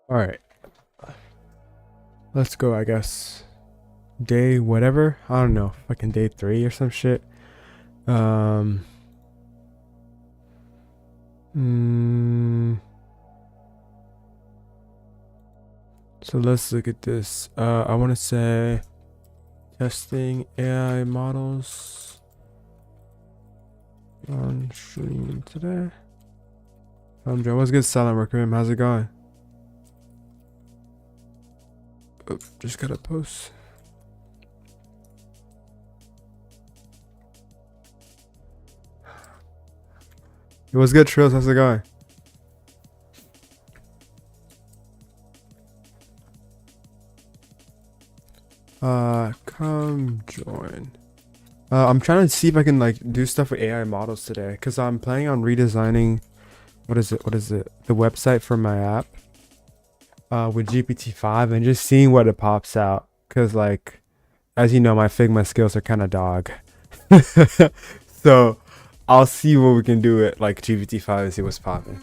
All right, let's go. I guess day whatever. I don't know, fucking day 3 or some shit. Um. mm, so let's look at this. I want to say testing AI models on stream today. Joe, what's good, Silent Workroom? How's it going? Oh, just gotta post. It was good, Trills. How's it going? Come join. I'm trying to see if I can like do stuff with AI models today, because I'm planning on redesigning. What is it? The website for my app. With GPT-5 and just seeing what it pops out. Because like, as you know, my Figma skills are kind of dog. So I'll see what we can do with like GPT-5 and see what's popping.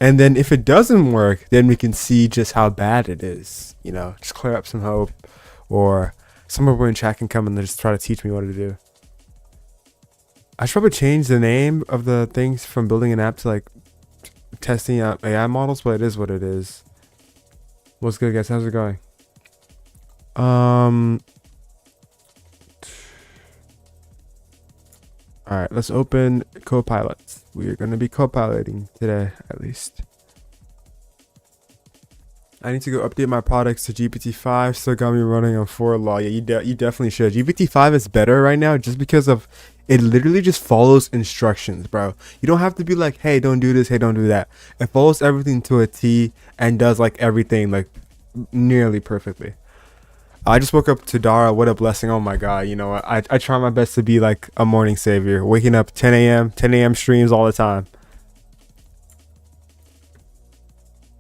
And then if it doesn't work, then we can see just how bad it is. You know, just clear up some hope, or someone in chat can come and just try to teach me what to do. I should probably change the name of the things from building an app to like testing out AI models, but it is what it is. What's good, guys? How's it going? All right, let's open Copilot. We're going to be co-piloting today, at least. I need to go update my products to GPT-5. Still got me running on 4 law. Yeah, you definitely should. GPT-5 is better right now just because of it literally just follows instructions, bro. You don't have to be like, hey, don't do this, hey, don't do that. It follows everything to a T and does like everything like nearly perfectly. I just woke up to Dara. What a blessing. Oh my God. You know what? I try my best to be like a morning savior. Waking up 10 a.m. streams all the time.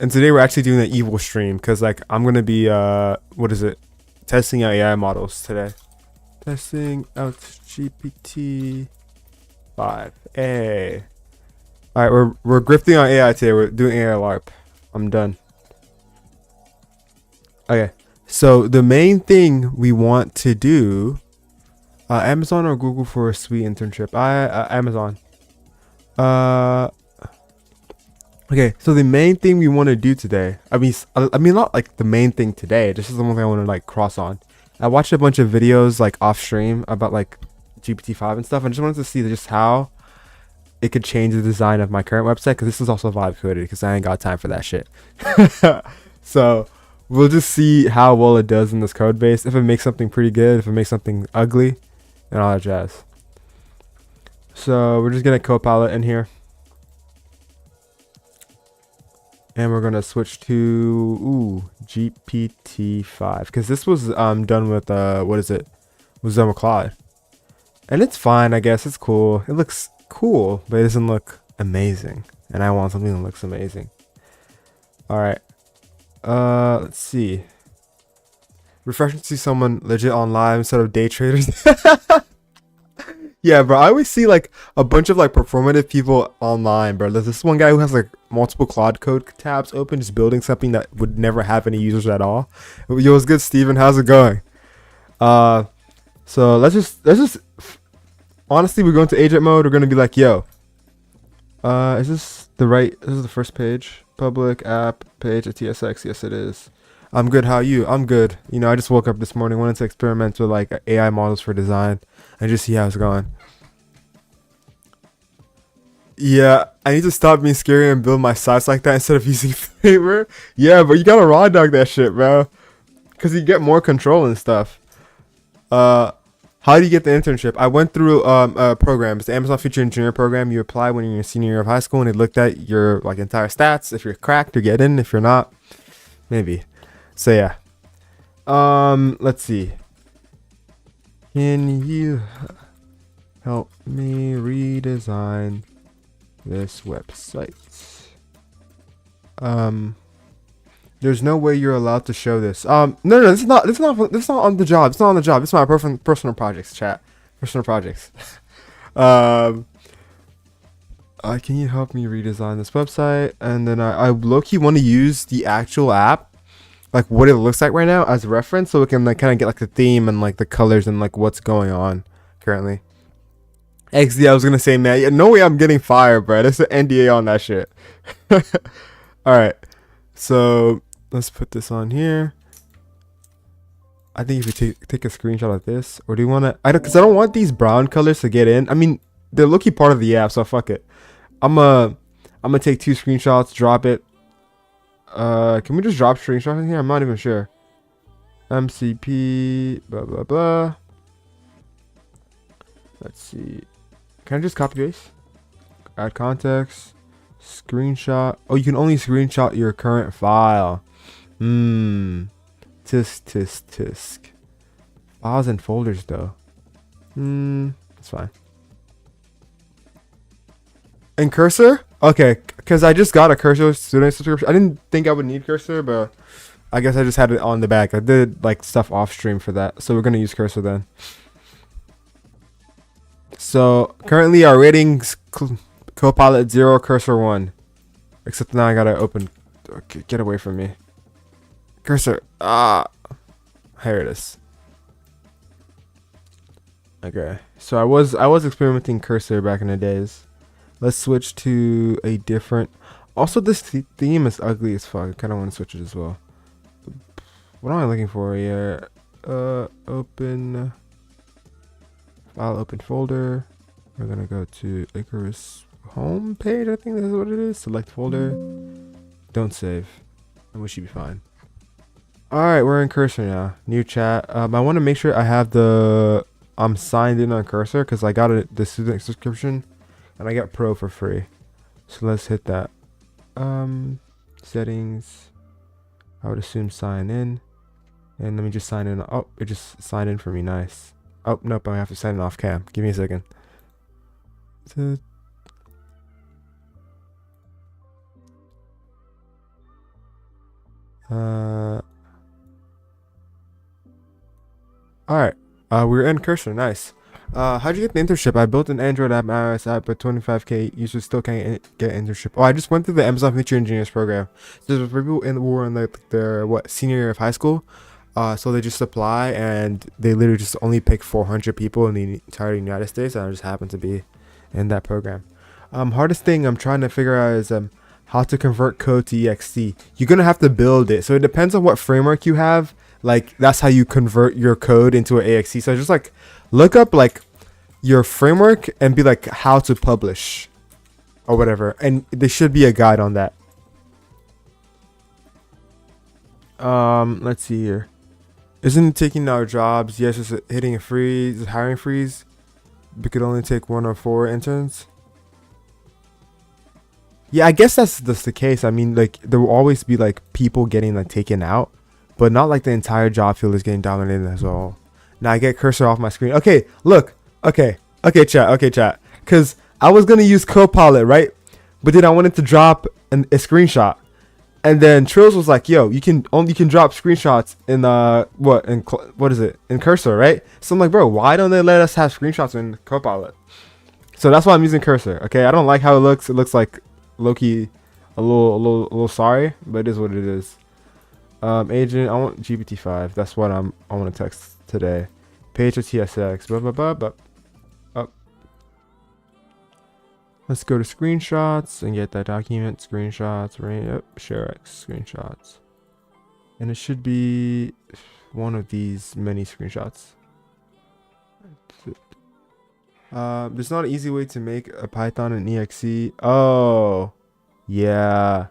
And today we're actually doing an evil stream because like I'm going to be, testing out AI models today. Testing out GPT-5. Hey. All right, we're grifting on AI today. We're doing AI LARP. I'm done. Okay. So the main thing we want to do, Amazon or Google for a sweet internship. Amazon. Okay. So the main thing we want to do today. I mean, not like the main thing today. This is the one thing I want to like cross on. I watched a bunch of videos like off stream about like GPT-5 and stuff. I just wanted to see just how it could change the design of my current website, because this is also vibe coded because I ain't got time for that shit. So we'll just see how well it does in this code base. If it makes something pretty good, if it makes something ugly, and all that jazz. So we're just gonna Copilot in here. And we're gonna switch to GPT-5, because this was done with was done with Claude, and it's fine, I guess. It's cool. It looks cool, but it doesn't look amazing. And I want something that looks amazing. All right. Let's see. Refreshing to see someone legit on live instead of day traders. Yeah, bro. I always see like a bunch of like performative people online, bro. There's this one guy who has like multiple Claude code tabs open, just building something that would never have any users at all. Yo, what's good, Steven? How's it going? So let's just honestly, we're going to agent mode. We're gonna be like, yo, is this the first page? Public app page at TSX. Yes, it is. I'm good. How are you? I'm good. You know, I just woke up this morning, wanted to experiment with like AI models for design and just see how it's going. Yeah, I need to stop being scary and build my sites like that instead of using Flavor. Yeah, but you gotta raw dog that shit, bro, because you get more control and stuff. How do you get the internship? I went through programs, the Amazon Future Engineer program. You apply when you're a senior year of high school, and it looked at your like entire stats. If you're cracked, you get in. If you're not, maybe. So yeah. Let's see. Can you help me redesign this website? There's no way you're allowed to show this. No, this is not on the job. It's not on the job. It's my personal projects, chat. Personal projects. Can you help me redesign this website? And then I low-key want to use the actual app, like what it looks like right now, as a reference, so we can like kind of get like the theme and like the colors and like what's going on currently. XD, I was gonna say, man, yeah, no way I'm getting fired, bro. There's an NDA on that shit. All right, so let's put this on here. I think if you take a screenshot of this, or do you want to? Because I don't want these brown colors to get in. I mean, they're low-key part of the app, so fuck it. I'm gonna take 2 screenshots, drop it. Can we just drop screenshots in here? I'm not even sure. MCP, blah blah blah. Let's see. Can I just copy paste? Add context. Screenshot. Oh, you can only screenshot your current file. Tisk tisk tisk. Files and folders though. That's fine. And cursor? Okay, because I just got a cursor student subscription. I didn't think I would need cursor, but I guess I just had it on the back. I did like stuff off stream for that, so we're gonna use cursor then. So currently our ratings: Copilot 0, cursor 1. Except now I gotta open. Okay, get away from me. Cursor. Here it is. Okay, so I was experimenting cursor back in the days. Let's switch to a different. Also, this theme is ugly as fuck. I kind of want to switch it as well. What am I looking for here? Open file, open folder. We're gonna go to Icarus homepage. I think that's what it is. Select folder. Don't save, and we should be fine. All right, we're in cursor now. New chat. I want to make sure I have I'm signed in on cursor because I got the student subscription. And I got pro for free. So let's hit that. Settings. I would assume sign in. And let me just sign in. Oh, it just signed in for me. Nice. Oh, nope. I have to sign in off cam. Give me a second. Alright. We're in cursor. Nice. How'd you get the internship? I built an Android app, iOS app, but 25k users still can't get internship. Oh, I just went through the Amazon Future Engineers program. So there's people who were in their senior year of high school. So they just apply and they literally just only pick 400 people in the entire United States. And I just happened to be in that program. Hardest thing I'm trying to figure out is how to convert code to exe. You're gonna have to build it. So it depends on what framework you have. Like that's how you convert your code into an exe. So just like look up like your framework and be like how to publish or whatever, and there should be a guide on that. Let's see here. Isn't it taking our jobs? Yes, it's hitting a freeze, a hiring freeze. We could only take 1 or 4 interns. Yeah, I guess that's the case. I mean, like there will always be like people getting like taken out, but not like the entire job field is getting dominated as well. Now I get cursor off my screen. Okay, look. Okay, chat. Because I was going to use Copilot, right? But then I wanted to drop a screenshot. And then Trills was like, yo, you can drop screenshots in, what is it? In cursor, right? So I'm like, bro, why don't they let us have screenshots in Copilot? So that's why I'm using cursor, okay? I don't like how it looks. It looks like low-key a little sorry, but it is what it is. Agent, I want GPT-5. That's what I want to text today. Page of TSX, blah, blah, blah, blah. Up. Let's go to screenshots and get that document. Screenshots, right? Yep. Share X screenshots. And it should be one of these many screenshots. There's not an easy way to make a Python and exe. Oh, yeah.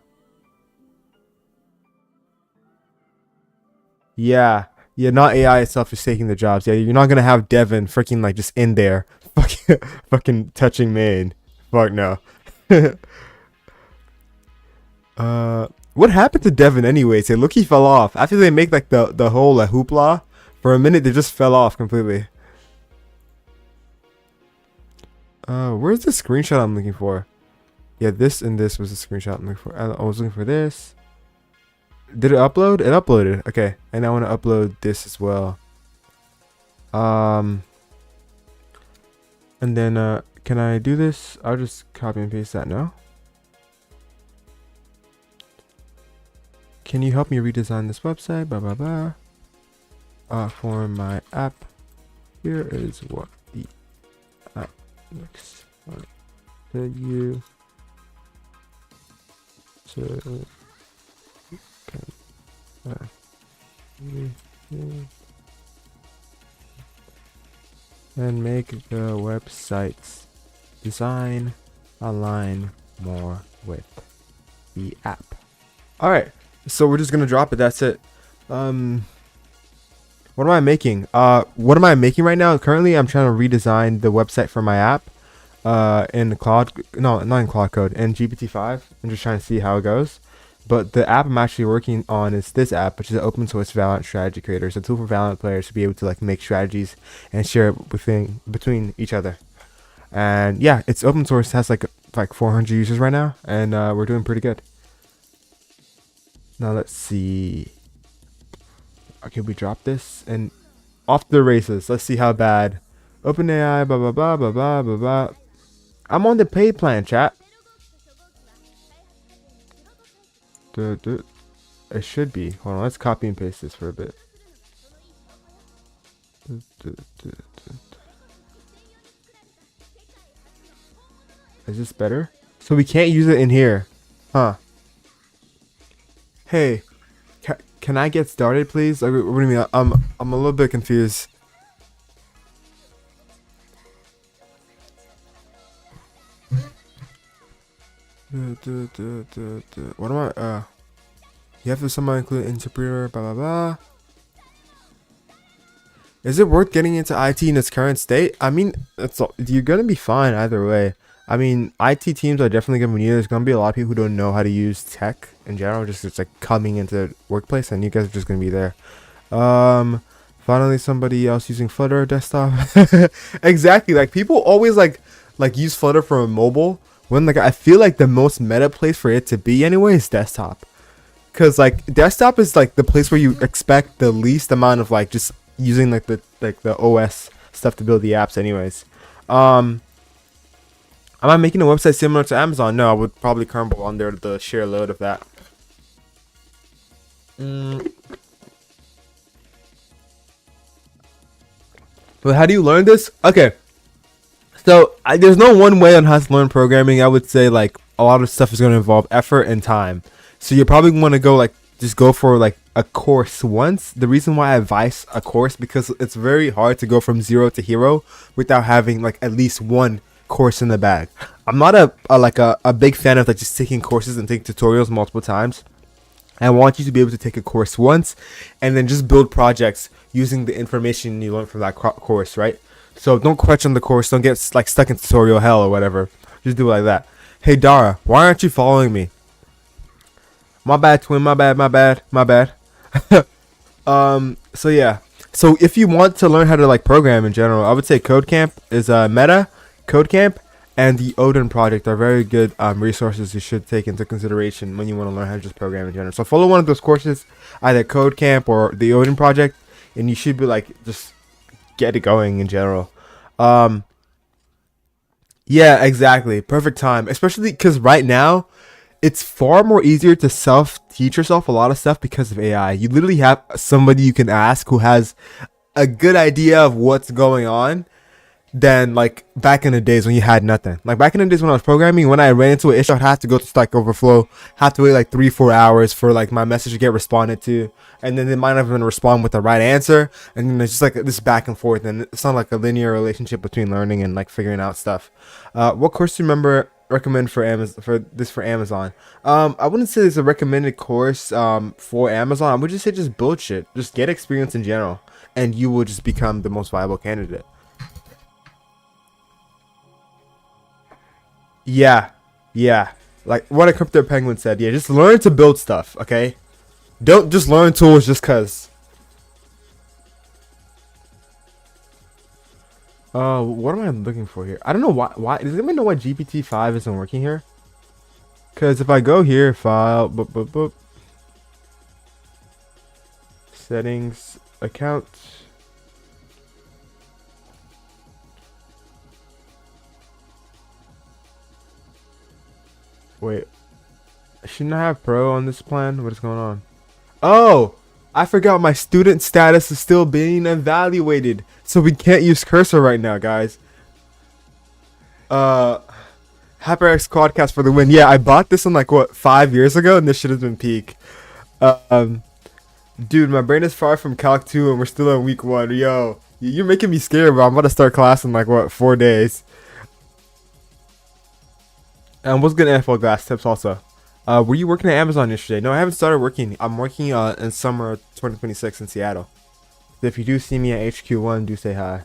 Yeah. Yeah, not AI itself is taking the jobs. Yeah, you're not gonna have Devin freaking like just in there, fucking touching main. Fuck no. What happened to Devin anyways? Hey, look, he fell off after they make like the whole hoopla. For a minute, they just fell off completely. Where's the screenshot I'm looking for? Yeah, this and this was the screenshot I'm looking for. I was looking for this. Did it upload? It uploaded. Okay, and I want to upload this as well. And then can I do this? I'll just copy and paste that now. Can you help me redesign this website? Blah blah blah. For my app, here is what the app looks like to you. So and make the website's design align more with the app. All right, so we're just gonna drop it. That's it. What am I making? What am I making right now? Currently, I'm trying to redesign the website for my app. In Cloud, no, not in Cloud Code, in GPT-5. I'm just trying to see how it goes. But the app I'm actually working on is this app, which is an open source Valorant strategy creator. It's a tool for Valorant players to be able to like make strategies and share it between each other. And yeah, it's open source. It has like 400 users right now, and we're doing pretty good. Now let's see. Okay, we drop this and off the races. Let's see how bad. OpenAI, blah blah blah blah blah blah blah. I'm on the paid plan, chat. It should be. Hold on, let's copy and paste this for a bit. Is this better? So we can't use it in here, huh? Hey, can I get started, please? Like, what do you mean? I'm a little bit confused. What am I? You have to somehow include interpreter, blah blah blah. Is it worth getting into IT in its current state? I mean, you're gonna be fine either way. I mean, IT teams are definitely gonna be needed. There's gonna be a lot of people who don't know how to use tech in general. Just it's like coming into the workplace, and you guys are just gonna be there. Finally, somebody else using Flutter desktop. Exactly. Like people always like use Flutter for mobile. When like I feel like the most meta place for it to be anyway is desktop, because like desktop is like the place where you expect the least amount of like just using like the OS stuff to build the apps anyways. Am I making a website similar to Amazon? No, I would probably crumble under the sheer load of that. But how do you learn this? Okay. So there's no one way on how to learn programming. I would say like a lot of stuff is going to involve effort and time. So you probably want to go like just go for like a course once. The reason why I advise a course because it's very hard to go from zero to hero without having like at least one course in the bag. I'm not a big fan of like just taking courses and taking tutorials multiple times. I want you to be able to take a course once and then just build projects using the information you learned from that course, right? So don't question the course. Don't get like stuck in tutorial hell or whatever. Just do it like that. Hey Dara, why aren't you following me? My bad, twin. My bad. So yeah. So if you want to learn how to like program in general, I would say Codecamp is Meta, Codecamp, and the Odin project are very good resources you should take into consideration when you want to learn how to just program in general. So follow one of those courses, either Codecamp or the Odin project, and you should be like just get it going in general. Yeah, exactly. Perfect time, especially because right now it's far more easier to self-teach yourself a lot of stuff because of AI. You literally have somebody you can ask who has a good idea of what's going on than like back in the days when you had nothing. Like back in the days when I was programming, when I ran into an issue, I'd have to go to Stack Overflow, have to wait like 3-4 hours for like my message to get responded to, and then they might not even respond with the right answer, and then it's just like this back and forth, and it's not like a linear relationship between learning and like figuring out stuff. What course do you recommend for Amazon? I wouldn't say there's a recommended course for Amazon. I would just say just build shit, just get experience in general, and you will just become the most viable candidate. Yeah, yeah. Like what a crypto penguin said. Yeah, just learn to build stuff. Okay, don't just learn tools just cause. What am I looking for here? I don't know why. Does anybody know why GPT-5 isn't working here? Cause if I go here, file, settings, account. Wait, shouldn't I have pro on this plan? What is going on? Oh, I forgot my student status is still being evaluated, so we can't use cursor right now, guys. HyperX Quadcast for the win. Yeah, I bought this one like what 5 years ago, and this should have been peak. Um, Dude, my brain is far from Calc 2, and we're still in week 1. Yo, you're making me scared, bro. I'm about to start class in like what 4 days. And what's good NFL Glass tips also? Were you working at Amazon yesterday? No, I haven't started working. I'm working in summer 2026 in Seattle. So if you do see me at HQ1, do say hi.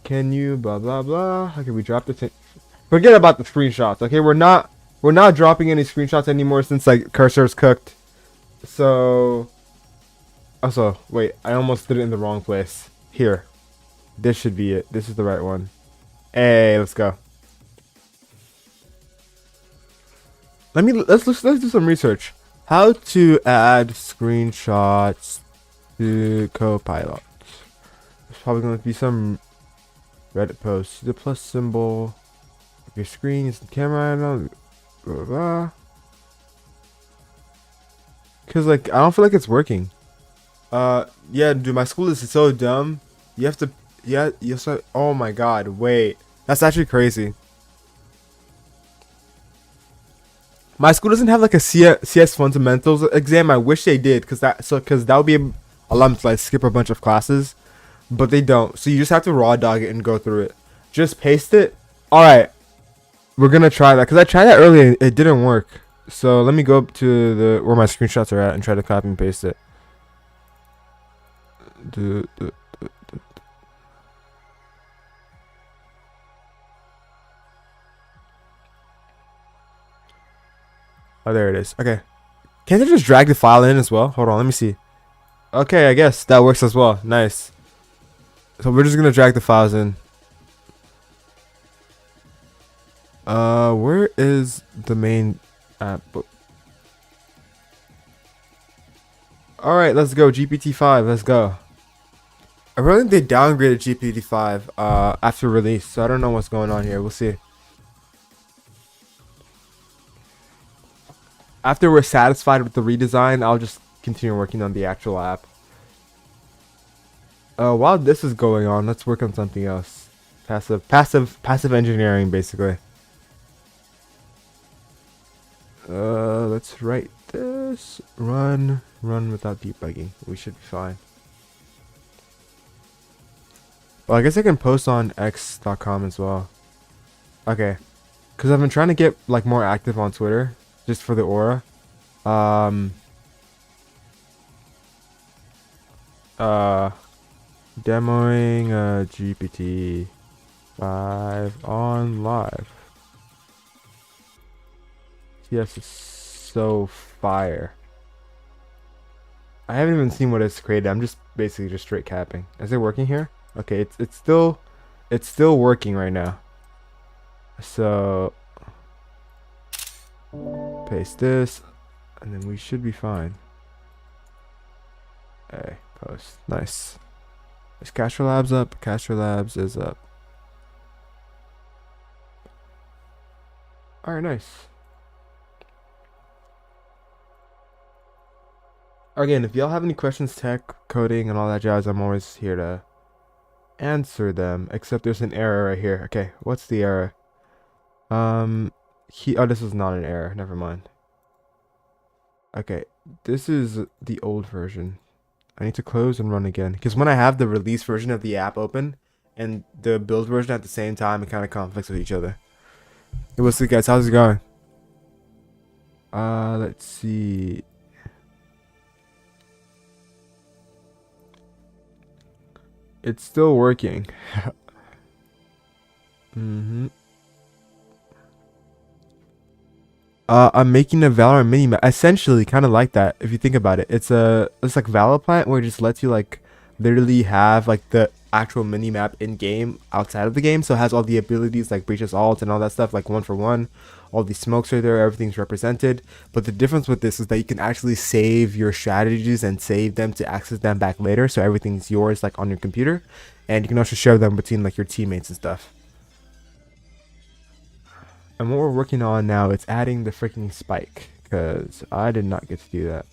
Can you blah blah blah? Okay, we dropped the thing. Forget about the screenshots. Okay, we're not dropping any screenshots anymore since like cursor's cooked. So also wait, I almost did it in the wrong place. Here, this should be it. This is the right one. Hey, let's go. Let's do some research. How to add screenshots to Copilot. There's probably going to be some Reddit post. The plus symbol. If your screen is the camera, I don't know. Blah, blah, blah. Cause like I don't feel like it's working. Yeah, dude, my school is so dumb. You have to, yeah, you so. Oh my God, wait, that's actually crazy. My school doesn't have like a CS fundamentals exam. I wish they did, cause that would be a lump to like skip a bunch of classes, but they don't. So you just have to raw dog it and go through it. Just paste it. All right, we're gonna try that, cause I tried that earlier and it didn't work. So let me go up to the where my screenshots are at and try to copy and paste it. Oh, there it is. Okay. Can't I just drag the file in as well? Hold on, let me see. Okay, I guess that works as well. Nice. So we're just gonna drag the files in. Where is the main app? Alright, let's go. GPT-5, let's go. I really think they downgraded GPT-5 after release, so I don't know what's going on here. We'll see. After we're satisfied with the redesign, I'll just continue working on the actual app. While this is going on, let's work on something else. Passive engineering, basically. Let's write this. Run without debugging. We should be fine. Well, I guess I can post on x.com as well. Okay, because I've been trying to get like more active on Twitter. Just for the aura. Demoing GPT-5 on live. Yes, it's so fire. I haven't even seen what it's created. I'm just basically just straight capping. Is it working here? Okay, it's still working right now. So paste this, and then we should be fine. Hey, post. Nice. Is Castro Labs up? Castro Labs is up. Alright, nice. Again, if y'all have any questions, tech, coding, and all that jazz, I'm always here to answer them. Except there's an error right here. Okay, what's the error? Oh, this is not an error. Never mind. Okay, this is the old version. I need to close and run again, because when I have the release version of the app open and the build version at the same time, it kind of conflicts with each other. Hey, what's up, guys? How's it going? Let's see. It's still working. I'm making a Valorant mini map. Essentially, kind of like that. If you think about it, it's like Valorant where it just lets you like literally have like the actual mini map in game outside of the game. So it has all the abilities like breaches, alt, and all that stuff like 1-for-1. All these smokes are there. Everything's represented. But the difference with this is that you can actually save your strategies and save them to access them back later. So everything's yours like on your computer, and you can also share them between like your teammates and stuff. And what we're working on now is adding the freaking spike, because I did not get to do that.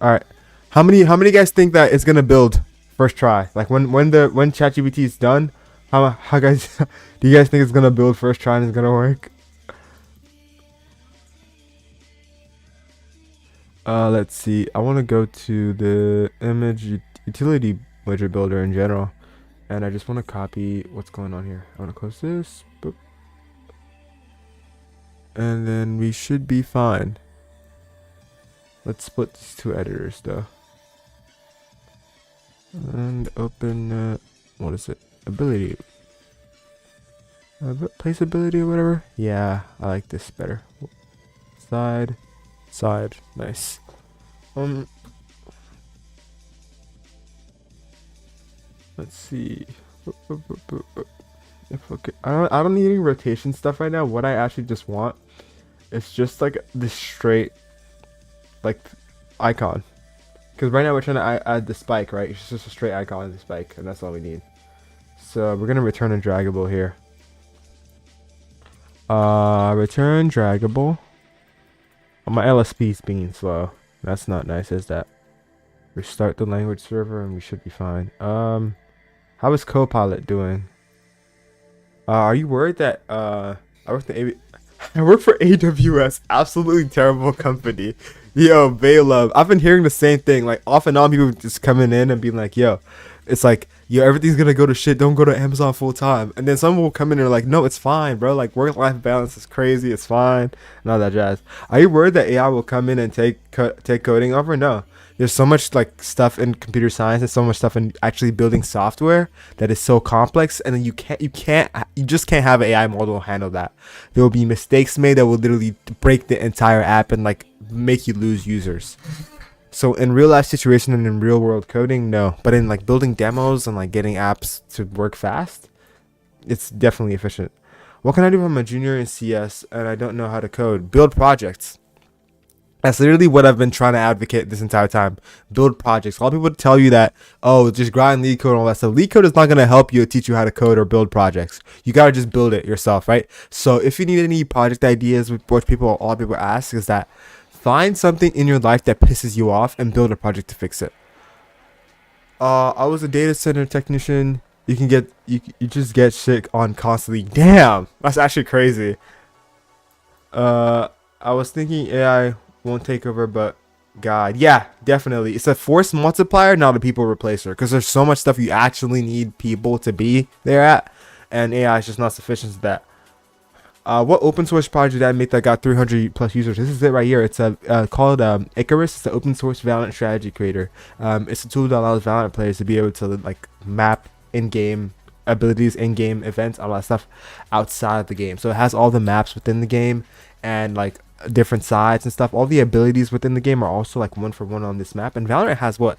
All right, how many guys think that it's gonna build first try? Like when ChatGPT is done, how guys do you guys think it's gonna build first try and it's gonna work? Let's see. I want to go to the utility widget builder in general, and I just want to copy what's going on here. I want to close this, boop, and then we should be fine. Let's split these two editors though, and open what is it? Ability, place ability or whatever. Yeah, I like this better. Side, nice. Let's see. If okay, I don't need any rotation stuff right now. What I actually just want is just like this straight like icon. Because right now we're trying to add the spike, right? It's just a straight icon of the spike, and that's all we need. So we're gonna return a draggable here. Return draggable. Oh, my LSP is being slow. That's not nice, is that? Restart the language server and we should be fine. How is Copilot doing? Are you worried that I work for AWS, absolutely terrible company. Yo, Balaam, I've been hearing the same thing. Like off and on, people just coming in and being like, "Yo, it's like, yo, everything's gonna go to shit. Don't go to Amazon full time." And then someone will come in and like, "No, it's fine, bro. Like work-life balance is crazy. It's fine." And all that jazz. Are you worried that AI will come in and take coding over? No. There's so much like stuff in computer science and so much stuff in actually building software that is so complex, and then you just can't have an AI model handle that. There will be mistakes made that will literally break the entire app and like make you lose users. So in real life situation and in real world coding, no. But in like building demos and like getting apps to work fast, it's definitely efficient. What can I do if I'm a junior in CS and I don't know how to code? Build projects. That's literally what I've been trying to advocate this entire time. Build projects. A lot of people tell you that, oh, just grind lead code and all that stuff. Lead code is not going to help you teach you how to code or build projects. You got to just build it yourself, right? So if you need any project ideas, which a lot of people ask, is that find something in your life that pisses you off and build a project to fix it. I was a data center technician. You just get shit on constantly. Damn, that's actually crazy. I was thinking AI won't take over, but God, yeah, definitely. It's a force multiplier, not a people replacer, because there's so much stuff you actually need people to be there at, and AI is just not sufficient to that. What open source project did I make that got 300 plus users? This is it right here. It's called Icarus. It's the open source Valorant strategy creator. It's a tool that allows Valorant players to be able to like map in-game abilities, in-game events, all that stuff outside of the game. So it has all the maps within the game and like different sides and stuff. All the abilities within the game are also like one for one on this map. And Valorant has what,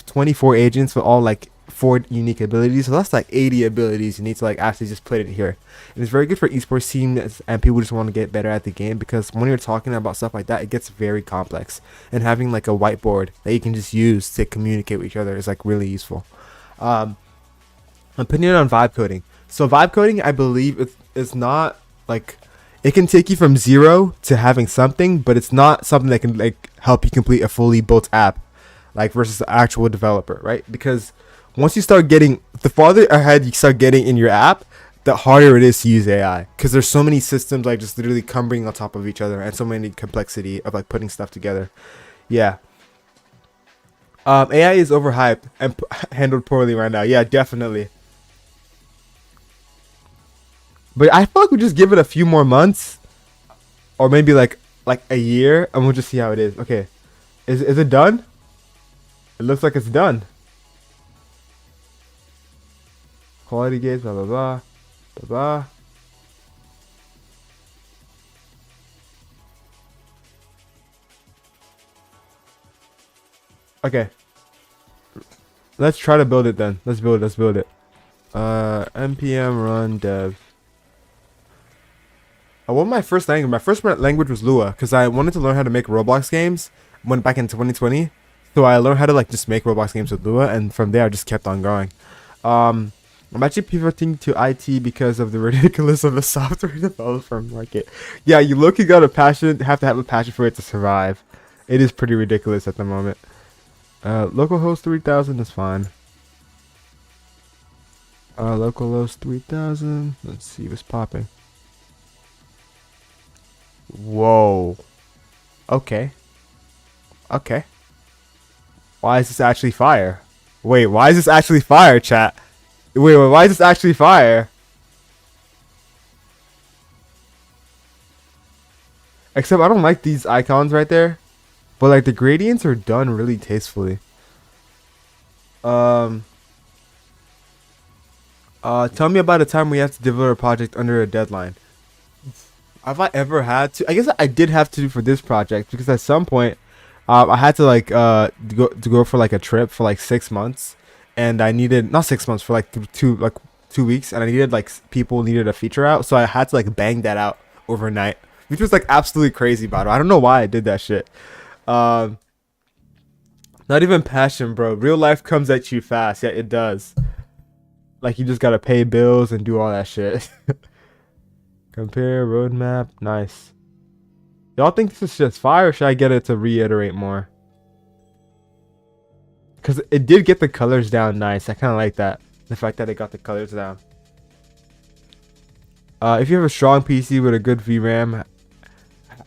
24 agents with all like 4 unique abilities. So that's like 80 abilities you need to like actually just put it here. And it's very good for esports teams and people just want to get better at the game, because when you're talking about stuff like that, it gets very complex. And having like a whiteboard that you can just use to communicate with each other is like really useful. Opinion on vibe coding. So vibe coding, I believe it's not like, it can take you from 0 to having something, but it's not something that can like help you complete a fully built app, like versus the actual developer, right? Because once you start getting, the farther ahead you start getting in your app, the harder it is to use AI, because there's so many systems like just literally cumbering on top of each other, and so many complexity of like putting stuff together. Yeah. AI is overhyped and handled poorly right now. Yeah, definitely. But I feel like we just give it a few more months, or maybe like a year, and we'll just see how it is. Okay, is it done? It looks like it's done. Quality gates, blah blah blah, blah blah. Okay, let's try to build it then. Let's build it. npm run dev. What my first language? My first language was Lua, because I wanted to learn how to make Roblox games. Went back in 2020, so I learned how to like just make Roblox games with Lua, and from there I just kept on going. I'm actually pivoting to IT because of the ridiculous of the software developer market. Yeah, you look, you got a passion, have to have a passion for it to survive. It is pretty ridiculous at the moment. Localhost 3000 is fine. Localhost 3000. Let's see what's popping. Whoa. Okay. Okay. Why is this actually fire? Wait, why is this actually fire, chat? Wait, why is this actually fire? Except I don't like these icons right there. But like the gradients are done really tastefully. Tell me about a time we have to deliver a project under a deadline. Have I ever had to? I guess I did have to for this project because at some point, I had to like go for like a trip for like 6 months, and I needed not 6 months for like 2 weeks, and I needed like people needed a feature out, so I had to like bang that out overnight, which was like absolutely crazy. About it, I don't know why I did that shit. Not even passion, bro. Real life comes at you fast. Yeah, it does. Like you just gotta pay bills and do all that shit. Compare roadmap. Nice. Y'all think this is just fire, or should I get it to reiterate more? Because it did get the colors down nice. I kind of like that. The fact that it got the colors down. If you have a strong PC with a good VRAM,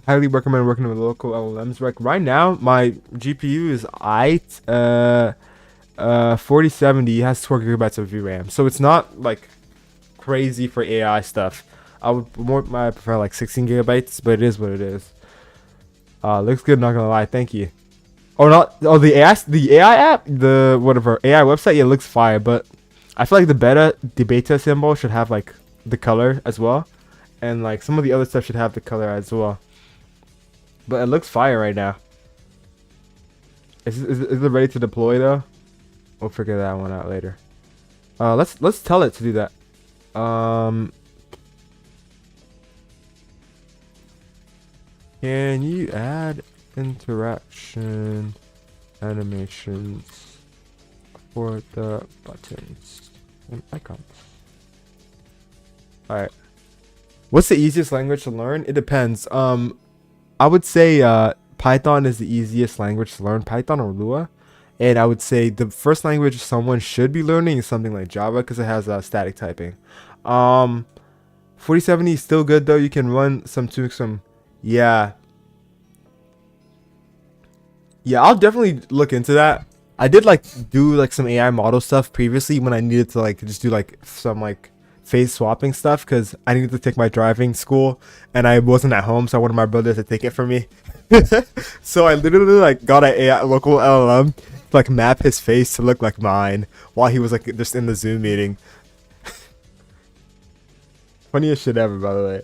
highly recommend working with local LLMs. Like right now, my GPU is 4070 has 12 gigabytes of VRAM, so it's not like crazy for AI stuff. I prefer like 16 gigabytes, but it is what it is. Looks good, not gonna lie. Thank you. The AI app, the whatever AI website, yeah, it looks fire, but I feel like the beta symbol should have like the color as well, and like some of the other stuff should have the color as well. But it looks fire right now. Is it ready to deploy though? We'll figure that one out later. Let's tell it to do that. Can you add interaction animations for the buttons and icons? Alright. What's the easiest language to learn? It depends. I would say Python is the easiest language to learn, Python or Lua. And I would say the first language someone should be learning is something like Java because it has static typing. 4070 is still good though. You can run some yeah, I'll definitely look into that. I did like do like some AI model stuff previously when I needed to like just do like some like phase swapping stuff because I needed to take my driving school and I wasn't at home, so I wanted my brother to take it for me. So I literally like got a local LLM to like map his face to look like mine while he was like just in the Zoom meeting. Funniest shit ever, by the way.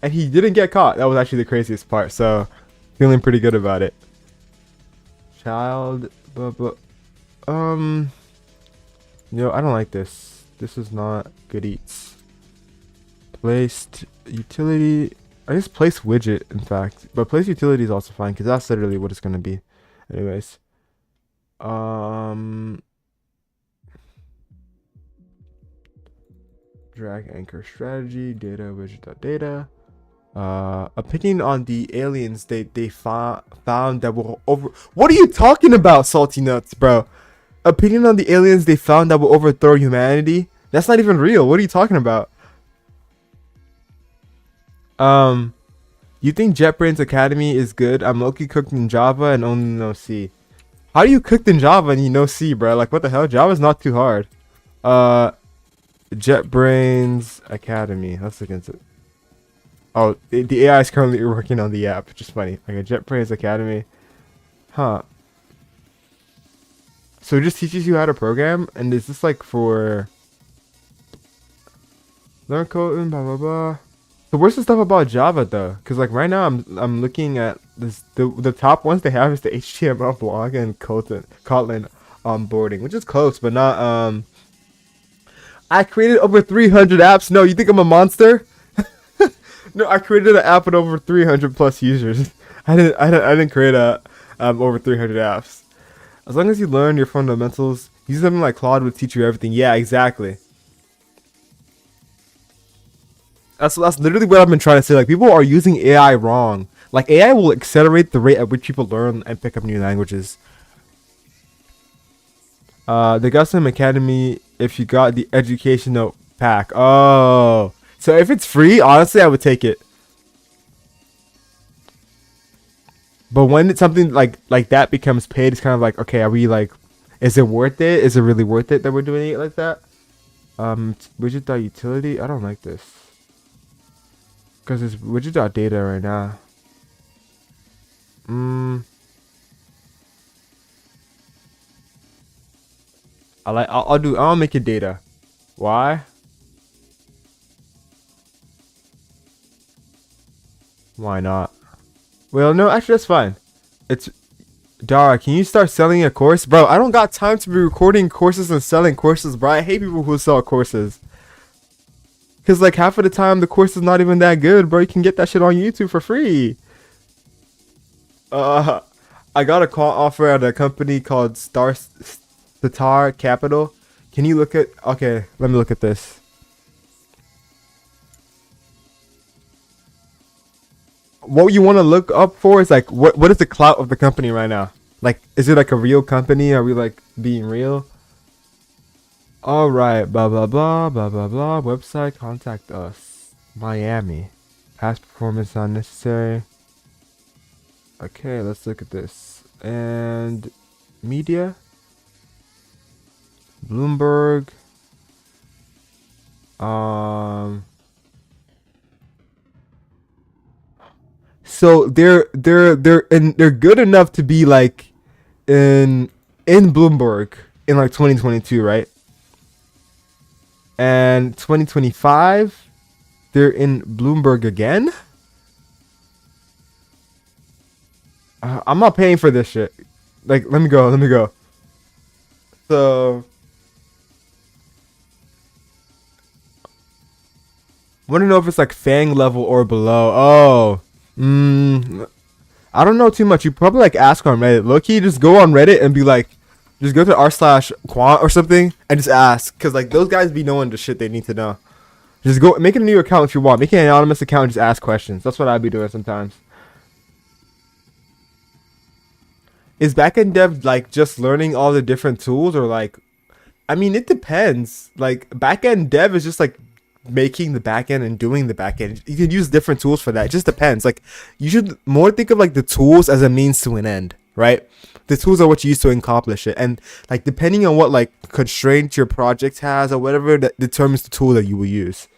And he didn't get caught. That was actually the craziest part. So, feeling pretty good about it. Child, I don't like this. This is not good eats. Placed utility. I guess place widget, in fact. But place utility is also fine because that's literally what it's gonna be. Anyways. Drag anchor strategy, data widget.data. Opinion on the aliens they found that will over. What are you talking about, salty nuts, bro? Opinion on the aliens they found that will overthrow humanity? That's not even real. What are you talking about? You think JetBrains Academy is good? I'm low-key cooked in Java and only know C. How do you cooked in Java and you know C, bro? Like what the hell? Java's not too hard. JetBrains Academy. Let's look into it. Oh, the AI is currently working on the app, which is funny. Like a JetBrains Academy. Huh. So it just teaches you how to program, and is this like for learn code and blah blah blah. So where's the stuff about Java though? Because like right now I'm looking at this the top ones they have is the HTML blog and Kotlin onboarding, which is close, but not I created over 300 apps. No, you think I'm a monster? No, I created an app with over 300 plus users. I didn't create a over 300 apps. As long as you learn your fundamentals, use something like Claude would teach you everything. Yeah, exactly. That's literally what I've been trying to say. Like, people are using AI wrong. Like, AI will accelerate the rate at which people learn and pick up new languages. They got some academy if you got the educational pack. Oh, so if it's free, honestly, I would take it. But when it's something like that becomes paid, it's kind of like, okay, are we like, is it worth it? Is it really worth it that we're doing it like that? Widget.utility. I don't like this because it's widget.data right now. I'll make it data. Why? Why not? Well, no, actually that's fine. It's Dara, can you start selling a course? Bro, I don't got time to be recording courses and selling courses, bro. I hate people who sell courses. Cause like half of the time the course is not even that good, bro. You can get that shit on YouTube for free. I got a call offer at a company called Star Capital. Can you look at? Okay, let me look at this. What you want to look up for is like what is the clout of the company right now? Like, is it like a real company? Are we like being real? All right, blah blah blah blah blah blah. Website, contact us. Miami, past performance not necessary. Okay, let's look at this. And media, Bloomberg. So they're good enough to be like in Bloomberg in like 2022, right? And 2025 they're in Bloomberg again. I'm not paying for this shit. Like, let me go. So, want to know if it's like Fang level or below. Oh, I don't know too much. You probably like ask on Reddit. Low-key, just go on Reddit and be like, just go to r/quant or something and just ask. Cause like those guys be knowing the shit they need to know. Just go make a new account if you want. Make an anonymous account and just ask questions. That's what I'd be doing sometimes. Is backend dev like just learning all the different tools or like, I mean, it depends. Like backend dev is just like making the backend and doing the backend. You can use different tools for that. It just depends. Like you should more think of like the tools as a means to an end, right? The tools are what you use to accomplish it. And like depending on what like constraints your project has or whatever, that determines the tool that you will use.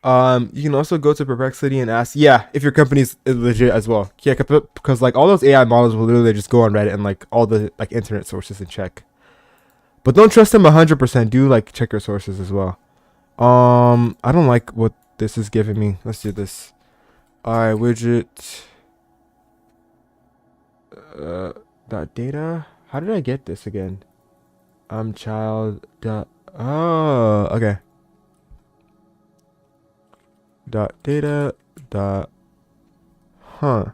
You can also go to Perplexity and ask, yeah, if your company's legit as well. Yeah, because like all those AI models will literally just go on Reddit and like all the like internet sources and check. But don't trust them 100%. Do like check your sources as well. I don't like what this is giving me. Let's do this. Alright, widget. Dot data. How did I get this again? Child. Dot. Oh, okay. Dot data. Dot. Huh.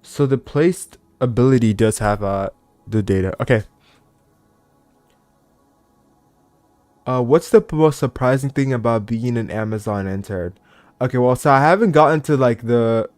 So the placed ability does have the data. Okay. What's the most surprising thing about being an Amazon intern? Okay, well, so I haven't gotten to like the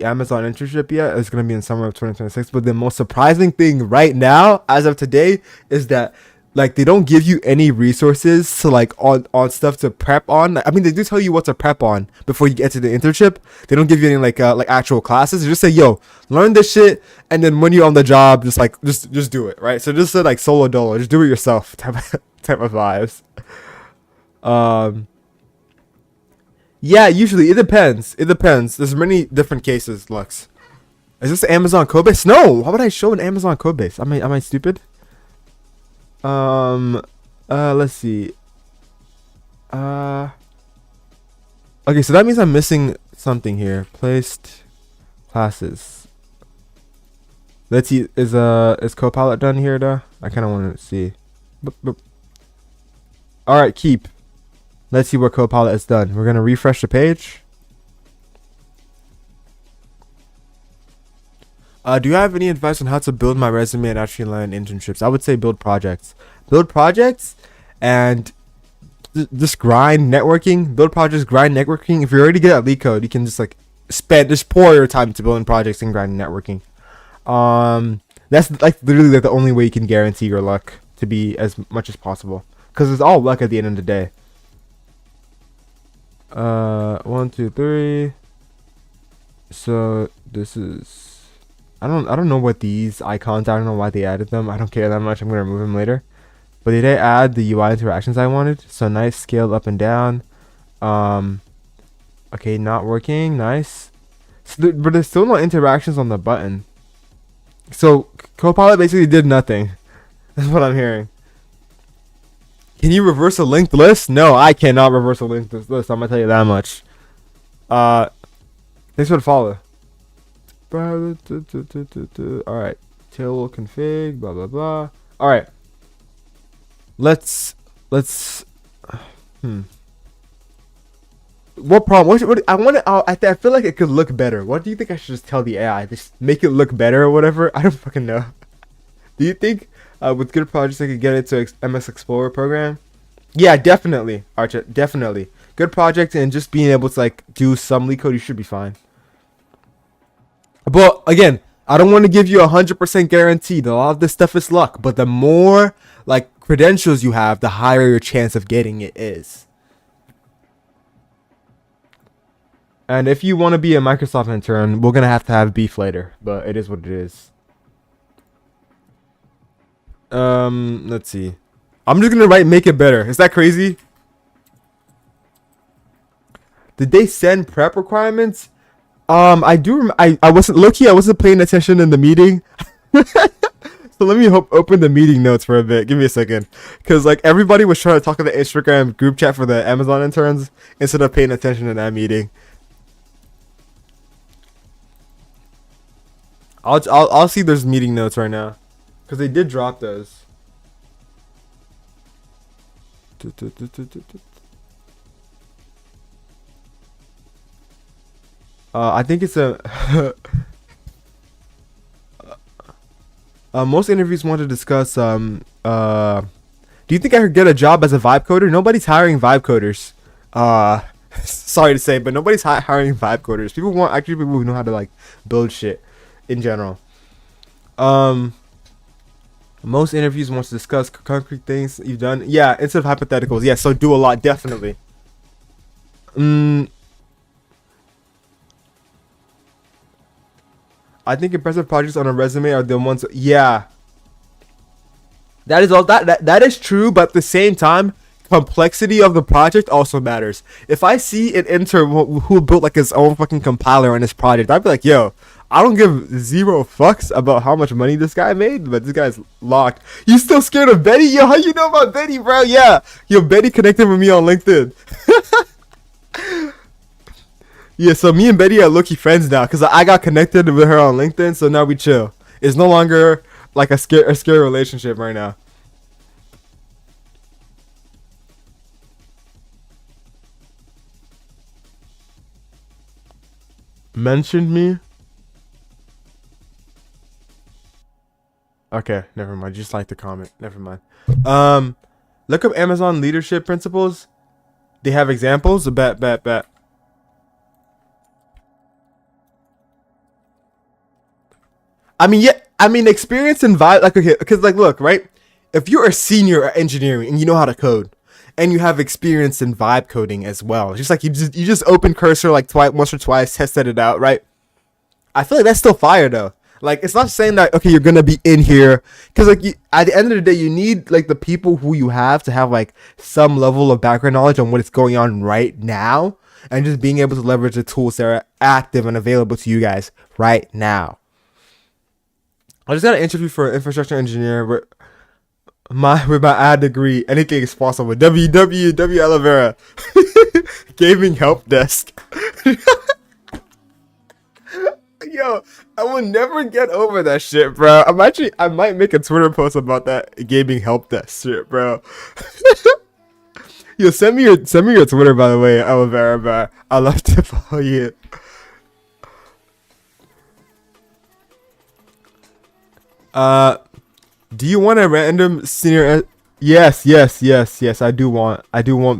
Amazon internship yet. It's gonna be in summer of 2026. But the most surprising thing right now, as of today, is that like they don't give you any resources to like on stuff to prep on. I mean, they do tell you what to prep on before you get to the internship. They don't give you any like actual classes. They just say, yo, learn this shit, and then when you're on the job, just do it, right? So just like solo dolo, just do it yourself type of vibes. Yeah, usually it depends. It depends. There's many different cases. Lux, is this Amazon code base? No. Why would I show an Amazon code base? Am I stupid? Let's see. Okay, so that means I'm missing something here. Placed classes. Let's see. Is Copilot done here though? I kind of want to see. Boop, boop. All right, keep. Let's see what Copilot is done. We're gonna refresh the page. Do you have any advice on how to build my resume and actually land internships? I would say build projects. Build projects and just grind networking. Build projects, grind networking. If you're already good at lead code, you can just like just pour your time to building projects and grinding networking. That's like literally like the only way you can guarantee your luck to be as much as possible, because it's all luck at the end of the day. 1, 2, 3. So this is, I don't know what these icons are. I don't know why they added them. I don't care that much. I'm gonna remove them later. But they did add the UI interactions I wanted. So nice, scale up and down. Okay, not working. Nice. So but there's still no interactions on the button. So Copilot basically did nothing. That's what I'm hearing. Can you reverse a linked list? No, I cannot reverse a linked list. I'm gonna tell you that much. Thanks for the follow. Alright. Tail config, blah blah blah. Alright. Let's What problem? What I want to. I feel like it could look better. What do you think I should just tell the AI? Just make it look better or whatever? I don't fucking know. Do you think with good projects I could get it to MS Explorer program? Yeah, definitely, Archer. Definitely. Good project and just being able to like do some leak code, you should be fine. But again, I don't want to give you 100% guaranteed. A lot of this stuff is luck. But the more like credentials you have, the higher your chance of getting it is. And if you want to be a Microsoft intern, we're gonna have to have beef later. But it is what it is. Let's see. I'm just gonna write make it better. Is that crazy? Did they send prep requirements? I do. I wasn't low-key. I wasn't paying attention in the meeting. So let me open the meeting notes for a bit. Give me a second, cause like everybody was trying to talk in the Instagram group chat for the Amazon interns instead of paying attention in that meeting. I'll see there's meeting notes right now, cause they did drop those. I think it's a. Most interviews want to discuss. Do you think I could get a job as a vibe coder? Nobody's hiring vibe coders. Sorry to say, but nobody's hiring vibe coders. People want actually people who know how to like build shit in general. Most interviews want to discuss concrete things you've done. Yeah, instead of hypotheticals. Yeah, so do a lot, definitely. I think impressive projects on a resume are the ones. Yeah, that is all. That is true, but at the same time, complexity of the project also matters. If I see an intern who built like his own fucking compiler on his project, I'd be like, yo, I don't give zero fucks about how much money this guy made, but this guy's locked. You still scared of Betty? Yo, how you know about Betty, bro? Yeah, yo, Betty connected with me on LinkedIn. Yeah, so me and Betty are low-key friends now because I got connected with her on LinkedIn, so now we chill. It's no longer like a scary relationship right now. Mentioned me? Okay, never mind. Just like the comment. Never mind. Look up Amazon leadership principles. They have examples. Bet. I mean, yeah. I mean, experience and vibe. Like, okay, because like, look, right? If you're a senior at engineering and you know how to code, and you have experience in vibe coding as well, just like you just open Cursor like once or twice, tested it out, right? I feel like that's still fire though. Like, it's not saying that okay, you're gonna be in here because like at the end of the day, you need like the people who you have to have like some level of background knowledge on what is going on right now, and just being able to leverage the tools that are active and available to you guys right now. I just got an interview for an infrastructure engineer with my ad degree. Anything is possible. www aloe vera. Gaming help desk. Yo, I will never get over that shit, bro. I might make a Twitter post about that gaming help desk shit, bro. Yo, send me your Twitter, by the way, aloe vera, bro. I'd love to follow you. Uh, do you want a random senior? Yes, yes, yes, yes. I do want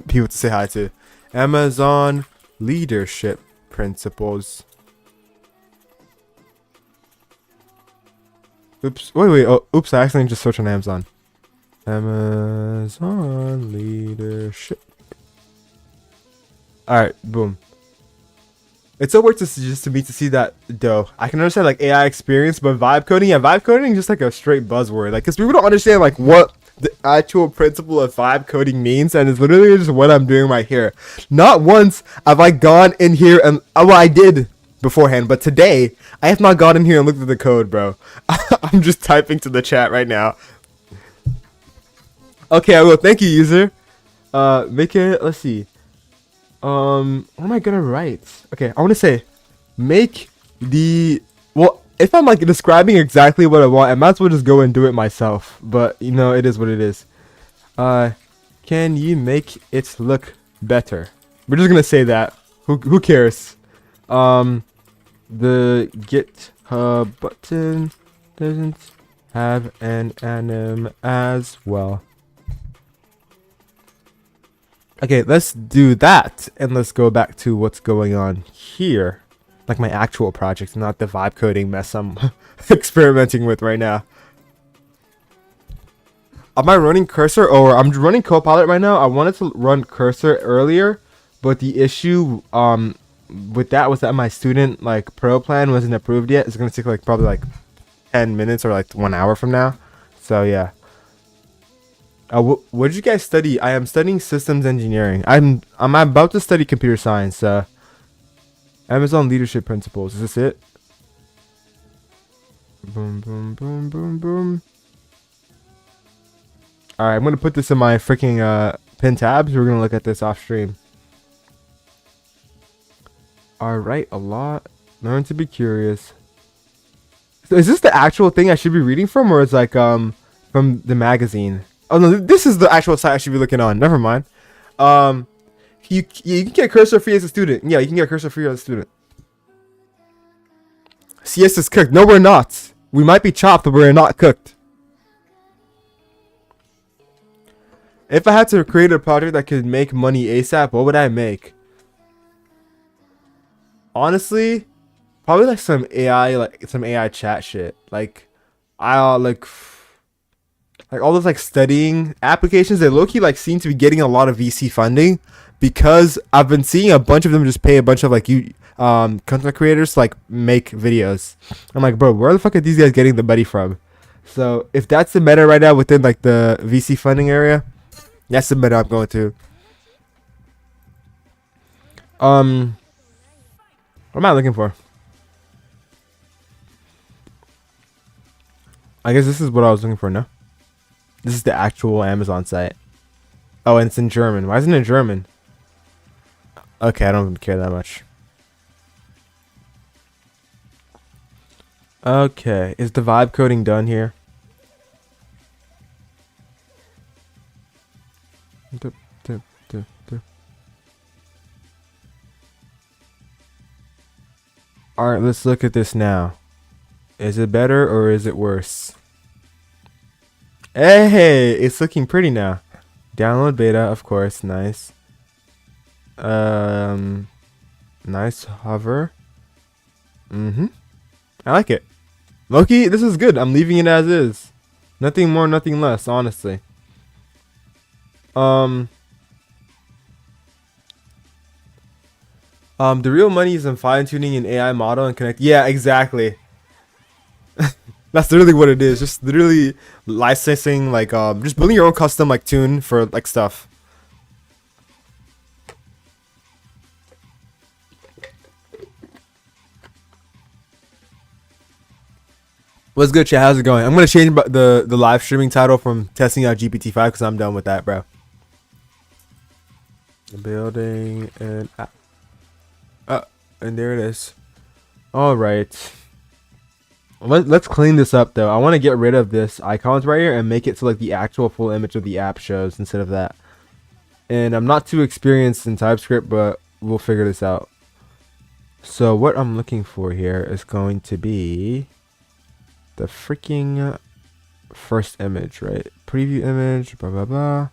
people to say hi to. Amazon leadership principles. Oops. Wait. Oh, oops. I accidentally just searched on Amazon. Amazon leadership. All right. Boom. It's so weird to see that though. I can understand like AI experience, but vibe coding, yeah, vibe coding is just like a straight buzzword. Like, cause people don't understand like what the actual principle of vibe coding means, and it's literally just what I'm doing right here. Not once have I gone in here and well, I did beforehand, but today I have not gone in here and looked at the code, bro. I'm just typing to the chat right now. Okay, I will. Thank you, user. Make it. Let's see. What am I gonna write? Okay, I want to say, make the well. If I'm like describing exactly what I want, I might as well just go and do it myself. But you know, it is what it is. Can you make it look better? We're just gonna say that. Who cares? The GitHub button doesn't have an anim as well. Okay, let's do that, and let's go back to what's going on here. Like my actual project, not the vibe coding mess I'm experimenting with right now. Am I running cursor? Or I'm running Copilot right now. I wanted to run cursor earlier, but the issue with that was that my student like pro plan wasn't approved yet. It's gonna take like probably like 10 minutes or like 1 hour from now. So yeah. What did you guys study? I am studying systems engineering. I'm about to study computer science. Amazon leadership principles. Is this it? Boom, boom, boom, boom, boom. All right, I'm gonna put this in my freaking pin tabs. We're gonna look at this off stream. All right, a lot. Learn to be curious. So is this the actual thing I should be reading from, or is like from the magazine? Oh no, this is the actual site I should be looking on. Never mind. You can get cursor free as a student. Yeah, you can get cursor free as a student. CS is cooked. No, we're not. We might be chopped, but we're not cooked. If I had to create a project that could make money ASAP, what would I make? Honestly, probably like some AI chat shit. Like like all those like studying applications that low-key like seem to be getting a lot of VC funding, because I've been seeing a bunch of them just pay a bunch of like content creators to like make videos. I'm like, bro, where the fuck are these guys getting the money from? So if that's the meta right now within like the VC funding area, that's the meta I'm going to. What am I looking for? I guess this is what I was looking for, no? This is the actual Amazon site. Oh, and it's in German. Why isn't it in German? Okay, I don't care that much. Okay, is the vibe coding done here? Alright, let's look at this now. Is it better or is it worse? Hey, it's looking pretty now. Download beta, of course, nice. Nice hover. I like it. Loki, this is good. I'm leaving it as is. Nothing more, nothing less, honestly. The real money is in fine-tuning an AI model and connect. Yeah, exactly. That's literally what it is. Just literally licensing, like, just building your own custom, like, tune for, like, stuff. What's good, chat? How's it going? I'm going to change the live streaming title from testing out GPT-5 because I'm done with that, bro. Building an app. And there it is. All right. Let's clean this up though. I want to get rid of this icons right here and make it so like the actual full image of the app shows instead of that. And I'm not too experienced in TypeScript, but we'll figure this out. So what I'm looking for here is going to be the freaking first image, right? Preview image, blah blah blah.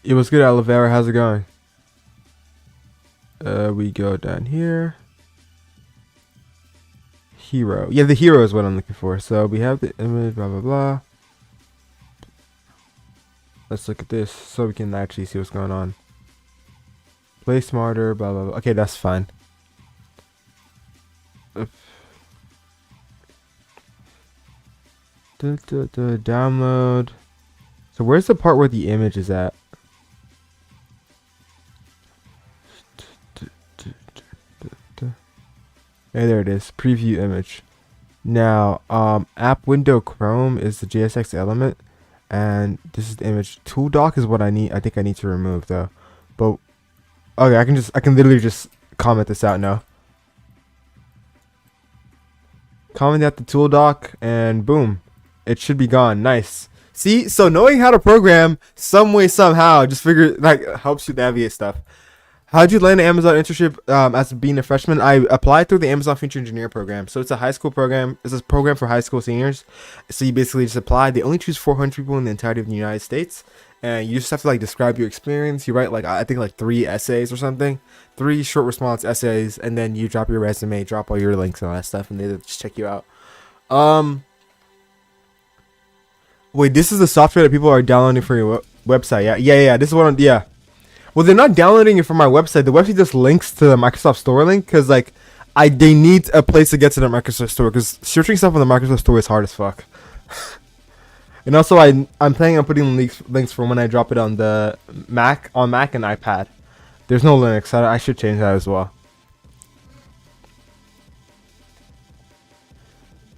It was good, Olivera. How's it going? We go down here. Hero. Yeah, the hero is what I'm looking for. So we have the image, blah blah blah. Let's look at this so we can actually see what's going on. Play smarter, blah blah blah. Okay, that's fine. Download. So where's the part where the image is at? Hey, there it is. Preview image. Now, app window Chrome is the JSX element, and this is the image. Tool dock is what I need. I think I need to remove though. But okay, I can literally just comment this out now. Comment out the tool dock, and boom, it should be gone. Nice. See, so knowing how to program some way somehow just helps you navigate stuff. How'd you land an Amazon internship as being a freshman? I applied through the Amazon Future Engineer program. So it's a high school program. It's a program for high school seniors. So you basically just apply. They only choose 400 people in the entirety of the United States. And you just have to like describe your experience. You write I think 3 essays or something. 3 short response essays. And then you drop your resume, drop all your links and all that stuff. And they just check you out. Wait, this is the software that people are downloading for your website. Yeah. This is what yeah. Well, they're not downloading it from my website. The website just links to the Microsoft Store link because, they need a place to get to the Microsoft Store because searching stuff on the Microsoft Store is hard as fuck. And also, I'm planning on putting links for when I drop it on the Mac and iPad. There's no Linux. I should change that as well.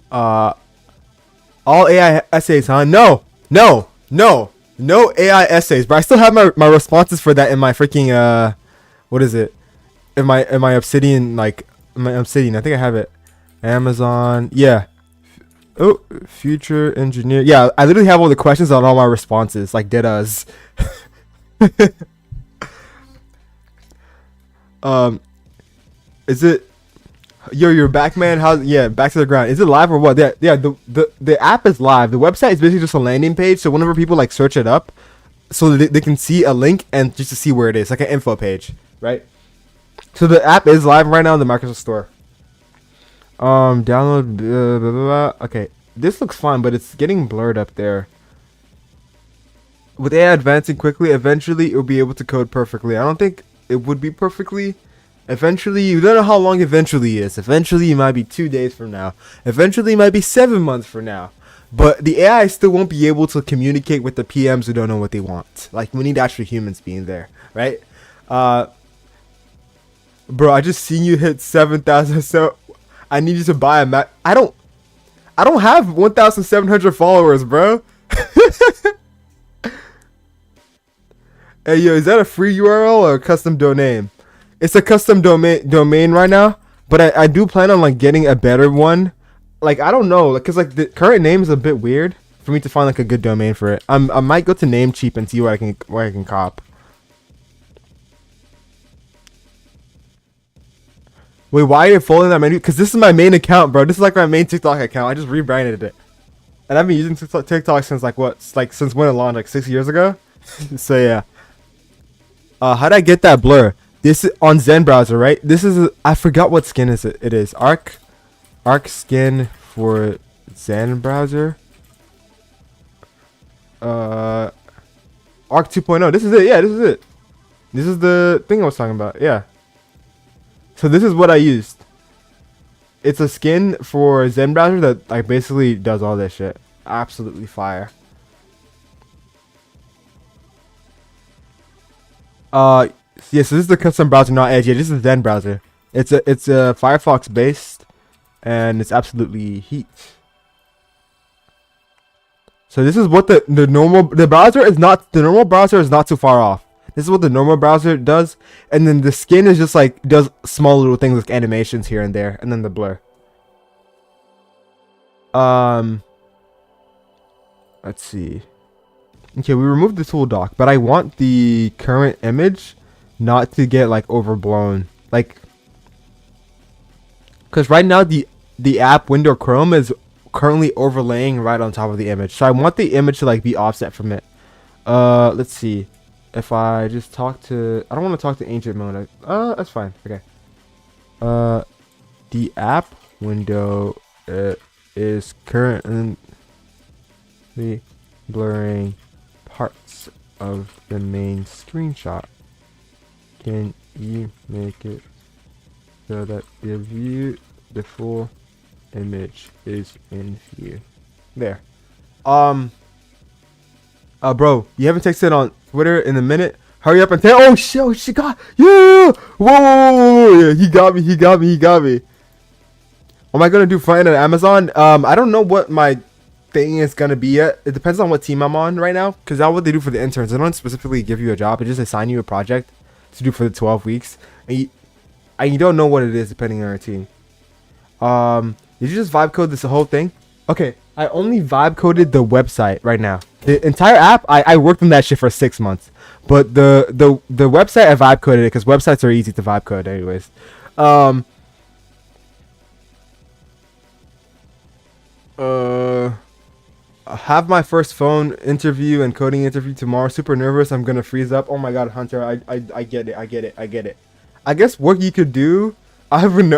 All AI essays, huh? No AI essays, but I still have my responses for that in my freaking what is it? In my Obsidian, my Obsidian. I think I have it. Amazon, yeah. Oh, future engineer. Yeah, I literally have all the questions on all my responses, like deadass. Is it? Yo, you're back, man. Yeah, back to the ground. Is it live or what? Yeah. The app is live. The website is basically just a landing page. So whenever people search it up, so they can see a link and just to see where it is, like an info page, right? So the app is live right now in the Microsoft Store. Download. Blah, blah, blah. Okay, this looks fine, but it's getting blurred up there. With AI advancing quickly, eventually it will be able to code perfectly. I don't think it would be perfectly. Eventually, you don't know how long eventually is. Eventually, it might be 2 days from now. Eventually, it might be 7 months from now. But the AI still won't be able to communicate with the PMs who don't know what they want. We need actual humans being there, right? Bro, I just seen you hit 7,000. So I need you to buy a Mac. I don't have 1,700 followers, bro. Hey, yo, is that a free URL or a custom domain? It's a custom domain right now, but I do plan on getting a better one. I don't know, because the current name is a bit weird for me to find a good domain for it. I might go to Namecheap and see what I can cop. Wait, why are you following that menu? Because this is my main account, bro. This is my main TikTok account. I just rebranded it, and I've been using TikTok since since when it launched, 6 years ago. So yeah. How did I get that blur? This is on Zen browser, right? This is I forgot what skin is it. It is Arc skin for Zen browser. Arc 2.0. This is it. Yeah, this is it. This is the thing I was talking about. Yeah. So this is what I used. It's a skin for Zen browser that basically does all this shit. Absolutely fire. Yeah, so this is the custom browser, not Edge. Yeah, this is Zen browser. It's a Firefox based, and it's absolutely heat. So this is what the normal browser is not too far off. This is what the normal browser does, and then the skin is just does small little things like animations here and there, and then the blur. Let's see. Okay, we removed the tool dock, but I want the current image not to get overblown, because right now the the app window Chrome is currently overlaying right on top of the image. So I want the image to like be offset from it. Let's see. If I just talk to, I don't want to talk to ancient mode. That's fine. Okay. The app window is currently blurring parts of the main screenshot. Can you make it so that the full image is in view? There. Bro, you haven't texted on Twitter in a minute. Hurry up and tell. Oh shit! Oh, she got. Yeah. Whoa! Yeah, he got me. He got me. He got me. Am I gonna do front end at Amazon? I don't know what my thing is gonna be yet. It depends on what team I'm on right now. Cause that's what they do for the interns. They don't specifically give you a job. They just assign you a project to do for the 12 weeks, and you don't know what it is depending on your team. Did you just vibe code this whole thing? Okay, I only vibe coded the website right now. The entire app, I worked on that shit for 6 months. But the website, I vibe coded it because websites are easy to vibe code anyways. I have my first phone interview and coding interview tomorrow. Super nervous. I'm gonna freeze up. Oh my god, Hunter, I get it. I get it. I get it. I guess what you could do, I don't even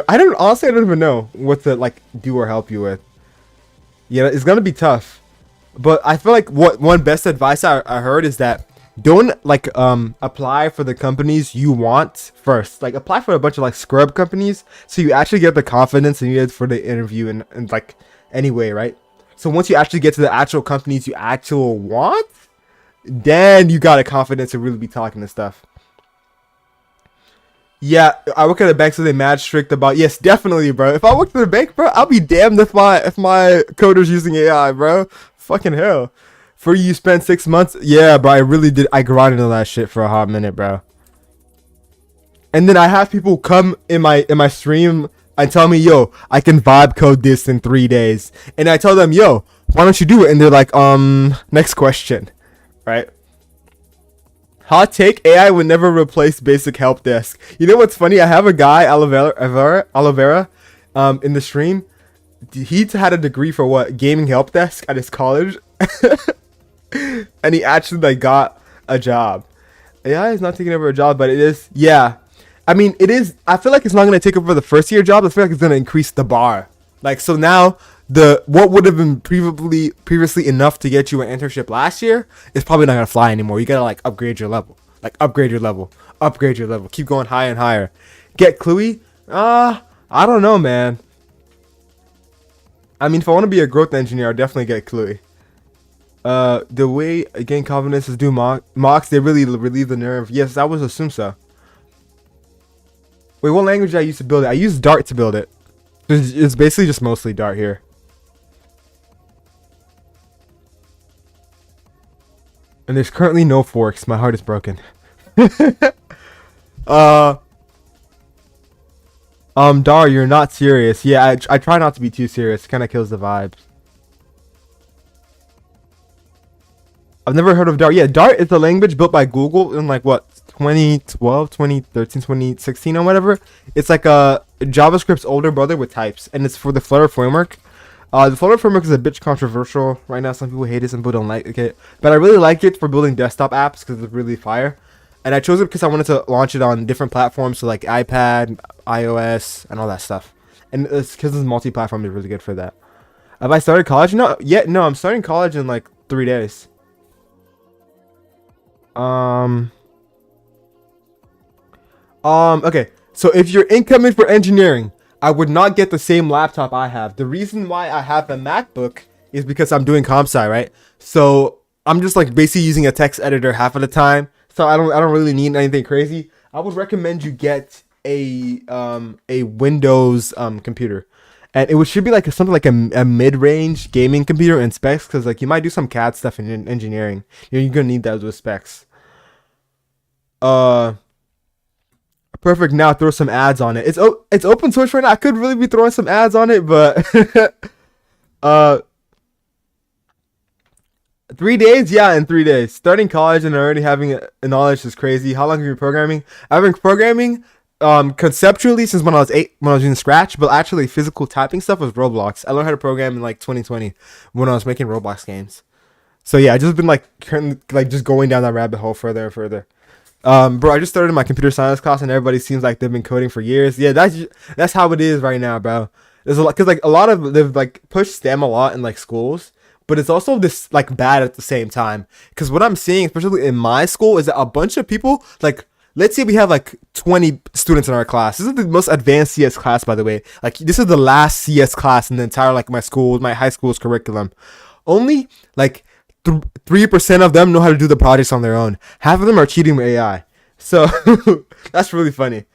know what to like do or help you with. Yeah, it's gonna be tough. But I feel like one best advice I heard is that don't like apply for the companies you want first. Like apply for a bunch of like scrub companies so you actually get the confidence needed for the interview and like anyway, right? So once you actually get to the actual companies you actually want, then you got a confidence to really be talking to stuff. Yeah, I work at a bank, so they mad strict about. Yes, definitely, bro. If I worked at a bank, bro, I'll be damned if my coder's using AI, bro. Fucking hell. For you spent 6 months, yeah, bro. I really did. I grinded on that shit for a hot minute, bro. And then I have people come in my stream and tell me, yo, I can vibe code this in 3 days, and I tell them, yo, why don't you do it? And they're like, next question, right? Hot take: AI would never replace basic help desk. You know what's funny? I have a guy, Oliveira, in the stream. He had a degree for what? Gaming help desk at his college, and he actually like got a job. AI is not taking over a job, but it is. Yeah, I mean, it is. I feel like it's not gonna take over the first year job. I feel like it's gonna increase the bar. Like so now. What would have been previously enough to get you an internship last year is probably not gonna fly anymore. You gotta like upgrade your level, upgrade your level, keep going higher and higher. Get Cluey? I don't know, man. I mean, if I want to be a growth engineer, I'll definitely get Cluey. The way gain confidence is do mocks. They really relieve the nerve. Yes, I would assume so. Wait, what language did I use to build it? I used Dart to build it. It's basically just mostly Dart here. And there's currently no forks. My heart is broken. Dar, you're not serious. Yeah, I try not to be too serious. It kind of kills the vibes. I've never heard of Dart. Yeah, Dart is a language built by Google in like what 2012, 2013, 2016 or whatever. It's like a JavaScript's older brother with types, and it's for the Flutter framework. The Flutter framework is a bit controversial right now. Some people hate it, some people don't like it. But I really like it for building desktop apps because it's really fire. And I chose it because I wanted to launch it on different platforms, so like iPad, iOS, and all that stuff. And it's because it's multi-platform is really good for that. Have I started college? No, yet no. I'm starting college in like 3 days. Okay. So if you're incoming for engineering, I would not get the same laptop I have. The reason why I have a MacBook is because I'm doing comp sci, right? So I'm just like basically using a text editor half of the time. So I don't really need anything crazy. I would recommend you get a Windows computer, and it should be like something like a mid-range gaming computer in specs, because like you might do some CAD stuff in engineering. You're gonna need that with specs. Perfect. Now throw some ads on it. It's open source right now. I could really be throwing some ads on it, but 3 days, yeah, in 3 days. Starting college and already having a knowledge is crazy. How long have you been programming? I've been programming conceptually since when I was 8 when I was using Scratch, but actually physical typing stuff was Roblox. I learned how to program in like 2020 when I was making Roblox games. So yeah, I just been like like just going down that rabbit hole further and further. Bro, I just started my computer science class and everybody seems like they've been coding for years. Yeah, that's how it is right now, bro. There's a lot because like a lot of they've like pushed STEM a lot in like schools, but it's also this like bad at the same time. Because what I'm seeing, especially in my school, is that a bunch of people like. Let's say we have like 20 students in our class. This is the most advanced CS class, by the way. Like this is the last CS class in the entire like my high school's curriculum. Only like 3% of them know how to do the projects on their own. Half of them are cheating with AI. So that's really funny.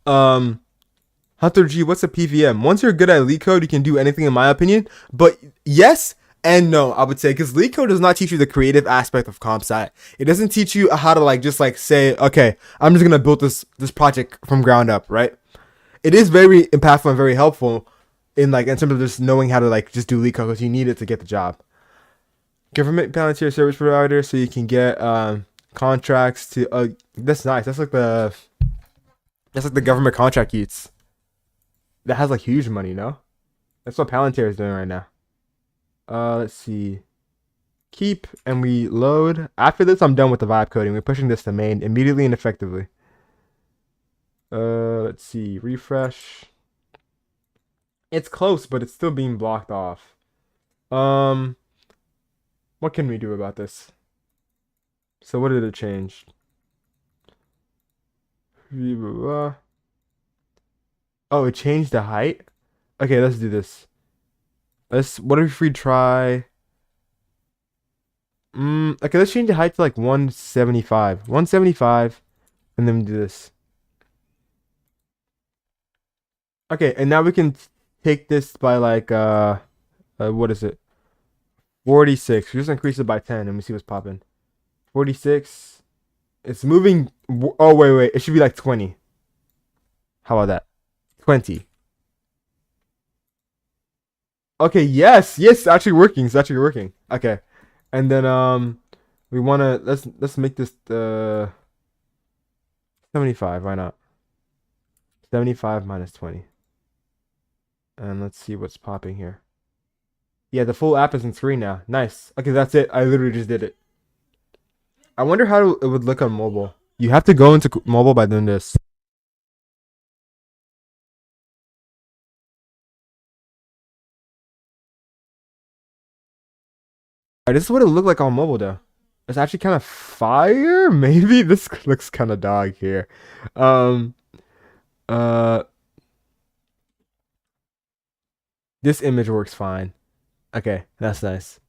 Um, Hunter G, what's a PVM? Once you're good at lead code, you can do anything, in my opinion. But yes and no, I would say, because lead code does not teach you the creative aspect of comp sci. It doesn't teach you how to like just like say, okay, I'm just gonna build this project from ground up, right? It is very impactful and very helpful in terms of just knowing how to like just do lead code because you need it to get the job. Government volunteer service provider, so you can get contracts to. That's nice. That's like the government contract use. That has like huge money, no? That's what Palantir is doing right now. Let's see. Keep and we load. After this, I'm done with the vibe coding. We're pushing this to main immediately and effectively. Let's see. Refresh. It's close, but it's still being blocked off. Um, what can we do about this? So what did it change? Oh, it changed the height. Okay, let's do this. What if we try? Okay, let's change the height to like 175. 175, and then do this. Okay, and now we can take this by like what is it? 46. We just increase it by 10 and we see what's popping. 46. It's moving. Oh wait. It should be like 20. How about that? 20. Okay, yes, it's actually working. It's actually working. Okay. And then we wanna let's make this 75, why not? 75 minus 20. And let's see what's popping here. Yeah, the full app is in screen now. Nice. Okay, that's it. I literally just did it. I wonder how it would look on mobile. You have to go into mobile by doing this. Alright, this is what it looked like on mobile though. It's actually kind of fire. Maybe this looks kind of dog here. Um, uh, this image works fine. Okay, that's nice.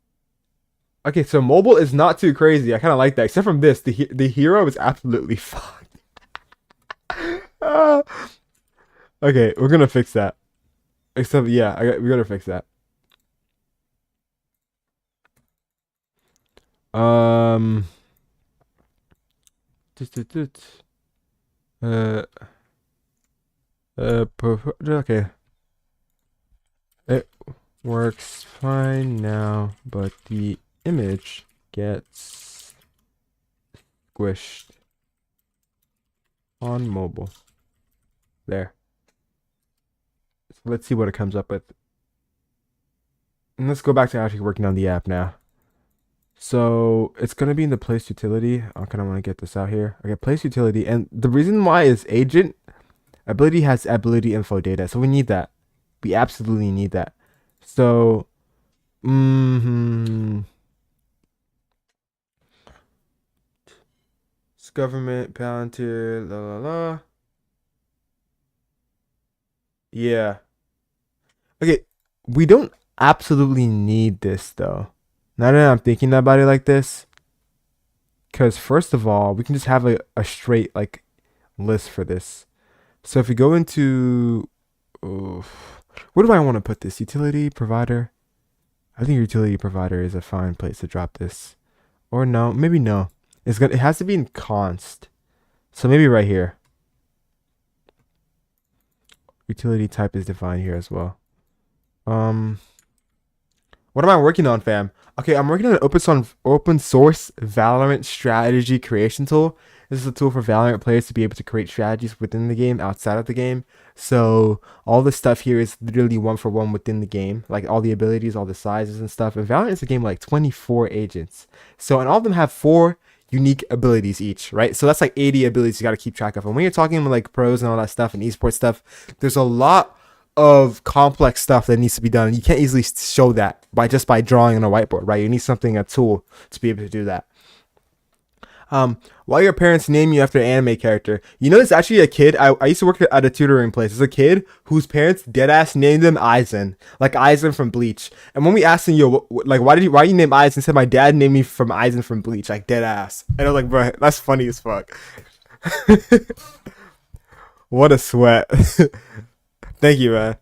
Okay, so mobile is not too crazy. I kind of like that. Except from this, the hero is absolutely fine. Uh, okay, we're gonna fix that. Except yeah, we gotta fix that. Um, uh, okay. It works fine now, but the image gets squished on mobile. There. So let's see what it comes up with. And let's go back to actually working on the app now. So it's gonna be in the place utility. I kind of want to get this out here. Okay, place utility, and the reason why is agent ability has ability info data, so we need that. We absolutely need that. So, it's government Palantir, la la la. Yeah. Okay, we don't absolutely need this though. Now that I'm thinking about it like this, because first of all, we can just have a straight like list for this. So if we go into, where do I want to put this? Utility provider. I think utility provider is a fine place to drop this. Or no, maybe no. It has to be in const. So maybe right here. Utility type is defined here as well. Um, What am I working on, fam? Okay, I'm working on an open source Valorant strategy creation tool. This is a tool for Valorant players to be able to create strategies within the game, outside of the game. So all the stuff here is literally one for one within the game, like all the abilities, all the sizes and stuff. And Valorant is a game of like 24 agents. So and all of them have four unique abilities each, right? So that's like 80 abilities you got to keep track of. And when you're talking about like pros and all that stuff and esports stuff, there's a lot of complex stuff that needs to be done. And you can't easily show that by drawing on a whiteboard, right? You need something, a tool to be able to do that. Why your parents name you after an anime character? You know, it's actually a kid. I used to work at a tutoring place. There's a kid whose parents deadass named him Aizen, like Aizen from Bleach. And when we asked him, yo, like, why you name Aizen? He said, my dad named me from Aizen from Bleach, like deadass. And I was like, bro, that's funny as fuck. What a sweat. Thank you, man.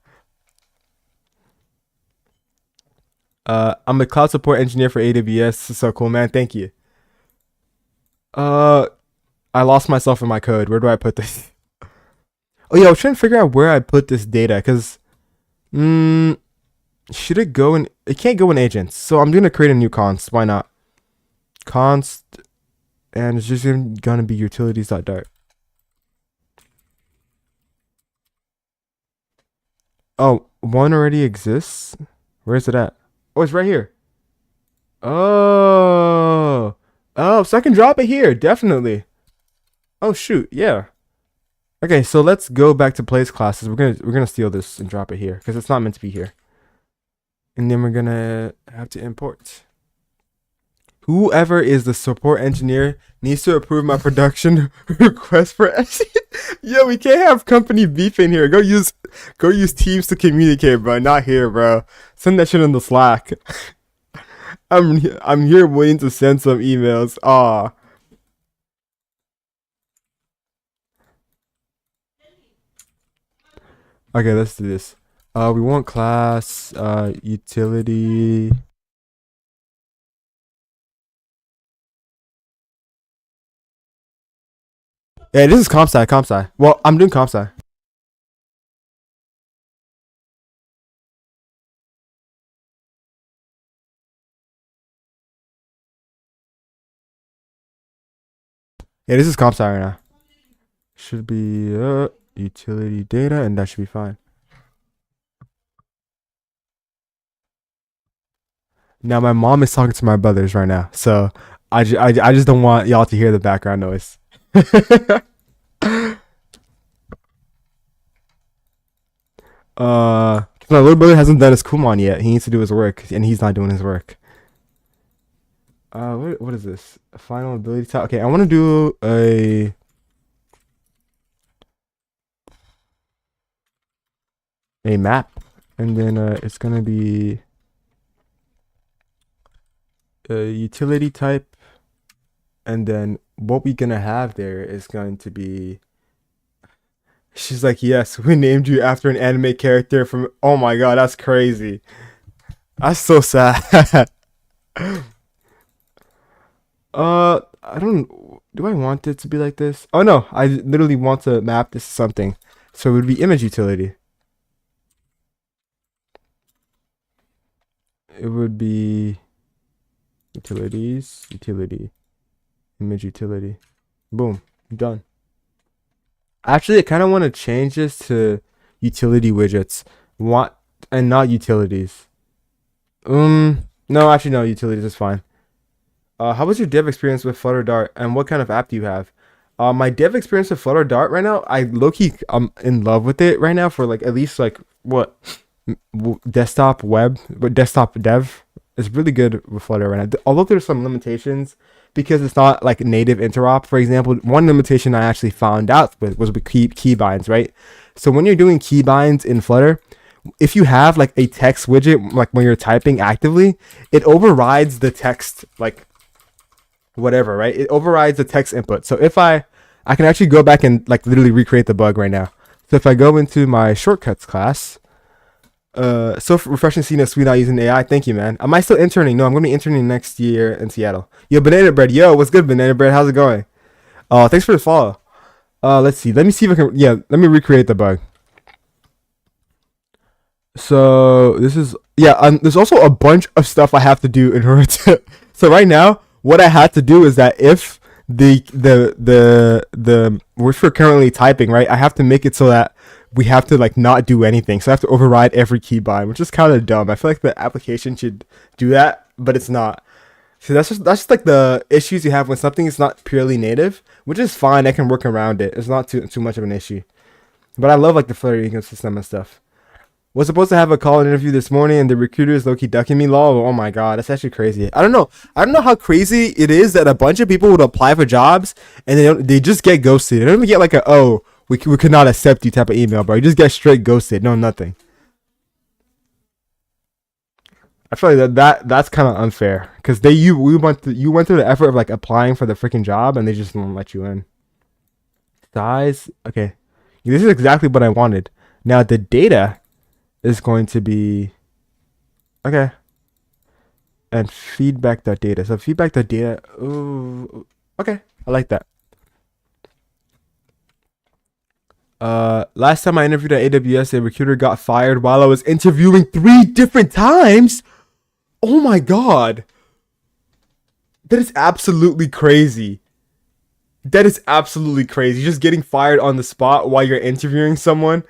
I'm a cloud support engineer for AWS. So cool, man. Thank you. Uh, I lost myself in my code. Where do I put this? Oh yeah, I was trying to figure out where I put this data, cause mm, should it go in? It can't go in agents, so I'm gonna create a new const. Why not? Const, and it's just gonna be utilities.dart. Oh, one already exists. Where is it at? Oh, it's right here. Oh, oh, so I can drop it here, definitely. Oh shoot, yeah. Okay, so let's go back to place classes. We're gonna steal this and drop it here because it's not meant to be here. And then we're gonna have to import. Whoever is the support engineer needs to approve my production request for SE. Yo, we can't have company beef in here. Go use Teams to communicate, bro. Not here, bro. Send that shit in the Slack. I'm here waiting to send some emails. Ah. Okay, let's do this. We want class utility. Yeah, this is comp sci, comp sci. Well, I'm doing comp sci. Yeah, this is comp sci right now. Should be utility data, and that should be fine. Now my mom is talking to my brothers right now, so I just don't want y'all to hear the background noise. My little brother hasn't done his Kumon yet. He needs to do his work, and he's not doing his work. What is this? A final ability type. Okay, I want to do a map, and then it's gonna be a utility type, and then what we gonna have there is going to be. She's like, yes, we named you after an anime character from. Oh my god, that's crazy. That's so sad. I don't. Do I want it to be like this? Oh no, I literally want to map this to something. So it would be image utility. It would be utilities, utility, image utility. Boom, done. Actually, I kind of want to change this to utility widgets. Want and not utilities. No, actually no, utilities is fine. How was your dev experience with Flutter Dart, and what kind of app do you have? My dev experience with Flutter Dart right now, I low key I'm in love with it right now for like at least like what desktop web, but desktop dev is really good with Flutter right now. Although there's some limitations because it's not like native interop. For example, one limitation I actually found out was with keybinds, right? So when you're doing keybinds in Flutter, if you have like a text widget, like when you're typing actively, it overrides the text, like whatever, right? It overrides the text input. So if I can actually go back and like literally recreate the bug right now. So if I go into my shortcuts class, so refreshing seeing a suite not using AI. Thank you, man. Am I still interning? No, I'm gonna be interning next year in Seattle. Yo, Banana Bread. Yo, what's good, Banana Bread? How's it going? Thanks for the follow. Let's see. Let me see if I can. Yeah, let me recreate the bug. So this is yeah. There's also a bunch of stuff I have to do in order to. So right now, what I had to do is that if the which we're currently typing, right, I have to make it so that we have to like not do anything. So I have to override every keybind, which is kind of dumb. I feel like the application should do that, but it's not. So that's just like the issues you have when something is not purely native, which is fine. I can work around it. It's not too much of an issue. But I love like the Flutter ecosystem and stuff. Was supposed to have a call interview this morning, and the recruiter is low-key ducking me. Lol. Oh my god, that's actually crazy. I don't know. I don't know how crazy it is that a bunch of people would apply for jobs and they just get ghosted. They don't even get like a we could not accept you type of email, bro. You just get straight ghosted. No nothing. I feel like that's kind of unfair because you went through the effort of like applying for the freaking job and they just won't let you in. Size. Okay, this is exactly what I wanted. Now the data is going to be okay. And feedback.data. So feedback.data. Ooh, okay, I like that. Last time I interviewed at AWS, a recruiter got fired while I was interviewing 3 different times. Oh my god, that is absolutely crazy. That is absolutely crazy. Just getting fired on the spot while you're interviewing someone.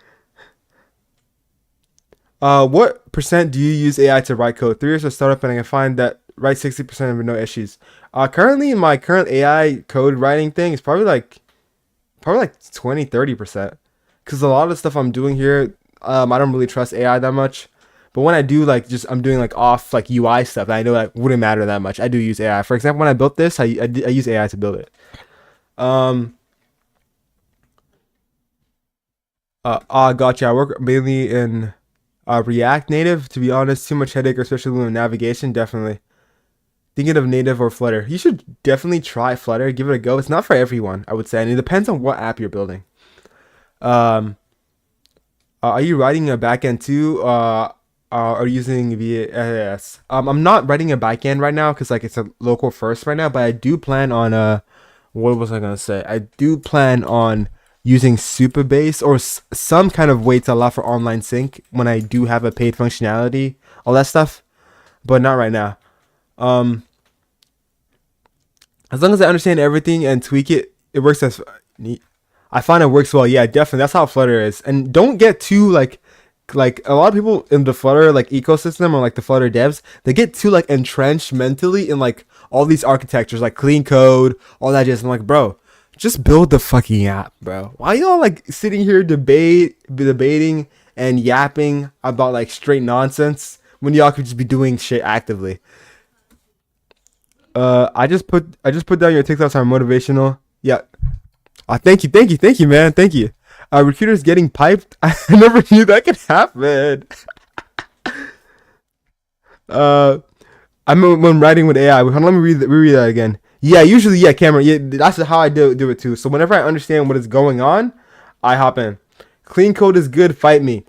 What percent do you use AI to write code? 3 years of startup, and I can find that write 60% with no issues. Currently, my current AI code writing thing is probably like 20-30%, because a lot of the stuff I'm doing here, I don't really trust AI that much. But when I do like just I'm doing like off like UI stuff, I know that wouldn't matter that much. I do use AI. For example, when I built this, I use AI to build it. Um, gotcha. I work mainly in React Native. To be honest, too much headache, especially with navigation. Definitely thinking of native or Flutter. You should definitely try Flutter. Give it a go. It's not for everyone, I would say, and it depends on what app you're building. Um, are you writing a backend too? Are you using VAS? I'm not writing a backend right now because like it's a local first right now, but I do plan on what was I gonna say? I do plan on using Superbase or some kind of way to allow for online sync when I do have a paid functionality, all that stuff, but not right now. Um, as long as I understand everything and tweak it, it works as neat. I find it works well. Yeah, definitely. That's how Flutter is. And don't get too like a lot of people in the Flutter like ecosystem or like the Flutter devs, they get too like entrenched mentally in like all these architectures, like clean code, all that just. I'm like, bro, just build the fucking app, bro. Why y'all like sitting here debating and yapping about like straight nonsense when y'all could just be doing shit actively? I just put down your TikToks are motivational. Yeah. Thank you, man. Thank you. Recruiters getting piped. I never knew that could happen. Uh, I'm when writing with AI. Hold on, let me reread that again. Yeah, usually, yeah, camera. Yeah, that's how I do it too. So whenever I understand what is going on, I hop in. Clean code is good. Fight me.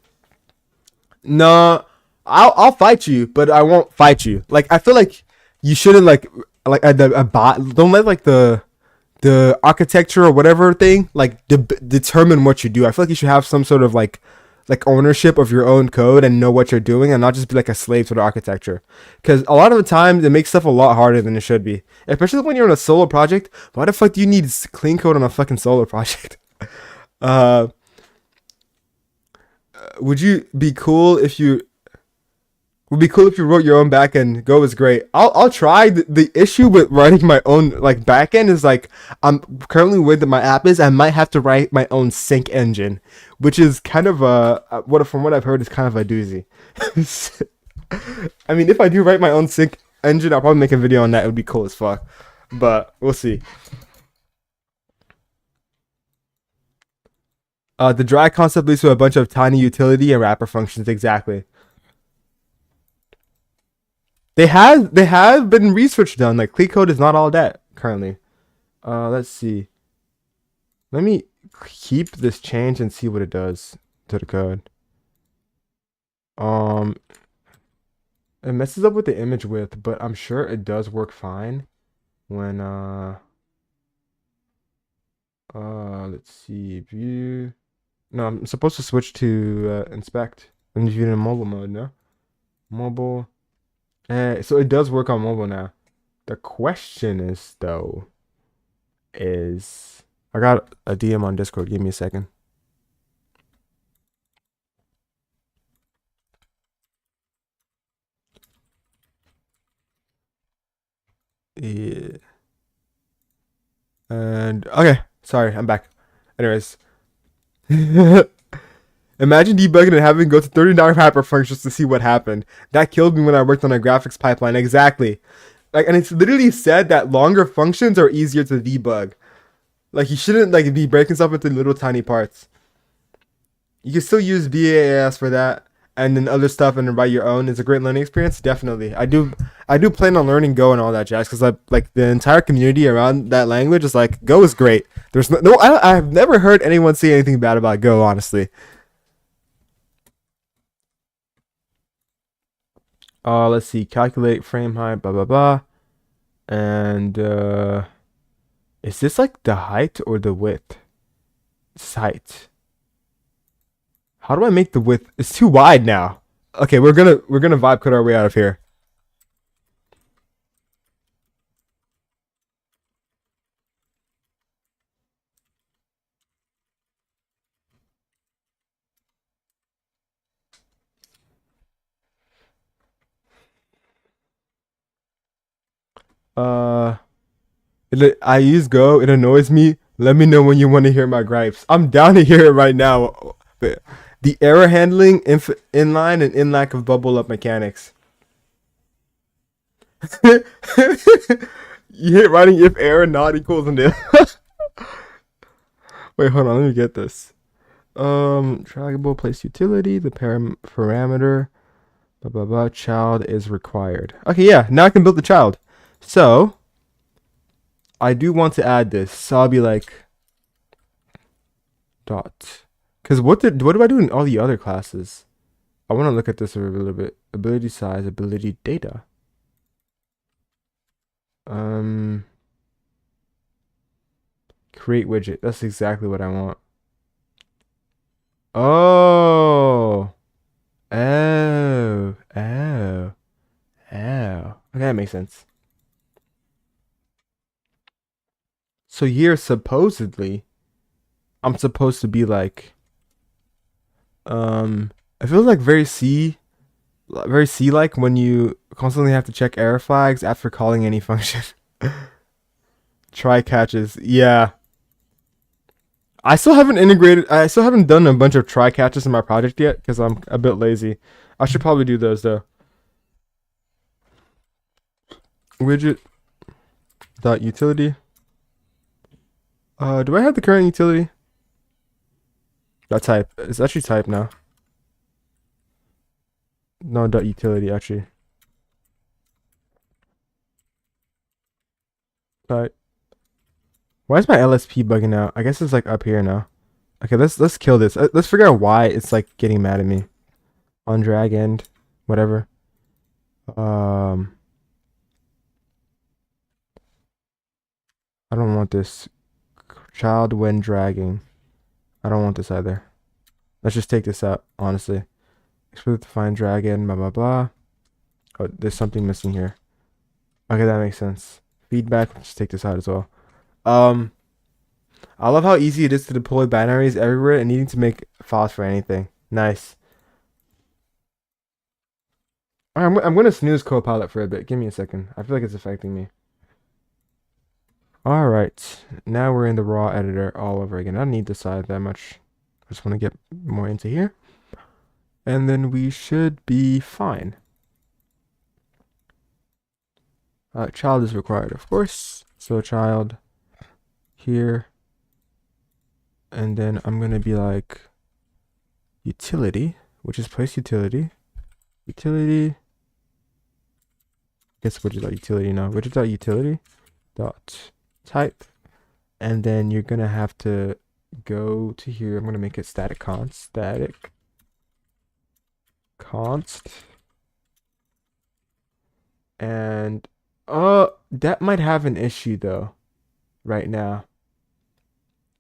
No, I'll fight you, but I won't fight you. Like I feel like you shouldn't like a bot. Don't let like the architecture or whatever thing like determine what you do. I feel like you should have some sort of like ownership of your own code and know what you're doing and not just be like a slave to the architecture. Because a lot of the time it makes stuff a lot harder than it should be, especially when you're on a solo project. Why the fuck do you need clean code on a fucking solo project? uh, would you be cool if you would be cool if you wrote your own backend. Go is great. I'll try. The issue with writing my own like backend is like I'm currently with my app is I might have to write my own sync engine, which is kind of what from what I've heard is kind of a doozy. I mean, if I do write my own sync engine, I'll probably make a video on that. It would be cool as fuck, but we'll see. The drag concept leads to a bunch of tiny utility and wrapper functions. Exactly. They have been research done. Like clean code is not all that currently. Let's see. Let me keep this change and see what it does to the code. Um, it messes up with the image width, but I'm sure it does work fine when let's see, view. No, I'm supposed to switch to inspect. And if you're in mobile mode, no? Mobile. So it does work on mobile now. The question is, though, is I got a DM on Discord. Give me a second. Yeah. And okay, sorry, I'm back. Anyways, imagine debugging and having to go to 39 hyperfunctions to see what happened. That killed me when I worked on a graphics pipeline. Exactly. Like, and it's literally said that longer functions are easier to debug. Like, you shouldn't like be breaking stuff into little tiny parts. You can still use BAS for that, and then other stuff, and then write your own. It's a great learning experience. Definitely, I do plan on learning Go and all that jazz because like the entire community around that language is like Go is great. There's no I've never heard anyone say anything bad about Go. Honestly. Let's see. Calculate frame height. Blah blah blah. And is this like the height or the width? It's height. How do I make the width? It's too wide now. Okay, we're gonna vibe cut our way out of here. Uh, I use Go. It annoys me. Let me know when you want to hear my gripes. I'm down to hear it right now. The error handling, inline, and in lack of bubble up mechanics. You hate writing if error not equals nil. Wait, hold on. Let me get this. Trackable place utility. The parameter. Blah blah blah. Child is required. Okay, yeah. Now I can build the child. So I do want to add this. So I'll be like dot. Because what do I do in all the other classes? I want to look at this a little bit. Ability size, ability data. Um, create widget. That's exactly what I want. Oh, oh, oh, oh. Okay, that makes sense. So here, supposedly, I'm supposed to be like, I feel like very C like when you constantly have to check error flags after calling any function. Try catches. Yeah. I still haven't done a bunch of try catches in my project yet because I'm a bit lazy. I should probably do those though. Widget dot utility. Do I have the current utility? Dot type. It's actually type now. No, dot utility actually. Type. Why is my LSP bugging out? I guess it's like up here now. Okay, let's kill this. Let's figure out why it's like getting mad at me. On drag end, whatever. Um, I don't want this. Child when dragging. I don't want this either. Let's just take this out, honestly. Explicit define drag end, blah blah blah. Oh, there's something missing here. Okay, that makes sense. Feedback, let's take this out as well. Um, I love how easy it is to deploy binaries everywhere and needing to make files for anything. Nice. I'm gonna snooze Copilot for a bit. Give me a second. I feel like it's affecting me. All right, now we're in the raw editor all over again. I don't need the side that much. I just want to get more into here. And then we should be fine. Child is required, of course. So child here. And then I'm going to be like utility, which is place utility. Utility. Guess widget.utility now. Widget.utility dot type. And then you're going to have to go to here. I'm going to make it static const. Static const. And that might have an issue though right now.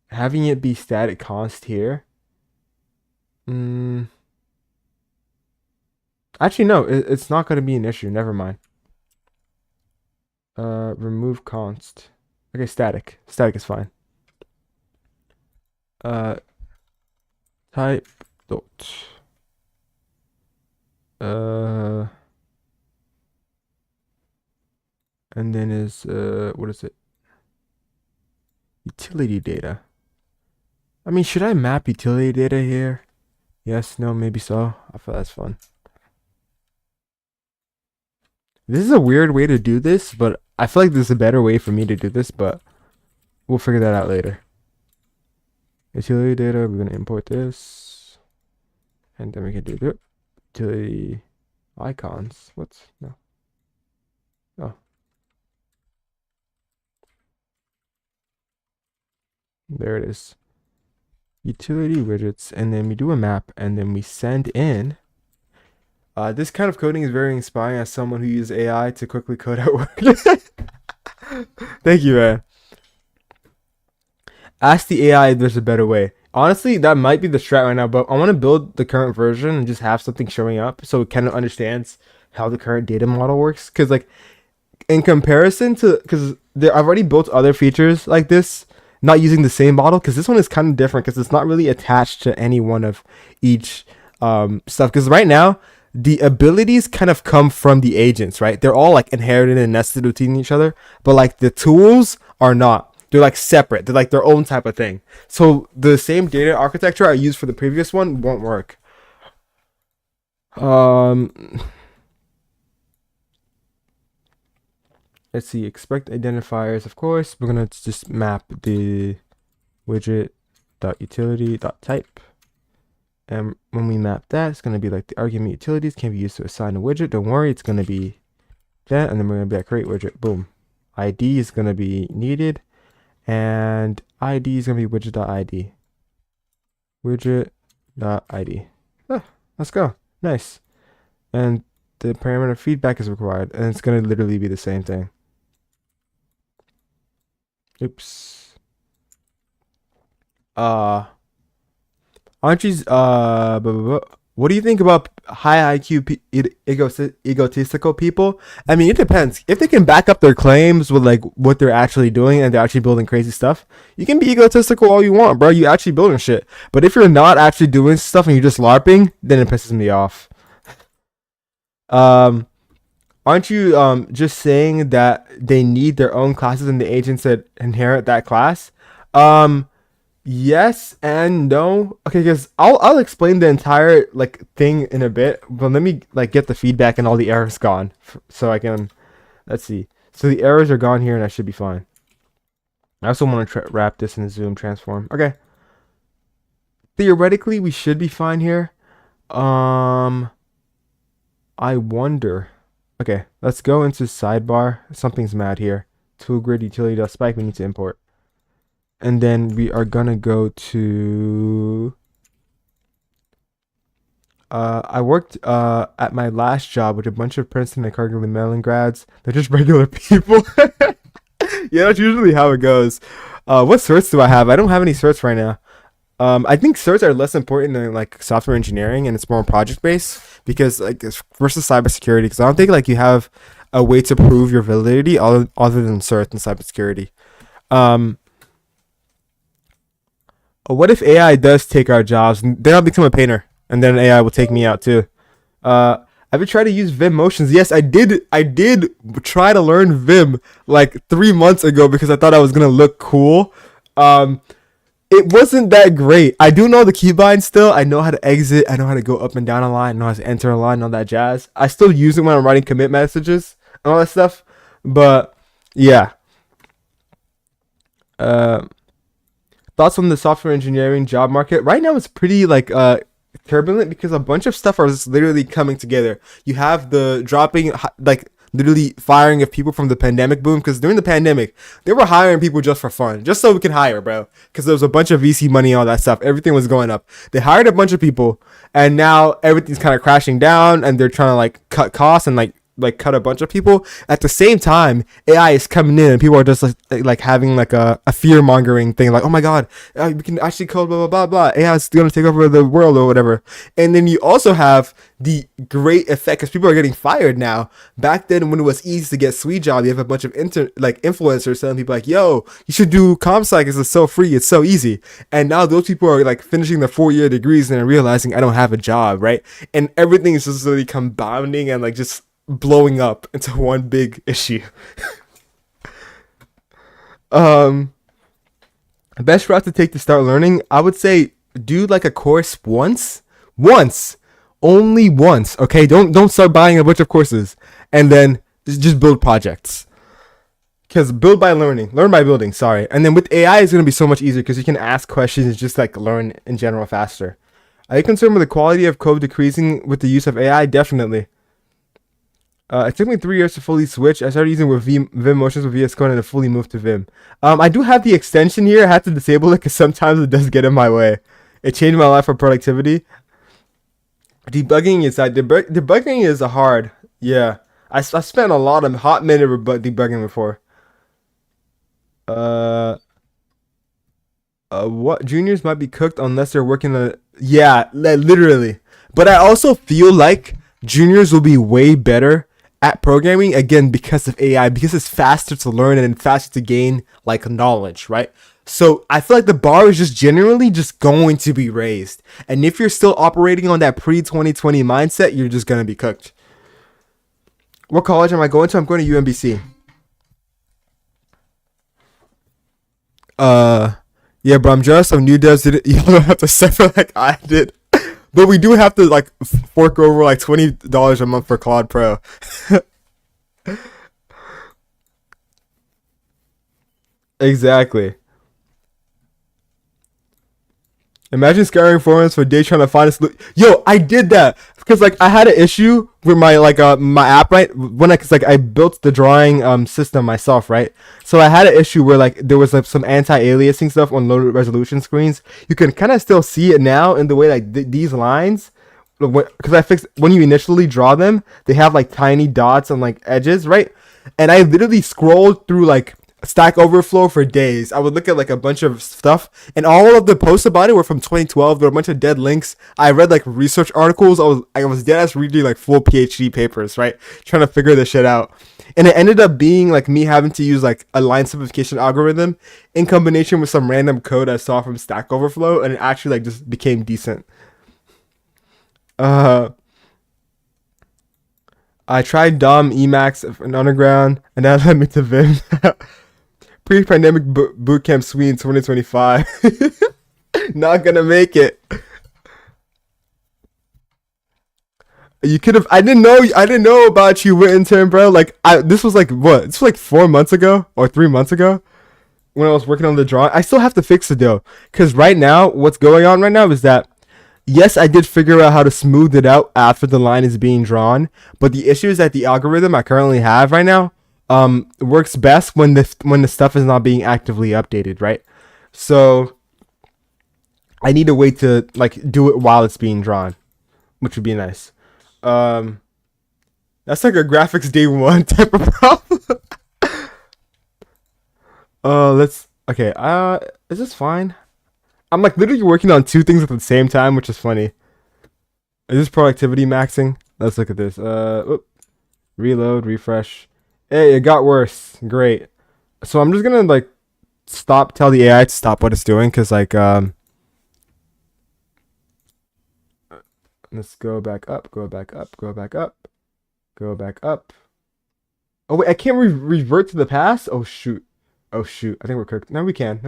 Having it be static const here. Actually, no, it's not going to be an issue. Never mind. Remove const. Okay, static. Static is fine. Uh, type dot. And then is what is it? Utility data. I mean, should I map utility data here? Yes, no, maybe so. I feel that's fun. This is a weird way to do this, but I feel like there's a better way for me to do this, but we'll figure that out later. Utility data, we're gonna import this. And then we can do the utility icons. What's no? Oh. There it is. Utility widgets, and then we do a map, and then we send in. This kind of coding is very inspiring as someone who uses AI to quickly code at work. Thank you, man. Ask the AI if there's a better way. Honestly, that might be the strat right now, but I want to build the current version and just have something showing up so it kind of understands how the current data model works. Because, like, in comparison to, because I've already built other features like this, not using the same model, because this one is kind of different because it's not really attached to any one of each stuff. Because right now, the abilities kind of come from the agents, right? They're all like inherited and nested within each other, but like the tools are not. They're like separate. They're like their own type of thing. So the same data architecture I used for the previous one won't work. Let's see. Expect identifiers. Of course, we're gonna just map the widget dot utility dot type. And when we map that, it's going to be like the argument utilities can be used to assign a widget. Don't worry, it's going to be that. And then we're going to be like create widget. Boom. ID is going to be needed. And ID is going to be widget.id. Widget.id. Oh, let's go. Nice. And the parameter feedback is required. And it's going to literally be the same thing. Oops. Aren't you what do you think about high IQ egotistical people? I mean, it depends. If they can back up their claims with like what they're actually doing and they're actually building crazy stuff, you can be egotistical all you want, bro. You actually building shit. But if you're not actually doing stuff and you're just LARPing, then it pisses me off. Aren't you just saying that they need their own classes and the agents that inherit that class? Yes and no. Okay, because I'll explain the entire like thing in a bit, but let me like get the feedback and all the errors gone, so I can. Let's see. So the errors are gone here, and I should be fine. I also want to wrap this in a zoom transform. Okay. Theoretically, we should be fine here. I wonder. Okay, let's go into sidebar. Something's mad here. Tool grid utility spike. We need to import. And then we are gonna go to I worked at my last job with a bunch of Princeton and Carnegie Mellon grads. They're just regular people. Yeah, that's usually how it goes. What certs do I have? I don't have any certs right now. I think certs are less important than like software engineering, and it's more project based because like versus cybersecurity. Because I don't think like you have a way to prove your validity other than certs in cybersecurity. What if AI does take our jobs? Then I'll become a painter, and then AI will take me out too. Have you tried to use Vim motions? Yes, I did. I did try to learn Vim like 3 months ago because I thought I was gonna look cool. It wasn't that great. I do know the keybind still. I know how to exit. I know how to go up and down a line. I know how to enter a line and all that jazz. I still use it when I'm writing commit messages and all that stuff. But yeah. Thoughts on the software engineering job market right now? It's pretty like turbulent because a bunch of stuff are just literally coming together. You have the dropping like literally firing of people from the pandemic boom, because during the pandemic they were hiring people just for fun, just so we can hire, bro, because there was a bunch of VC money and all that stuff. Everything was going up. They hired a bunch of people and now everything's kind of crashing down and they're trying to like cut costs and like like cut a bunch of people. At the same time, AI is coming in and people are just like having like a fear mongering thing, like, oh my god, we can actually code blah blah blah blah. AI is gonna take over the world or whatever. And then you also have the great effect because people are getting fired now. Back then, when it was easy to get sweet job, you have a bunch of influencers telling people like, yo, you should do ComSci because it's so free, it's so easy. And now those people are like finishing their 4-year degrees and realizing I don't have a job, right? And everything is just really compounding and like just blowing up into one big issue. Best route to take to start learning, I would say do like a course once, only once. Okay, don't start buying a bunch of courses and then just build projects. Because build by learning, learn by building. Sorry, and then with AI, it's gonna be so much easier because you can ask questions and just like learn in general faster. Are you concerned with the quality of code decreasing with the use of AI? Definitely. It took me 3 years to fully switch. I started using with Vim motions with VS Code and it fully moved to Vim. I do have the extension here. I had to disable it because sometimes it does get in my way. It changed my life for productivity. Debugging is debugging is hard. Yeah, I spent a lot of hot minute debugging before. What juniors might be cooked unless they're working on it. Yeah, literally. But I also feel like juniors will be way better at programming again because of AI, because it's faster to learn and faster to gain like knowledge, right? So I feel like the bar is just generally just going to be raised. And if you're still operating on that pre-2020 mindset, you're just gonna be cooked. What college am I going to? I'm going to UMBC. Yeah, bro, I'm jealous of new devs did it. You don't have to suffer like I did. But we do have to like fork over like $20 a month for Claude Pro. Exactly. Imagine scouring forums for a day trying to find a solution. Yo, I did that because like I had an issue with my my app, right? When cause like I built the drawing system myself, right? So I had an issue where like there was like some anti-aliasing stuff on low resolution screens. You can kind of still see it now in the way like these lines, because I fixed when you initially draw them, they have like tiny dots on like edges, right? And I literally scrolled through like Stack Overflow for days. I would look at like a bunch of stuff, and all of the posts about it were from 2012. There were a bunch of dead links. I read like research articles. I was dead ass reading like full PhD papers, right? Trying to figure this shit out. And it ended up being like me having to use like a line simplification algorithm in combination with some random code I saw from Stack Overflow, and it actually like just became decent. I tried DOM Emacs in Underground, and that led me to Vim. Pre-pandemic bootcamp Sweden 2025. Not gonna make it. You could have. I didn't know about you, intern, bro. Like, this was like what? This was like 4 months ago or 3 months ago when I was working on the drawing. I still have to fix it though, because right now, what's going on right now is that yes, I did figure out how to smooth it out after the line is being drawn, but the issue is that the algorithm I currently have right now works best when the stuff is not being actively updated, right? So I need a way to like do it while it's being drawn, which would be nice. That's like a graphics day one type of problem. Let's okay. Is this fine? I'm like literally working on two things at the same time, which is funny. Is this productivity maxing? Let's look at this. Reload, refresh. Hey, it got worse. Great. So I'm just gonna like tell the AI to stop what it's doing, because like let's go back up, go back up, go back up, go back up. Oh wait, I can't revert to the past. Oh shoot. I think we're cooked. No, we can.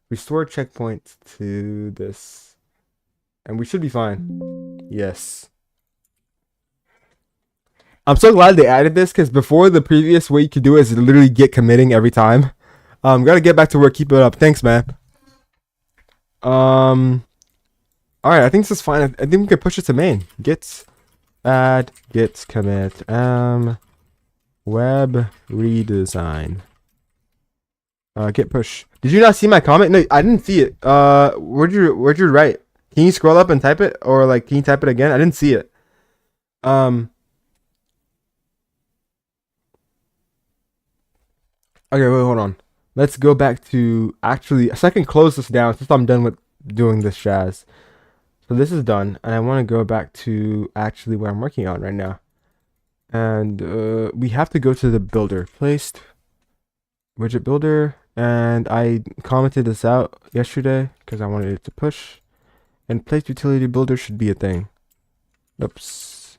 Restore checkpoint to this, and we should be fine. Yes. I'm so glad they added this, because before the previous way you could do it is literally get committing every time. Gotta get back to work. Keep it up. Thanks, man. All right. I think this is fine. I think we can push it to main. Git add git commit web redesign. Git push. Did you not see my comment? No, I didn't see it. Where'd you write? Can you scroll up and type it, or like can you type it again? I didn't see it. Okay, wait, hold on. Let's go back to actually, so I can close this down since I'm done with doing this jazz. So this is done, and I want to go back to actually what I'm working on right now. And we have to go to the builder. Placed widget builder, and I commented this out yesterday because I wanted it to push. And placed utility builder should be a thing. Oops.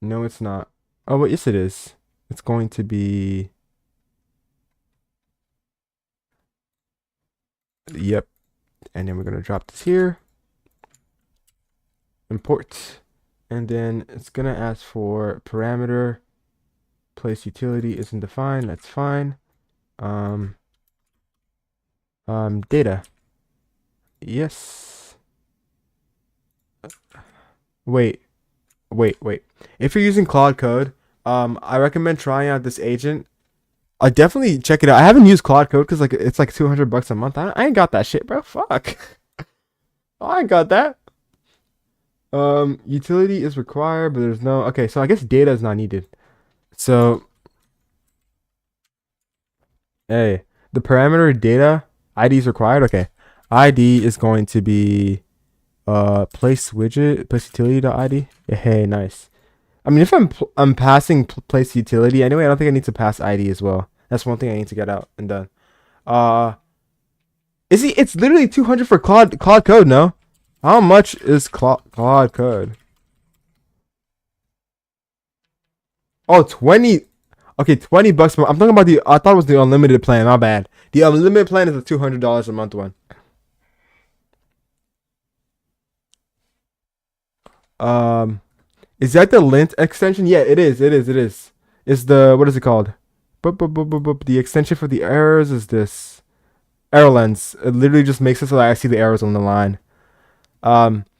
No, it's not. Oh, wait, yes, it is. It's going to be. Yep. And then we're going to drop this here. Import. And then it's going to ask for parameter. Place utility isn't defined. That's fine. Um, data. Yes. Wait. If you're using Claude Code, I recommend trying out this agent. I definitely check it out. I haven't used Claude Code because like it's like $200 a month. I ain't got that shit, bro. Fuck. I ain't got that. Utility is required, but there's no. Okay, so I guess data is not needed. So, hey, the parameter data ID is required. Okay, ID is going to be place widget place utility.id. Yeah, hey, nice. I mean, if I'm passing place utility anyway, I don't think I need to pass ID as well. That's one thing I need to get out and done. Uh, is he? It's literally 200 for Claude Code. No, how much is Claude Code? Oh, 20. Okay, $20. I'm talking about the. I thought it was the unlimited plan. My bad. The unlimited plan is the $200 a month one. Um, is that the lint extension? Yeah, it is. It is. It is. Is the what is it called? The extension for the errors is this arrow lens. It literally just makes it so that I see the arrows on the line.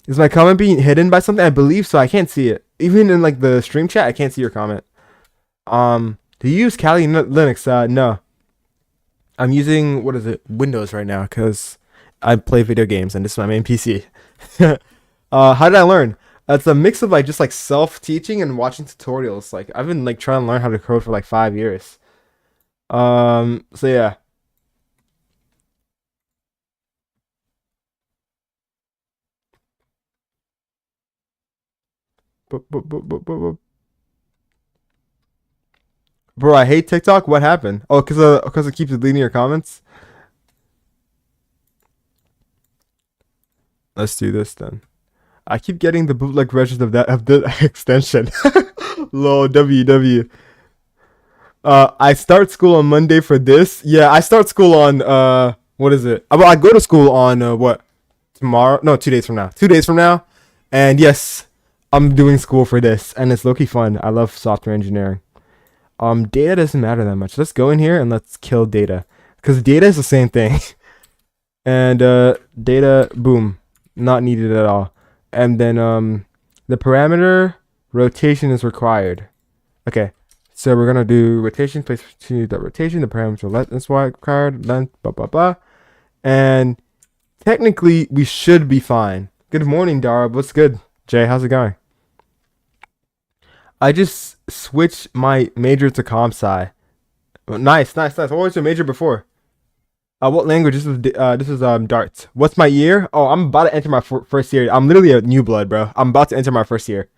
Is my comment being hidden by something? I believe so. I can't see it. Even in like the stream chat, I can't see your comment. Do you use Kali Linux? No. I'm using what is it? Windows right now because I play video games and this is my main PC. How did I learn? It's a mix of like just like self teaching and watching tutorials. Like I've been like trying to learn how to code for like 5 years. So yeah. Bro, I hate TikTok. What happened? Oh, cause it keeps deleting your comments. Let's do this then. I keep getting the bootleg versions of the extension. Lol, WW. I start school on Monday for this. Yeah, I start school on what is it? Well, I go to school on what tomorrow? No, 2 days from now. 2 days from now, and yes, I'm doing school for this, and it's low-key fun. I love software engineering. Data doesn't matter that much. Let's go in here and let's kill data, because data is the same thing. And data, boom, not needed at all. And then the parameter rotation is required. Okay, so we're gonna do rotation, place to that rotation, the parameter length is required, length, blah blah blah. And technically we should be fine. Good morning, Dara. What's good? Jay, how's it going? I just switched my major to comp sci. Oh, nice, nice, nice. What was your major before? What language? This is darts. What's my year? Oh, I'm about to enter my first year. I'm literally a new blood, bro. I'm about to enter my first year.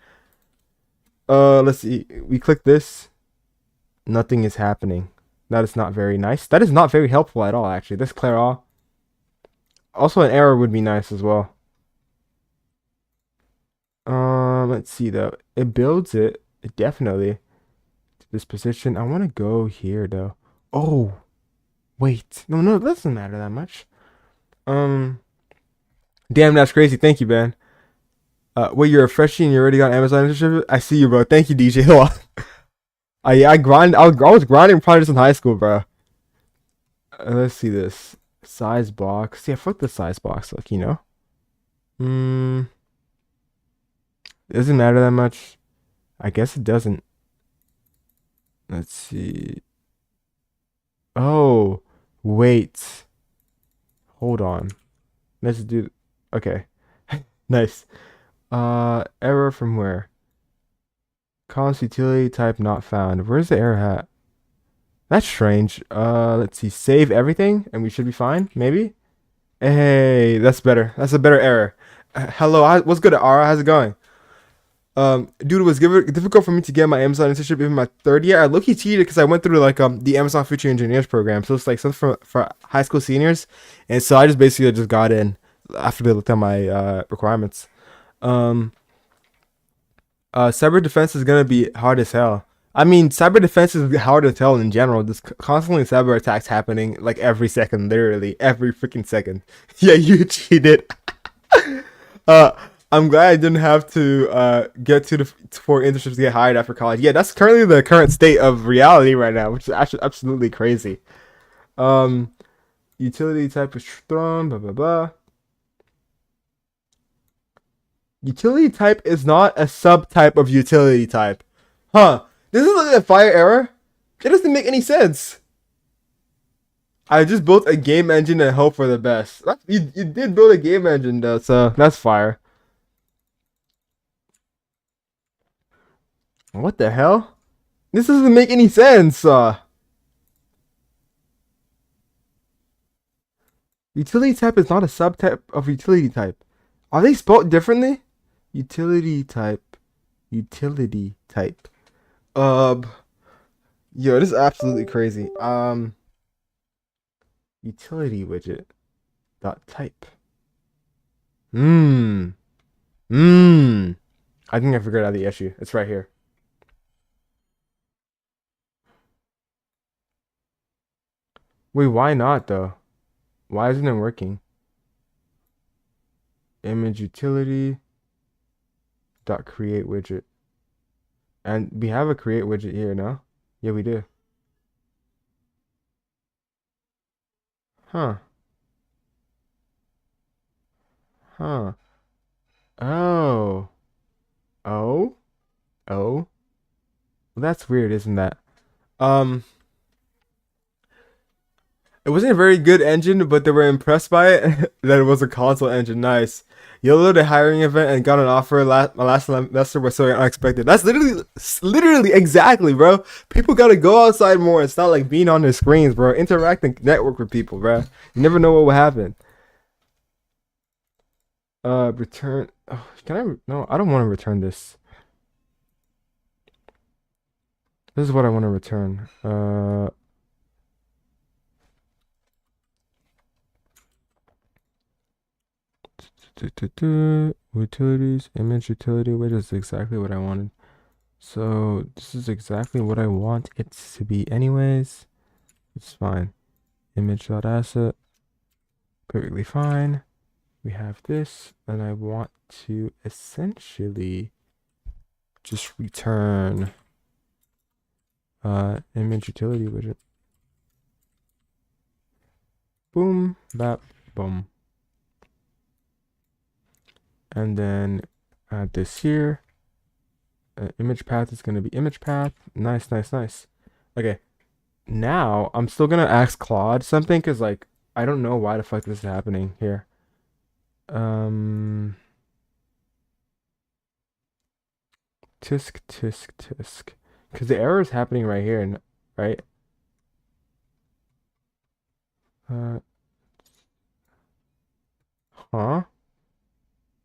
Let's see. We click this. Nothing is happening. That is not very nice. That is not very helpful at all, actually. Let's clear all. Also, an error would be nice as well. Let's see though. It builds it. It definitely. This position. I want to go here though. Oh, wait. No, no, that doesn't matter that much. Um, damn, that's crazy. Thank you, man. Wait, you're a freshie and you're already on Amazon internship? I see you, bro. Thank you, DJ. I grind. I was grinding probably just in high school, bro. Let's see this size box. Yeah, fuck the size box. Like you know. Hmm. Doesn't matter that much. I guess it doesn't. Let's see. Oh, wait. Hold on. Let's do. Okay. Nice. Error from where? Columns utility type not found. Where's the error hat? That's strange. Let's see. Save everything, and we should be fine. Maybe. Hey, that's better. That's a better error. Hello, what's good, Ara? How's it going? Dude, it was difficult for me to get my Amazon internship in my third year. I low-key cheated because I went through like the Amazon Future Engineers program, so it's like something for high school seniors, and so I just basically just got in after they looked at my requirements. Um, Cyber defense is gonna be hard as hell. I mean, cyber defense is hard as hell in general. There's constantly cyber attacks happening like every second, literally every freaking second. Yeah, you cheated. Uh, I'm glad I didn't have to get to the for internships to get hired after college. Yeah, that's currently the current state of reality right now, which is actually absolutely crazy. Um, Utility type is thrown, blah blah blah. Utility type is not a subtype of utility type. Huh. This is like a fire error. It doesn't make any sense. I just built a game engine and hope for the best. You did build a game engine though, so that's fire. What the hell? This doesn't make any sense. Utility type is not a subtype of utility type. Are they spelled differently? Utility type. Utility type. Uh, yo, this is absolutely crazy. Utility widget dot type. Hmm. Hmm. I think I figured out the issue. It's right here. Wait, why not though? Why isn't it working? Image utility dot create widget. And we have a create widget here, no? Yeah, we do. Huh. Huh. Oh. Oh. Oh. Well, that's weird, isn't that? Um, it wasn't a very good engine, but they were impressed by it that it was a console engine. Nice. YOLO the hiring event and got an offer. My last semester was so unexpected. That's literally exactly, bro. People gotta go outside more. It's not like being on their screens, bro. Interact and network with people, bro. You never know what will happen. Return. Oh, can I? No, I don't want to return this. This is what I want to return. Utilities, image utility, which is exactly what I wanted. So this is exactly what I want it to be anyways. It's fine. Image.asset, perfectly fine. We have this, and I want to essentially just return image utility widget. Boom, bap, boom. And then add this here. Image path is going to be image path. Nice, nice, nice. Okay. Now, I'm still going to ask Claude something because, like, I don't know why the fuck this is happening here. Tisk, tisk, tisk. Because the error is happening right here, right? Huh?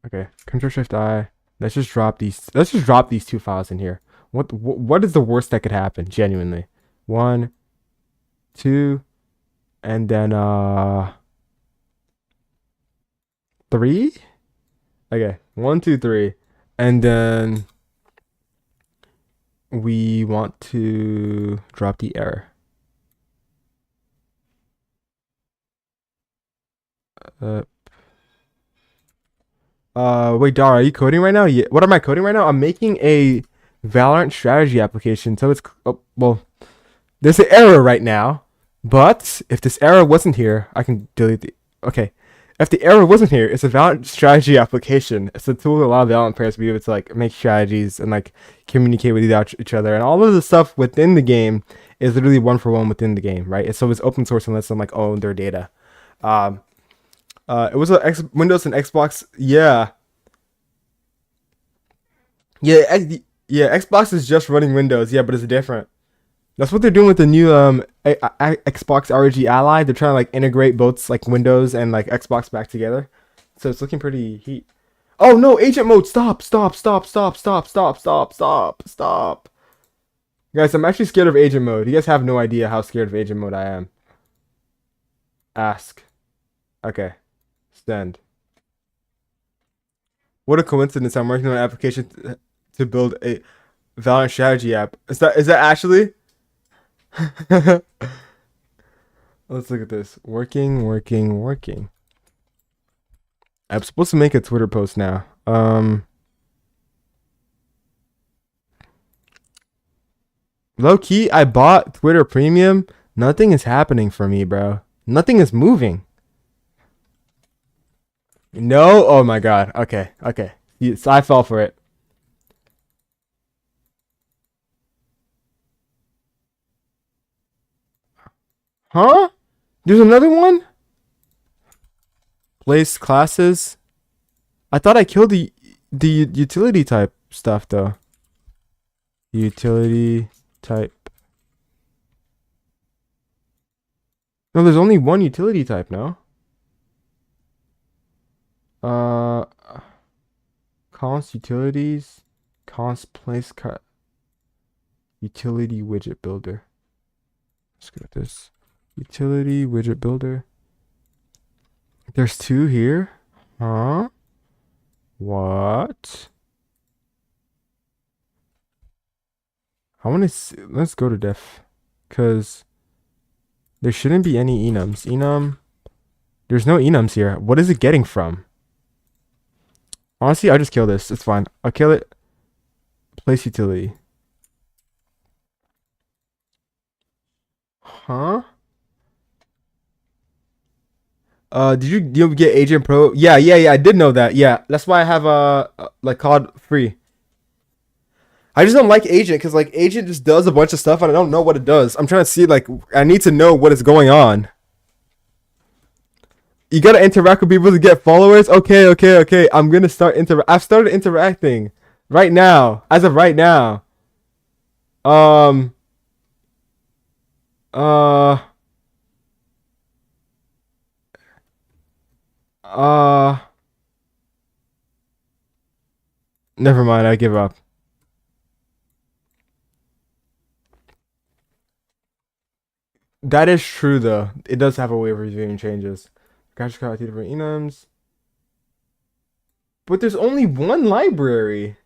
Okay. Control Shift I. Let's just drop these. Let's just drop these two files in here. What is the worst that could happen? Genuinely, one, two, and then three. Okay, one, two, three, and then we want to drop the error. Uh, wait, Dara, are you coding right now? Yeah. What am I coding right now? I'm making a Valorant strategy application. So it's well, there's an error right now, but if this error wasn't here, I can delete the. Okay, if the error wasn't here, it's a Valorant strategy application. It's a tool that a lot of Valorant players be able to like make strategies and like communicate with each other, and all of the stuff within the game is literally one for one within the game, right? So it's open source and lets them like own their data. Um, it was a Windows and Xbox. Yeah, yeah, yeah. Xbox is just running Windows. Yeah, but it's different. That's what they're doing with the new Xbox ROG Ally. They're trying to like integrate both like Windows and like Xbox back together. So it's looking pretty heat. Oh no, agent mode. Stop, stop, stop, stop, stop, stop, stop, stop, stop. Guys, I'm actually scared of agent mode. You guys have no idea how scared of agent mode I am. Ask. Okay. Send. What a coincidence. I'm working on an application to build a Valorant strategy app. Is that actually? Let's look at this. Working, working, working. I'm supposed to make a Twitter post now. Low key, I bought Twitter Premium. Nothing is happening for me, bro. Nothing is moving. No. Oh my god. Okay. Okay. Yes, I fell for it. Huh? There's another one? Place classes. I thought I killed the utility type stuff though. Utility type. No, there's only one utility type now. Uh, const utilities, const place cut, utility widget builder. Let's go with this. Utility widget builder. There's two here. Huh? What? I want to see. Let's go to def. Because there shouldn't be any enums. Enum. There's no enums here. What is it getting from? Honestly, I'll just kill this. It's fine. I'll kill it. Place utility. Huh? Did you get Agent Pro? Yeah, yeah, yeah. I did know that. Yeah, that's why I have like COD free. I just don't like Agent because like Agent just does a bunch of stuff and I don't know what it does. I'm trying to see like I need to know what is going on. You gotta interact with people to get followers. Okay, okay, okay. I'm gonna start I've started interacting right now. As of right now. Um. Uh. Uh. Never mind. I give up. That is true though. It does have a way of reviewing changes. Gosh, got two different enums. But there's only one library.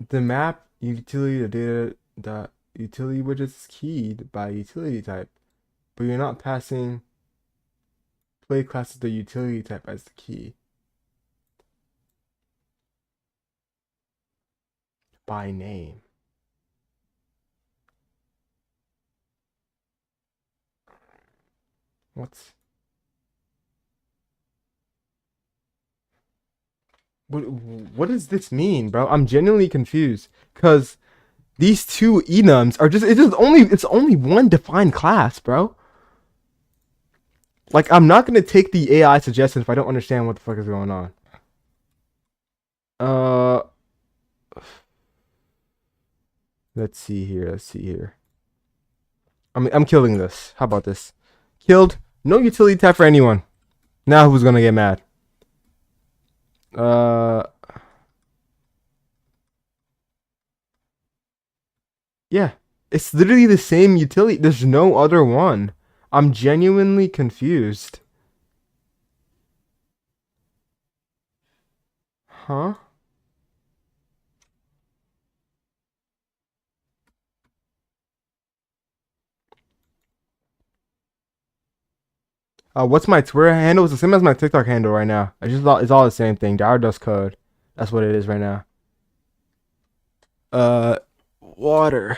The map utility, the data dot utility widget is keyed by utility type, but you're not passing play classes the utility type as the key by name. What's what does this mean, bro? I'm genuinely confused because these two enums are just it's only one defined class, bro. Like I'm not gonna take the AI suggestions if I don't understand what the fuck is going on. Uh, let's see here. Let's see here. I'm killing this. How about this? Killed. No utility type for anyone. Now who's gonna get mad? Uh, yeah. It's literally the same utility. There's no other one. I'm genuinely confused. Huh? What's my Twitter handle? It's the same as my TikTok handle right now. I just thought it's all the same thing. Dower Dust Code. That's what it is right now. Uh, water.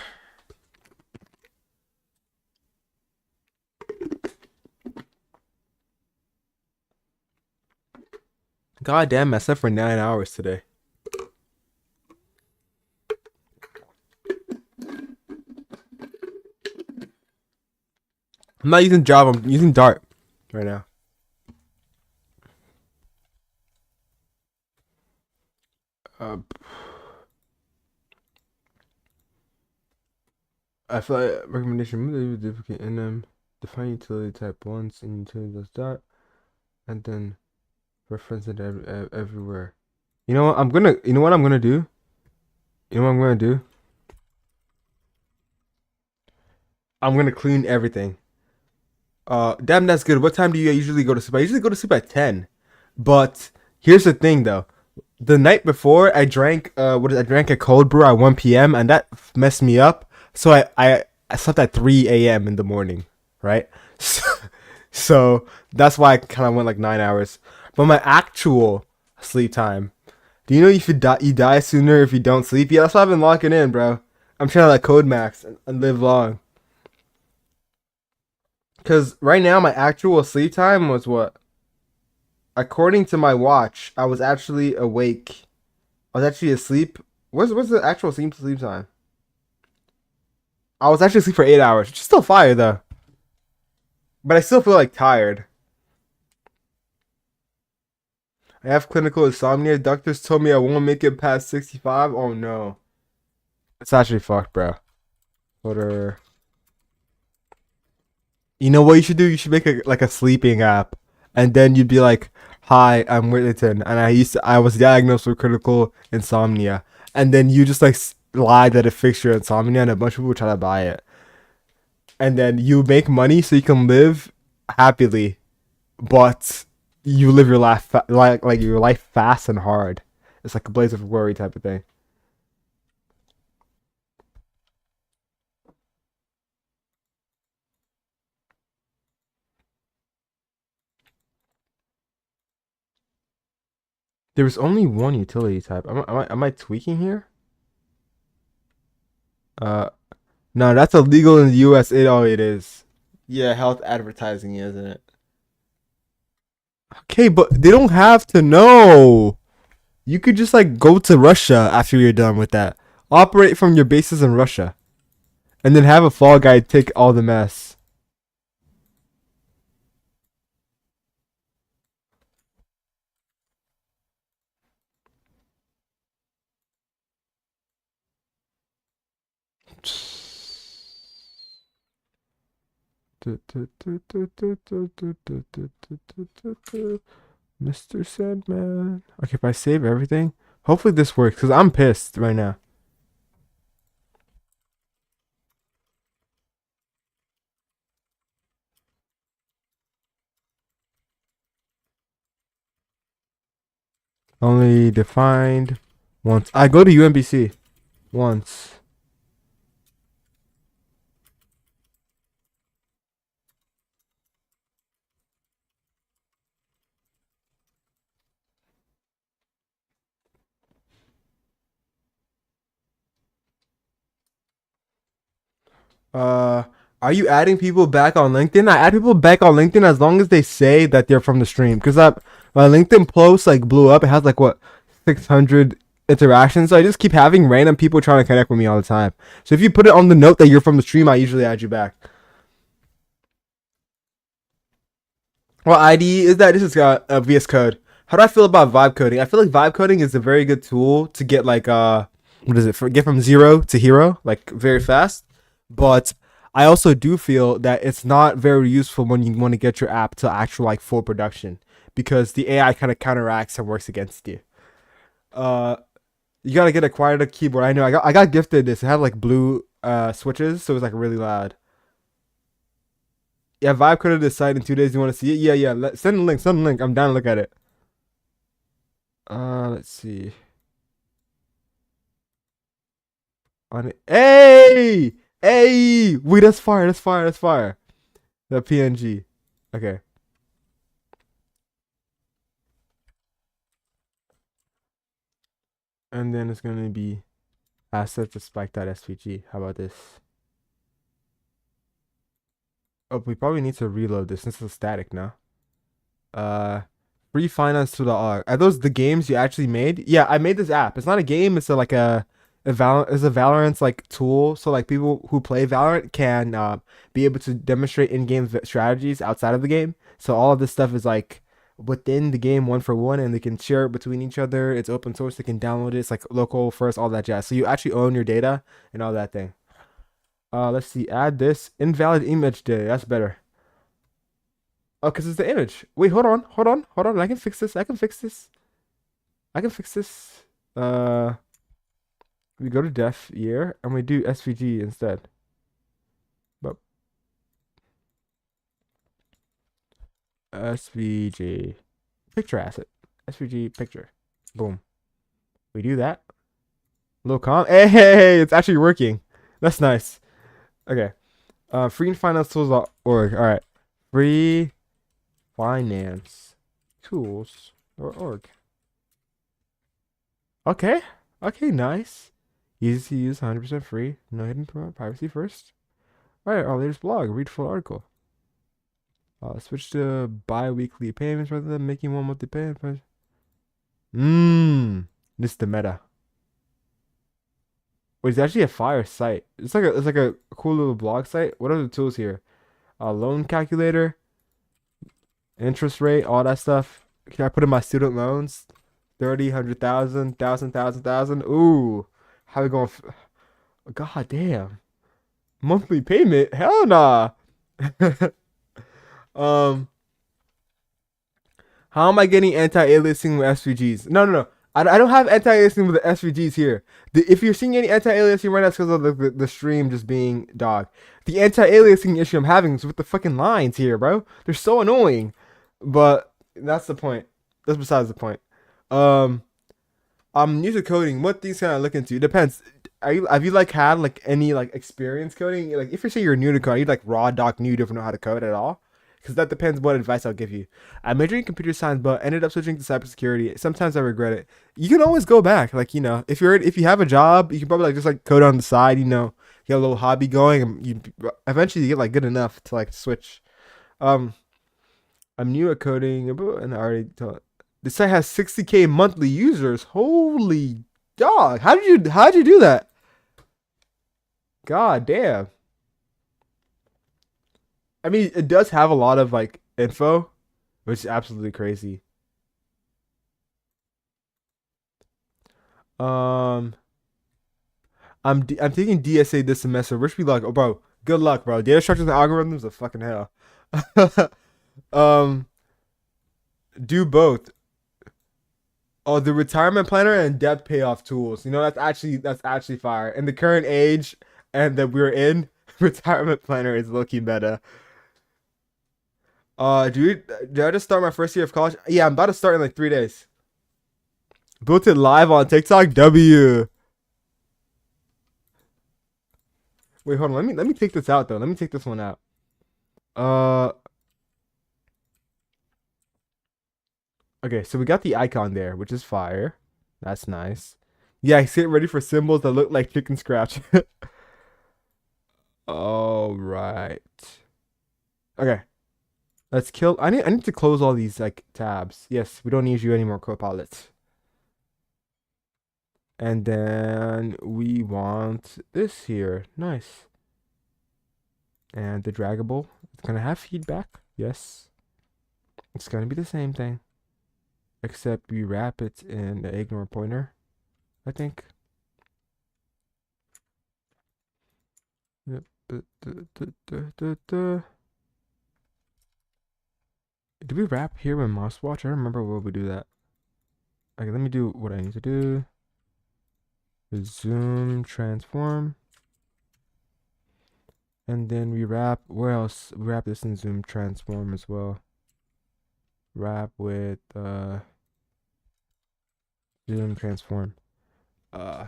God damn, I slept for 9 hours today. I'm not using Java. I'm using Dart right now. Uh, I feel like recommendation move duplicate in them. Define utility type once and utility does that, and then reference it everywhere. You know what? I'm gonna. You know what I'm gonna do? You know what I'm gonna do? I'm gonna clean everything. Damn, that's good. What time do you usually go to sleep? I usually go to sleep at 10. But here's the thing, though. The night before, I drank. I drank a cold brew at 1 p.m. and that messed me up. So I slept at 3 a.m. in the morning, right? So, so that's why I kind of went like 9 hours. But my actual sleep time. Do you know if you die sooner if you don't sleep? Yeah, that's why I've been locking in, bro. I'm trying to like code max and live long. Cause right now my actual sleep time was what? According to my watch, I was actually awake. I was actually asleep. What's the actual sleep time? I was actually asleep for 8 hours, which is still fire though. But I still feel like tired. I have clinical insomnia. Doctors told me I won't make it past 65. Oh no. It's actually fucked, bro. Order. You know what you should do? You should make a sleeping app, and then you'd be like, "Hi, I'm Whittington, and I was diagnosed with critical insomnia," and then you just like lie that it fixed your insomnia, and a bunch of people try to buy it, and then you make money so you can live happily, but you live your life like your life fast and hard. It's like a blaze of worry type of thing. There was only one utility type. Am I tweaking here? Uh, No, that's illegal in the U.S. It is. Yeah, health advertising, isn't it? Okay, but they don't have to know. You could just like go to Russia after you're done with that. Operate from your bases in Russia, and then have a fall guy take all the mess. Mr. Sandman. Okay, if I save everything, hopefully this works because I'm pissed right now. Only defined once. I go to UMBC once. Uh, are you adding people back on LinkedIn? I add people back on LinkedIn as long as they say that they're from the stream. Cause my LinkedIn post like blew up. It has like what 600 interactions. So I just keep having random people trying to connect with me all the time. So if you put it on the note that you're from the stream, I usually add you back. What ID is that? This is VS Code. How do I feel about vibe coding? I feel like vibe coding is a very good tool to get like what is it? Get from zero to hero like very fast. But I also do feel that it's not very useful when you want to get your app to actual like full production because the AI kind of counteracts and works against you. Uh, you gotta get acquired a keyboard. I know. I got gifted this. It had like blue switches, so it was like really loud. Yeah, vibe coded this site in 2 days. You want to see it? Yeah, yeah. Send a link. Send a link. I'm down to look at it. Let's see. On it. Hey, hey. Wait, that's fire. That's fire. That's fire. The PNG. Okay. And then it's gonna be assets to spike.svg. How about this? Oh, we probably need to reload this since it's static now. Uh, free finance to the org. Are those the games you actually made? Yeah, I made this app. It's not a game. It's like it's a Valorant like tool. So like people who play Valorant can be able to demonstrate in-game strategies outside of the game. So all of this stuff is like within the game one for one, and they can share it between each other. It's open source. They can download it. It's like local first, all that jazz. So you actually own your data and all that thing. Let's see. Add this invalid image day. That's better. Oh, because it's the image. Wait, hold on. I can fix this. I can fix this. I can fix this. Uh, we go to def year and we do SVG instead. But SVG picture asset. SVG picture. Boom. We do that. Little com. Hey, it's actually working. That's nice. Okay. FreefinanceTools.org. All right. Free finance tools.org. Okay. Okay, nice. Easy to use, 100% free. No hidden privacy first. All right, our latest blog. Read full article. Switch to bi-weekly payments rather than making one monthly payment. This is the meta. Wait, it's actually a fire site. It's like a cool little blog site. What are the tools here? Loan calculator, interest rate, all that stuff. Can I put in my student loans? 30, 100,000, 1,000. Ooh, how we going? God damn. Monthly payment? Hell nah. um, how am I getting anti-aliasing with SVGs? No. I don't have anti-aliasing with the SVGs here. If you're seeing any anti-aliasing right now, it's because of the stream just being dog. The anti-aliasing issue I'm having is with the fucking lines here, bro. They're so annoying. But that's the point. That's besides the point. Um, I'm new to coding. What things can I look into? It depends. Have you like had like any like experience coding? Like if you're saying you're new to coding, you like raw doc new, you don't know how to code at all. Because that depends what advice I'll give you. I majored in computer science, but ended up switching to cybersecurity. Sometimes I regret it. You can always go back. Like if you have a job, you can probably like just like code on the side. You have a little hobby going, and you eventually get like good enough to like switch. Um, I'm new at coding, and I already told. This site has 60K monthly users. Holy dog! How'd you do that? God damn. I mean, it does have a lot of like info, which is absolutely crazy. Um, I'm taking DSA this semester. Wish me luck, oh bro. Good luck, bro. Data structures and algorithms are fucking hell. um, do both. Oh, the retirement planner and debt payoff tools. That's actually fire. In the current age and that we're in, retirement planner is low key meta. Do I just start my first year of college? Yeah, I'm about to start in like 3 days. Built it live on TikTok. W. Wait, hold on. Let me take this out though. Let me take this one out. Uh, okay. So we got the icon there, which is fire. That's nice. Yeah, get ready for symbols that look like chicken scratch. All right. Okay. Let's kill. I need to close all these like tabs. Yes, we don't need you anymore, Copilot. And then we want this here. Nice. And the draggable. It's gonna have feedback. Yes. It's gonna be the same thing. Except we wrap it in the ignore pointer, I think. Yep. Do we wrap here with mouse watch? I don't remember where we do that. Okay, let me do what I need to do. Zoom transform. And then we wrap, where else? We wrap this in zoom transform as well. Wrap with zoom transform. I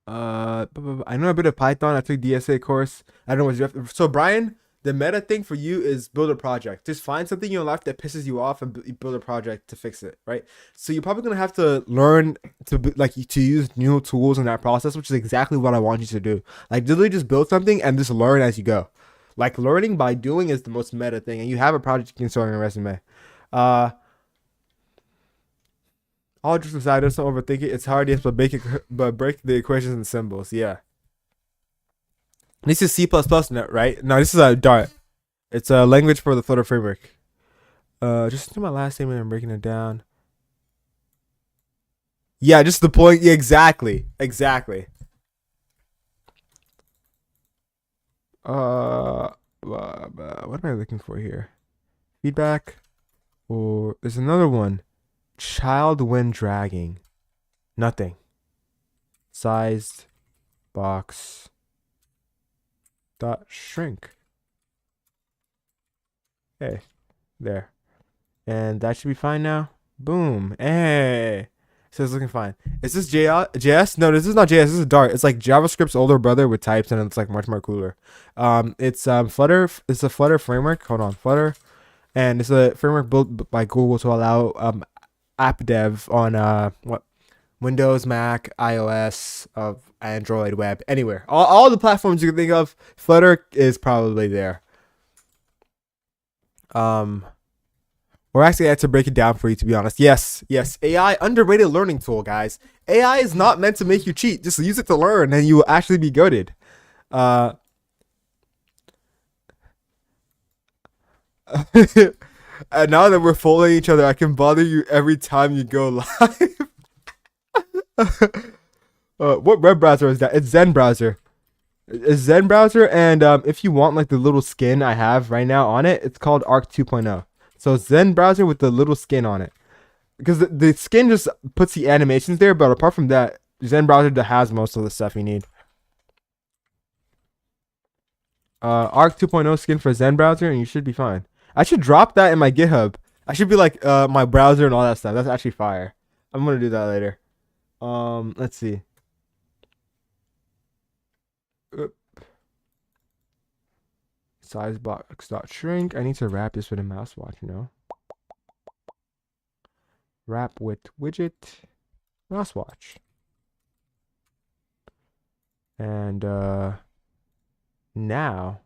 know a bit of Python. I took DSA course. I don't know what you have. So Brian, the meta thing for you is build a project. Just find something in your life that pisses you off and build a project to fix it, right? So you're probably gonna have to learn to use new tools in that process, which is exactly what I want you to do. Like literally just build something and just learn as you go. Like learning by doing is the most meta thing, and you have a project you can show on your resume. Uh, all just aside, just don't overthink it. It's hard, yes, but break the equations and symbols. Yeah. This is C++, right? No, this is a Dart. It's a language for the Flutter framework. Just do my last statement and breaking it down. Yeah, just deploying. Yeah, exactly. Exactly. Uh, what am I looking for here? Feedback, or there's another one. Child when dragging. Nothing. Sized box dot shrink. Hey, there. And that should be fine now. Boom. Hey. So it's looking fine. Is this JS? No, this is not JS. This is Dart. It's like JavaScript's older brother with types, and it's like much more cooler. It's Flutter. It's a Flutter framework. Hold on, Flutter, and it's a framework built by Google to allow app dev on what Windows, Mac, iOS, of Android, web, anywhere. All the platforms you can think of. Flutter is probably there. Um, Or actually, I had to break it down for you, to be honest. Yes, yes. AI, underrated learning tool, guys. AI is not meant to make you cheat. Just use it to learn, and you will actually be goaded. Uh, and now that we're following each other, I can bother you every time you go live. What web browser is that? It's Zen browser. It's Zen browser, and if you want like the little skin I have right now on it, it's called Arc 2.0. So Zen browser with the little skin on it. Because the skin just puts the animations there, but apart from that, Zen browser has most of the stuff you need. Arc 2.0 skin for Zen browser, and you should be fine. I should drop that in my GitHub. I should be like my browser and all that stuff. That's actually fire. I'm gonna do that later. Let's see. Uh, Size box dot shrink. I need to wrap this with a mouse watch. Wrap with widget mouse watch. And now,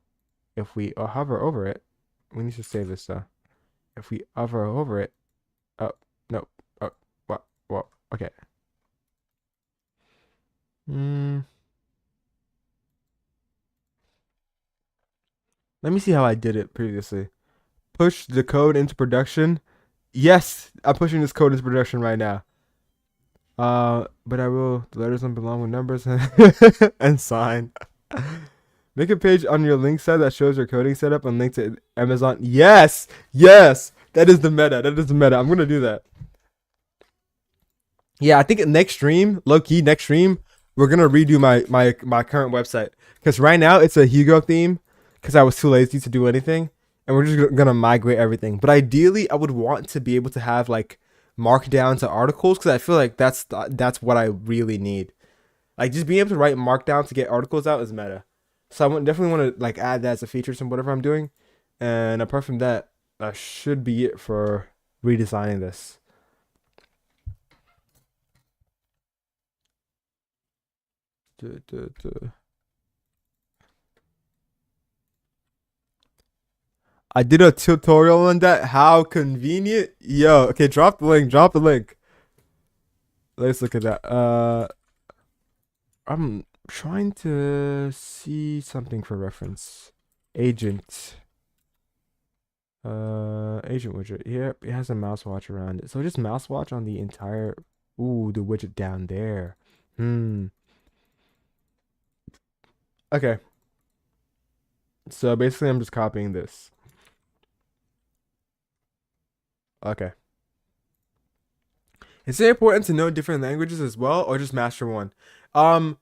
if we hover over it, we need to save this though. If we hover over it, oh no, oh what? Okay. Hmm. Let me see how I did it previously. Push the code into production. Yes, I'm pushing this code into production right now. But I will. The letters don't belong with numbers and sign. Make a page on your link site that shows your coding setup and link to Amazon. Yes, yes, that is the meta. That is the meta. I'm gonna do that. Yeah, I think next stream, low key, next stream, we're gonna redo my current website because right now it's a Hugo theme because I was too lazy to do anything, and we're just gonna migrate everything. But ideally, I would want to be able to have like markdown to articles because I feel like that's what I really need. Like just being able to write markdown to get articles out is meta. So definitely want to like add that as a feature to whatever I'm doing. And apart from that, that should be it for redesigning this. Duh, duh, duh. I did a tutorial on that. How convenient. Yo, okay, drop the link. Drop the link. Let's look at that. I'm trying to see something for reference. Agent. Agent widget. Yep, it has a mouse watch around it. So just mouse watch on the entire. Ooh, the widget down there. Hmm. Okay. So basically, I'm just copying this. Okay. Is it important to know different languages as well, or just master one? Um,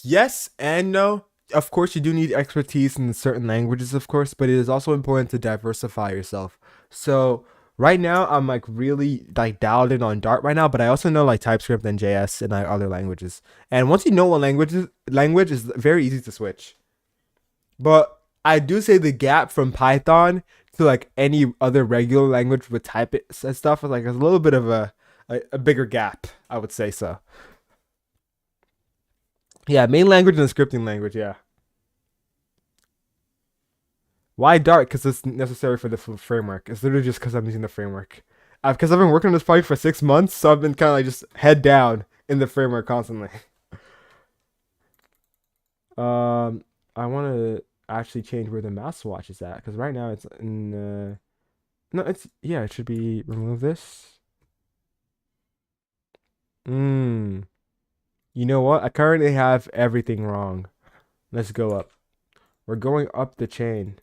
yes and no. Of course, you do need expertise in certain languages, of course, but it is also important to diversify yourself. So right now, I'm like really like dialed in on Dart right now, but I also know like TypeScript and JS and like other languages. And once you know what language is very easy to switch. But I do say the gap from Python to like any other regular language with type it and stuff is like a little bit of a bigger gap. I would say so. Yeah, main language and the scripting language. Yeah. Why Dart? Because it's necessary for the framework. It's literally just because I'm using the framework. Because I've been working on this project for 6 months, so I've been kind of like just head down in the framework constantly. I want to actually change where the mouse watch is at because right now it's in. No, it's yeah. It should be remove this. Hmm. You know what? I currently have everything wrong. Let's go up. We're going up the chain.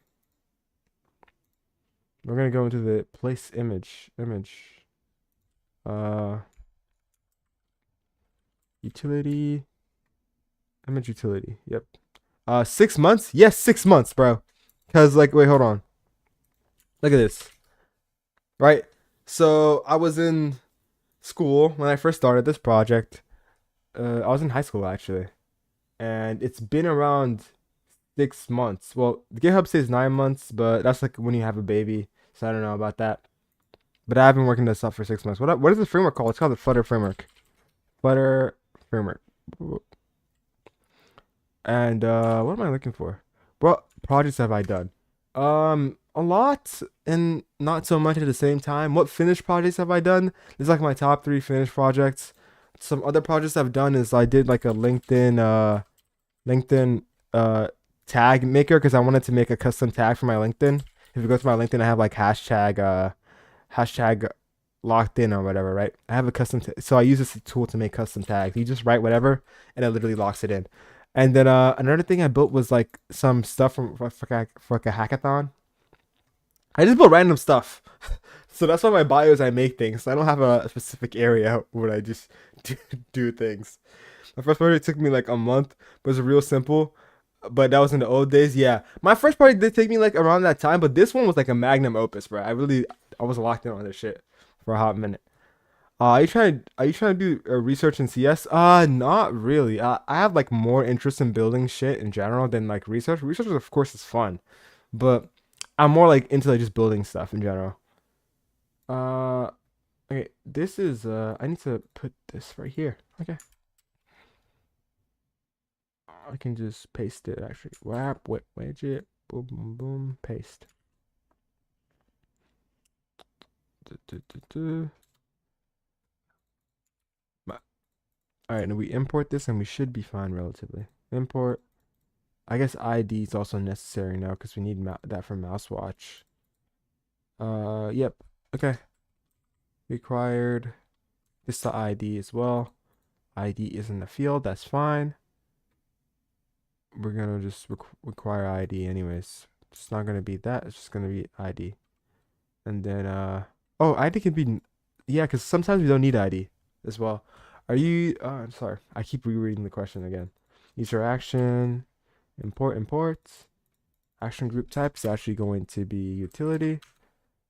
We're gonna go into the place image. Uh, utility. Image utility. Yep. 6 months? Yes, 6 months, bro. Cause like, wait, hold on. Look at this. Right. So I was in school when I first started this project. I was in high school actually, and it's been around 6 months. Well, the GitHub says 9 months, but that's like when you have a baby. So I don't know about that. But I have been working this up for 6 months. What is the framework called? It's called the Flutter framework. Flutter framework. And what am I looking for? What projects have I done? A lot and not so much at the same time. What finished projects have I done? This is like my top three finished projects. Some other projects I've done is I did like a LinkedIn tag maker because I wanted to make a custom tag for my LinkedIn. If you go to my LinkedIn, I have like hashtag locked in or whatever, right? I have a so I use this tool to make custom tags. You just write whatever and it literally locks it in. And then another thing I built was like some stuff for like a hackathon. I just build random stuff. So that's why my bio is I make things. I don't have a specific area where I just do things. My first project took me like a month, but it was real simple. But that was in the old days. Yeah, my first project did take me like around that time, but this one was like a magnum opus, bro. I was locked in on this shit for a hot minute. Are you trying to do research in CS? Not really. I have like more interest in building shit in general than like research. Research, of course, is fun, but I'm more like into like just building stuff in general. Uh, okay, this is I need to put this right here. Okay, I can just paste it actually. Wrap, widget, boom, boom, boom, paste. Du- du- du- du. All right, and we import this, and we should be fine relatively. Import. I guess ID is also necessary now because we need that for mouse watch. Yep. Okay. Required. This the ID as well. ID is in the field. That's fine. We're gonna just require ID anyways. It's not gonna be that. It's just gonna be ID. And then oh, ID can be yeah, because sometimes we don't need ID as well. Are you? I'm sorry. I keep rereading the question again. User action. Import. Action group type is actually going to be utility.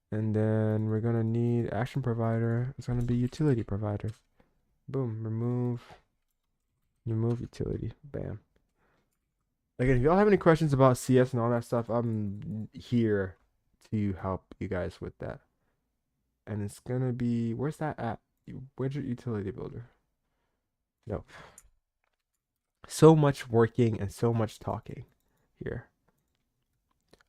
And then we're gonna need action provider. It's gonna be utility provider. Boom. Remove utility. Bam. Again, if y'all have any questions about CS and all that stuff, I'm here to help you guys with that. And it's gonna be where's that at? Where's your utility builder? No. So much working and so much talking here.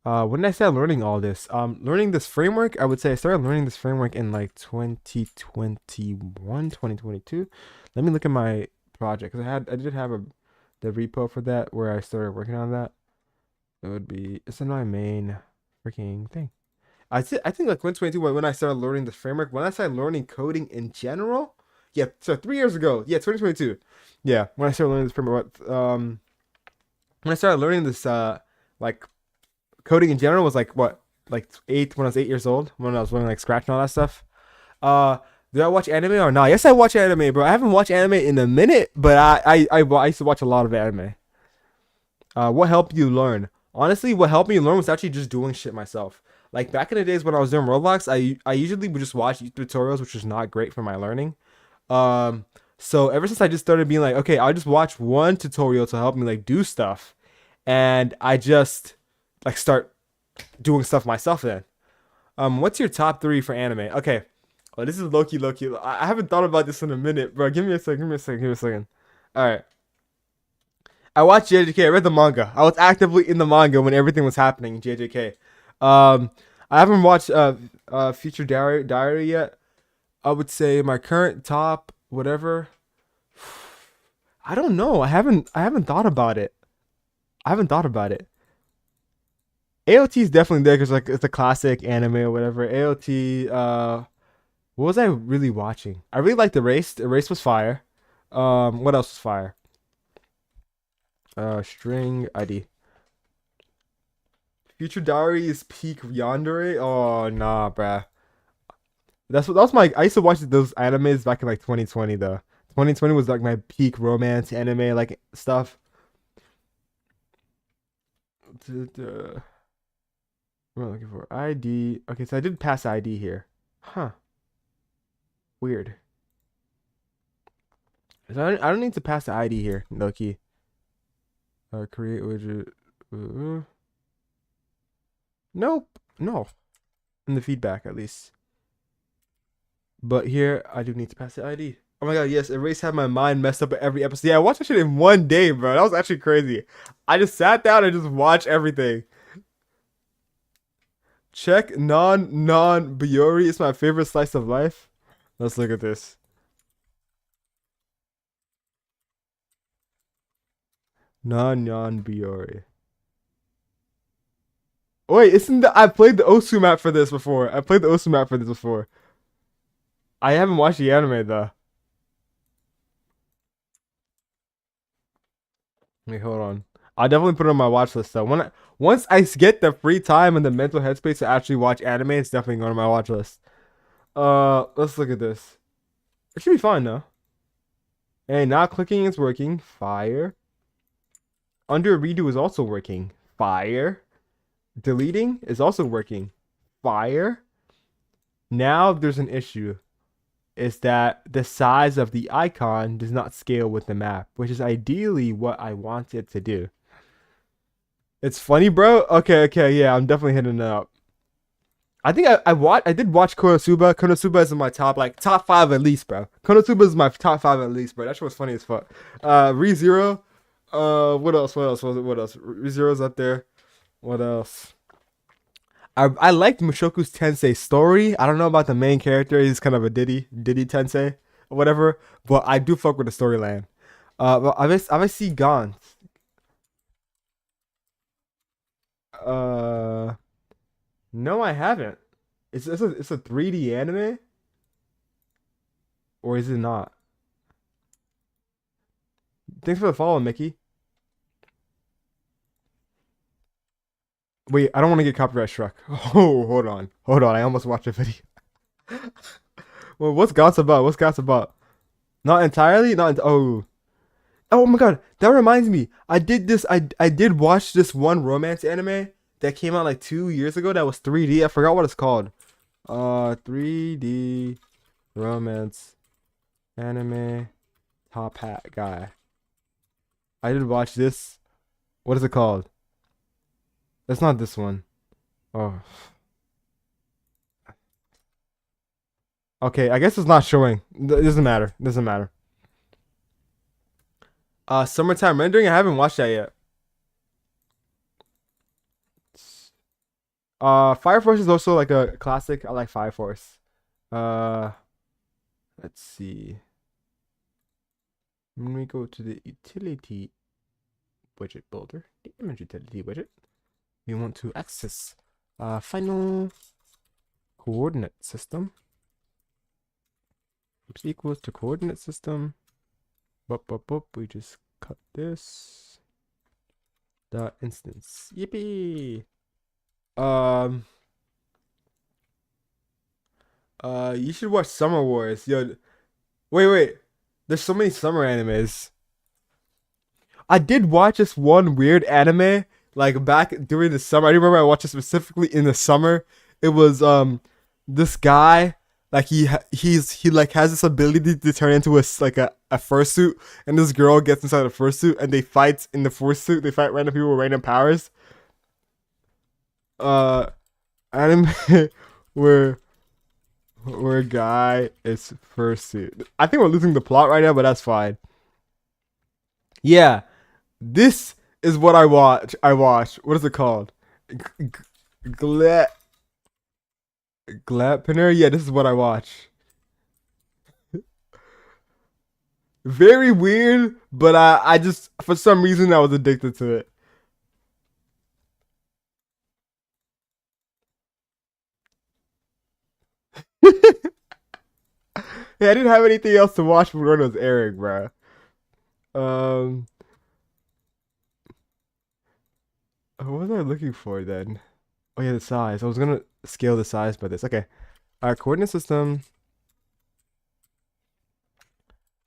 When did I start learning all this? Learning this framework, I would say I started learning this framework in like 2021, 2022. Let me look at my project because I did have the repo for that where I started working on that. It's in my main freaking thing. I think like 2022 when I started learning this framework, when I started learning coding in general. Yeah, so 3 years ago. Yeah, 2022. Yeah, when I started learning this framework, when I started learning this like coding in general was like what, like when I was 8 years old, when I was learning like Scratch and all that stuff. Uh, did I watch anime or not? Yes, I watch anime, bro. I haven't watched anime in a minute, but I used to watch a lot of anime. What helped you learn? Honestly, what helped me learn was actually just doing shit myself. Like back in the days when I was doing Roblox, I usually would just watch tutorials, which was not great for my learning. Um, so ever since I just started being like, okay, I'll just watch one tutorial to help me like do stuff, and I just like start doing stuff myself then. What's your top three for anime? Okay. Oh, this is Loki. I haven't thought about this in a minute, bro. Give me a second. All right. I watched JJK. I read the manga. I was actively in the manga when everything was happening in JJK. Um, I haven't watched Future Diary yet. I would say my current top whatever. I don't know. I haven't thought about it. I haven't thought about it. AOT is definitely there because like it's a classic anime or whatever. AOT. What was I really watching? I really liked Erased. Erased was fire. What else was fire? String ID. Future Diary is peak yandere. Oh nah, bruh. That was my. I used to watch those animes back in like 2020 though. 2020 was like my peak romance anime like stuff. What am I looking for? ID. Okay, so I did pass ID here. Huh. Weird. So I don't need to pass the ID here, Loki. Create widget. Nope. No. In the feedback, at least. But here, I do need to pass the ID. Oh my god, yes, Erase had my mind messed up at every episode. Yeah, I watched that shit in one day, bro. That was actually crazy. I just sat down and just watched everything. Check non Biori is my favorite slice of life. Let's look at this. Non Biori. Wait, isn't the I played the Osu map for this before. I played the Osu map for this before. I haven't watched the anime though. Wait, hold on. I'll definitely put it on my watch list though. Once I get the free time and the mental headspace to actually watch anime, it's definitely going on my watch list. Let's look at this. It should be fine though. Hey, not clicking is working. Fire. Under redo is also working. Fire. Deleting is also working. Fire. Now there's an issue. Is that the size of the icon does not scale with the map, which is ideally what I want it to do. It's funny, bro. Okay, yeah, I'm definitely hitting it up. I think I did watch Konosuba. Konosuba is in my top 5 at least, bro. Konosuba is my top 5 at least, bro. That shit was funny as fuck. ReZero. What else? What else? ReZero's up there. What else? I liked Mushoku's Tensei story. I don't know about the main character. He's kind of a Diddy Tensei or whatever. But I do fuck with the storyline. But I see Gone. Uh, no, I haven't. It's a 3D anime, or is it not? Thanks for the follow, Mickey. Wait, I don't want to get copyright struck. Oh, hold on. I almost watched a video. Well, what's Gots about? What's Gots about? Not entirely. Oh my god, that reminds me. I did watch this one romance anime that came out like 2 years ago. That was 3D. I forgot what it's called. 3D romance anime top hat guy. I did watch this. What is it called? It's not this one. Oh, okay. I guess it's not showing. It doesn't matter. Doesn't matter. Summertime rendering. I haven't watched that yet. Fire Force is also like a classic. I like Fire Force. Uh, let's see. When we go to the utility widget builder, the image utility widget, we want to access final coordinate system, which equals to coordinate system. We just cut this. Dot instance. Yippee! Um. You should watch Summer Wars. Yo, wait. There's so many summer animes. I did watch this one weird anime like back during the summer. I remember I watched it specifically in the summer. It was this guy like he like has this ability to turn into a fursuit, and this girl gets inside a fursuit and they fight in the fursuit. They fight random people with random powers. Uh, Anime where a guy is fursuit. I think we're losing the plot right now, but that's fine. Yeah, this is what I watch. What is it called? Gla Glapiner? Yeah, this is what I watch. Very weird, but I just for some reason I was addicted to it. Yeah, I didn't have anything else to watch when it was airing, bro. Um, what was I looking for then? Oh yeah, the size. I was gonna scale the size by this. Okay. Our coordinate system,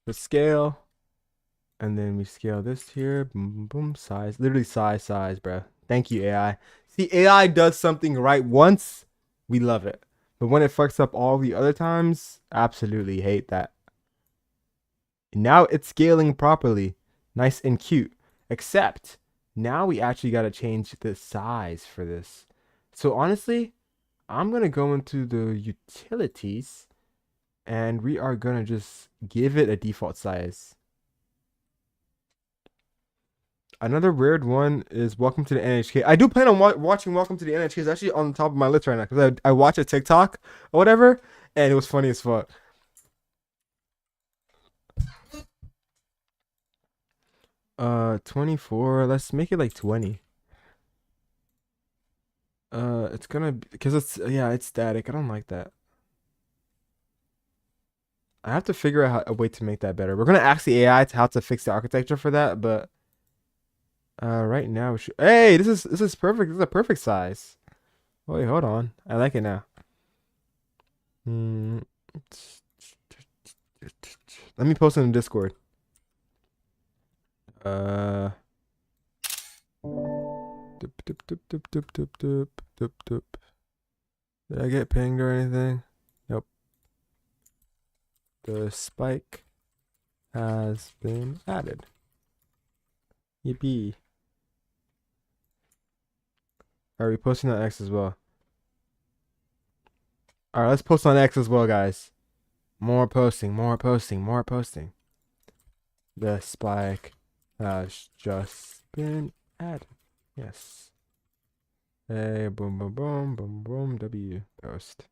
the scale, and then we scale this here. Boom, boom, boom. Size. Literally size, bro. Thank you, AI. See, AI does something right once, we love it. But when it fucks up all the other times, absolutely hate that. Now it's scaling properly. Nice and cute. Except now we actually got to change the size for this. So honestly, I'm going to go into the utilities and we are going to just give it a default size. Another weird one is Welcome to the NHK. I do plan on watching Welcome to the NHK. It's actually on the top of my list right now because I watch a TikTok or whatever and it was funny as fuck. 24. Let's make it like 20. It's gonna because it's yeah, it's static. I don't like that. I have to figure out a way to make that better. We're gonna ask the AI to how to fix the architecture for that, but right now, hey, this is perfect. This is a perfect size. Wait, hold on. I like it now. Hmm. Let me post it in Discord. Uh. Doop, doop, doop, doop, doop, doop, doop, doop, doop. Did I get pinged or anything? Nope. The spike has been added. Yippee. Are we posting on X as well? Alright, let's post on X as well, guys. More posting, more posting, more posting. The spike has just been added. Yes. Hey, boom, boom, boom, boom, boom, W. Post.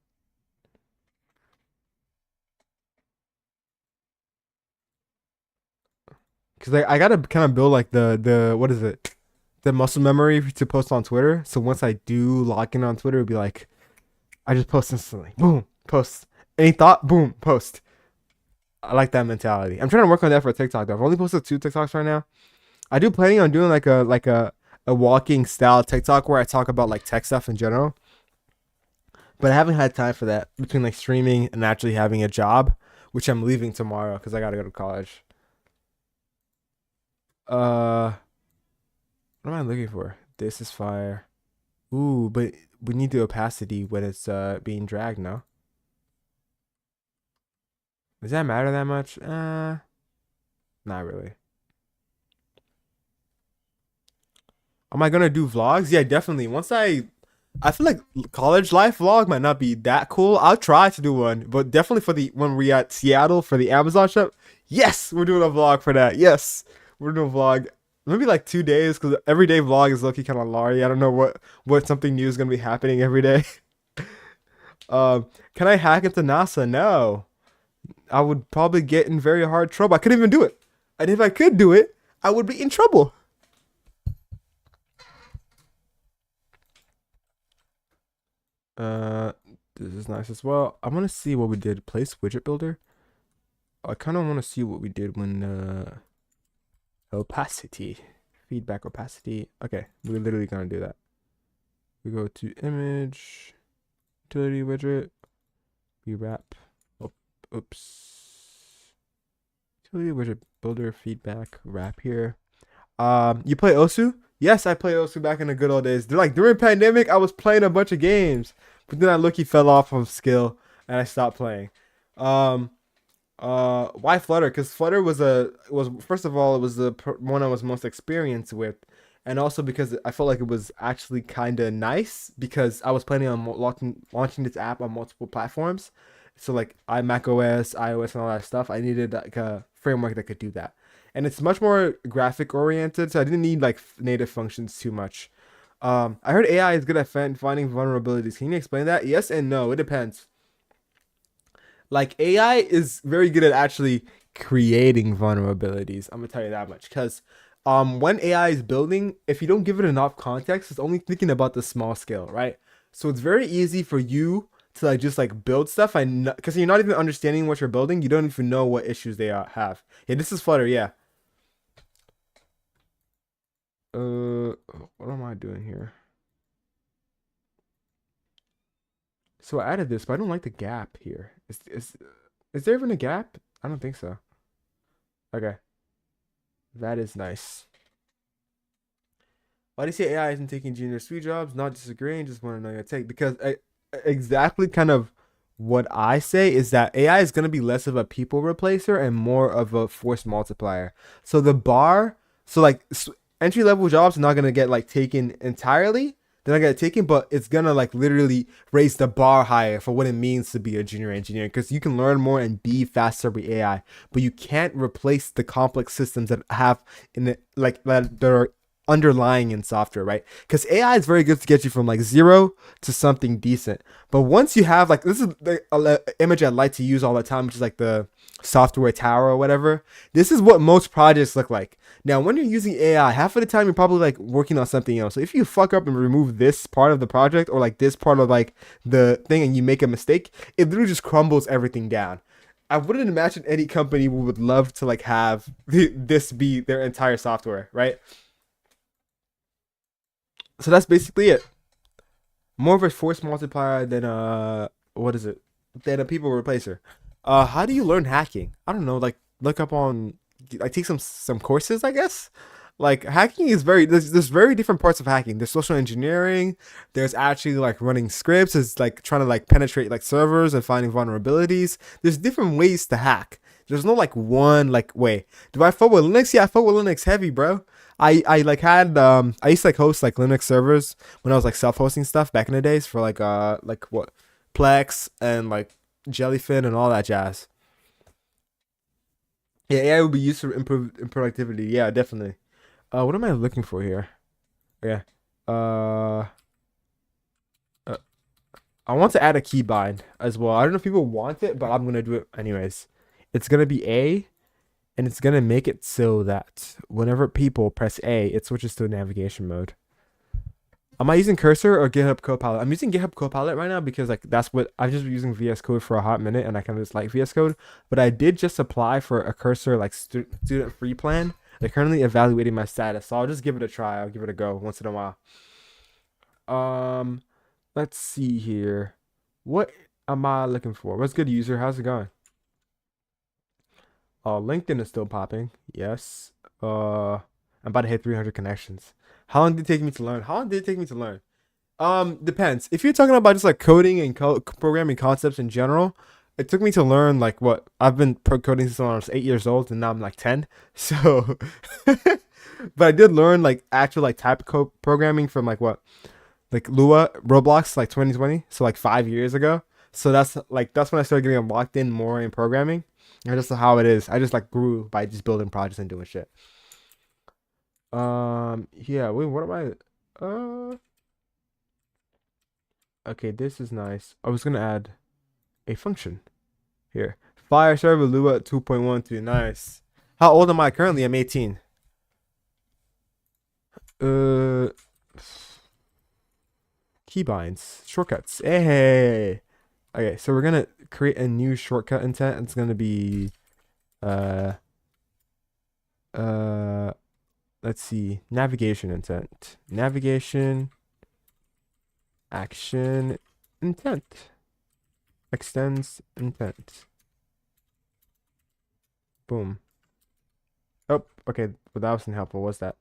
Because I gotta kind of build like the what is it? The muscle memory to post on Twitter. So once I do log in on Twitter, it'll be like, I just post instantly. Boom, post. Any thought? Boom, post. I like that mentality. I'm trying to work on that for TikTok though. I've only posted 2 TikToks right now. I do planning on doing like a walking style TikTok where I talk about like tech stuff in general. But I haven't had time for that between like streaming and actually having a job, which I'm leaving tomorrow because I gotta go to college. Uh, what am I looking for? This is fire. Ooh, but we need the opacity when it's being dragged now. Does that matter that much? Not really. Am I gonna do vlogs? Yeah, definitely. I feel like college life vlog might not be that cool. I'll try to do one, but definitely for the when we at Seattle for the Amazon shop. Yes, we're doing a vlog for that. Yes, we're doing a vlog. Maybe like 2 days because everyday vlog is looking kind of larry. I don't know what something new is gonna be happening every day. Can I hack into NASA? No, I would probably get in very hard trouble. I couldn't even do it, and if I could do it, I would be in trouble. Uh, this is nice as well. I want to see what we did. Place widget builder. I kind of want to see what we did when opacity, feedback opacity. Okay, we're literally gonna do that. We go to image, utility widget, we wrap. Oh, oops. Utility widget builder feedback wrap here. You play Osu? Yes, I played Osu back in the good old days. Like during pandemic, I was playing a bunch of games, but then I look he fell off of skill and I stopped playing. Um, why Flutter? Because Flutter was first of all it was the one I was most experienced with, and also because I felt like it was actually kind of nice because I was planning on launching this app on multiple platforms. So like I Mac OS, iOS, and all that stuff. I needed like a framework that could do that, and it's much more graphic oriented. So I didn't need like native functions too much. I heard AI is good at finding vulnerabilities. Can you explain that? Yes and no. It depends. Like AI is very good at actually creating vulnerabilities. I'm gonna tell you that much because when AI is building, if you don't give it enough context, it's only thinking about the small scale, right? So it's very easy for you to like just like build stuff. I know because you're not even understanding what you're building. You don't even know what issues they have. Yeah, this is Flutter. Yeah. What am I doing here? So I added this, but I don't like the gap here. Is there even a gap? I don't think so. Okay, that is nice. Why do you say AI isn't taking junior sweet jobs? Not disagreeing, just want to know your take. Because exactly kind of what I say is that AI is going to be less of a people replacer and more of a force multiplier. So the bar, so like entry level jobs are not going to get like taken entirely. They're not going to get taken, but it's going to like literally raise the bar higher for what it means to be a junior engineer because you can learn more and be faster with AI, but you can't replace the complex systems that have in it like that are underlying in software, right? Because AI is very good to get you from like zero to something decent. But once you have like this is the image I like to use all the time, which is like the software tower or whatever. This is what most projects look like. Now, when you're using AI, half of the time you're probably like working on something else. So if you fuck up and remove this part of the project or like this part of like the thing and you make a mistake, it literally just crumbles everything down. I wouldn't imagine any company would love to like have this be their entire software, right? So that's basically it. More of a force multiplier than what is it? Than a people replacer. How do you learn hacking? I don't know. Like look up on, like take some courses, I guess. Like hacking is there's very different parts of hacking. There's social engineering. There's actually like running scripts. It's like trying to like penetrate like servers and finding vulnerabilities. There's different ways to hack. There's no like one like way. Do I fuck with Linux? Yeah, I fuck with Linux heavy, bro. I like had I used to like host like Linux servers when I was like self-hosting stuff back in the days for like what Plex and like Jellyfin and all that jazz. Yeah, AI would be used for improve in productivity. Yeah, definitely. What am I looking for here? Yeah. Uh, uh I want to add a keybind as well. I don't know if people want it, but I'm gonna do it anyways. It's gonna be A, and it's gonna make it so that whenever people press A, it switches to navigation mode. Am I using Cursor or GitHub Copilot? I'm using GitHub Copilot right now because like that's what I've just been using VS Code for a hot minute and I kind of just like VS Code. But I did just apply for a Cursor like student free plan. They're currently evaluating my status, so I'll just give it a try. I'll give it a go once in a while. Um, let's see here. What am I looking for? What's good, user? How's it going? Oh, LinkedIn is still popping. Yes. I'm about to hit 300 connections. How long did it take me to learn? How long did it take me to learn? Depends. If you're talking about just like coding and programming concepts in general, it took me to learn like what I've been coding since I was 8 years old, and now I'm like 10. So, but I did learn like actual like type code programming from like what like Lua Roblox like 2020, so like 5 years ago. So that's when I started getting locked in more in programming. And that's how it is. I just like grew by just building projects and doing shit. Yeah. Wait, what am I? Okay, this is nice. I was gonna add a function here. Fire server Lua 2.12. Nice. How old am I currently? I'm 18. Uh, keybinds, shortcuts. Hey. Okay, so we're gonna create a new shortcut intent. It's gonna be uh uh let's see, navigation intent. Navigation action intent. Extends intent. Boom. Oh, okay. Well, that wasn't helpful. What's that?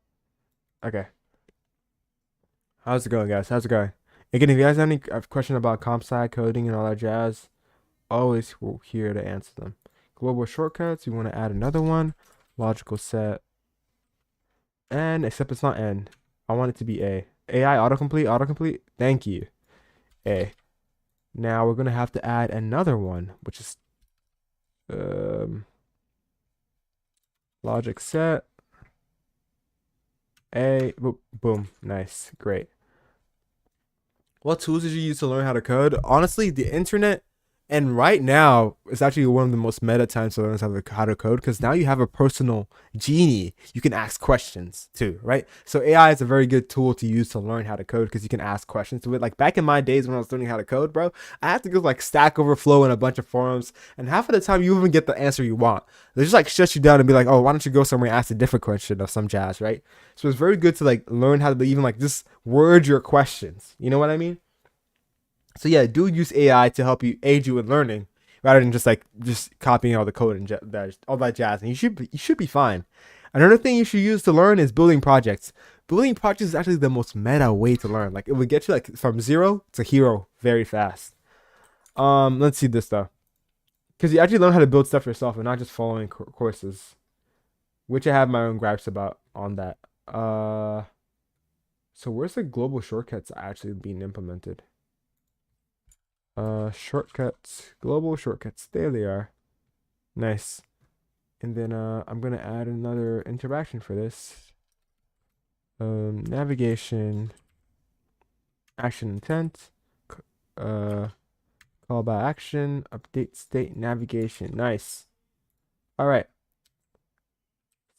Okay. How's it going, guys? How's it going? Again, if you guys have any question about comp sci coding and all that jazz, always here to answer them. Global shortcuts. We want to add another one. Logical set. And except it's not N. I want it to be A. AI autocomplete. Autocomplete. Thank you. A. Now we're gonna have to add another one, which is logic set. A. Boom. Nice. Great. What tools did you use to learn how to code? Honestly, the internet And right now, it's actually one of the most meta times to learn how to code because now you have a personal genie. You can ask questions too, right? So AI is a very good tool to use to learn how to code because you can ask questions to it. Like back in my days when I was learning how to code, bro, I had to go like Stack Overflow and a bunch of forums, and half of the time you even get the answer you want. They just like shut you down and be like, "Oh, why don't you go somewhere and ask a different question of some jazz?" Right? So it's very good to like learn how to even like just word your questions. You know what I mean? So yeah, do use AI to help you aid you in learning rather than just copying all the code and all that jazz. And you should be fine. Another thing you should use to learn is building projects. Building projects is actually the most meta way to learn. Like it would get you like from zero to hero very fast. Let's see this though, because you actually learn how to build stuff yourself and not just following courses, which I have my own gripes about on that. So where's the global shortcuts actually being implemented? Shortcuts, global shortcuts. There they are. Nice. And then I'm gonna add another interaction for this. Navigation, action intent, call by action, update state navigation. Nice. All right.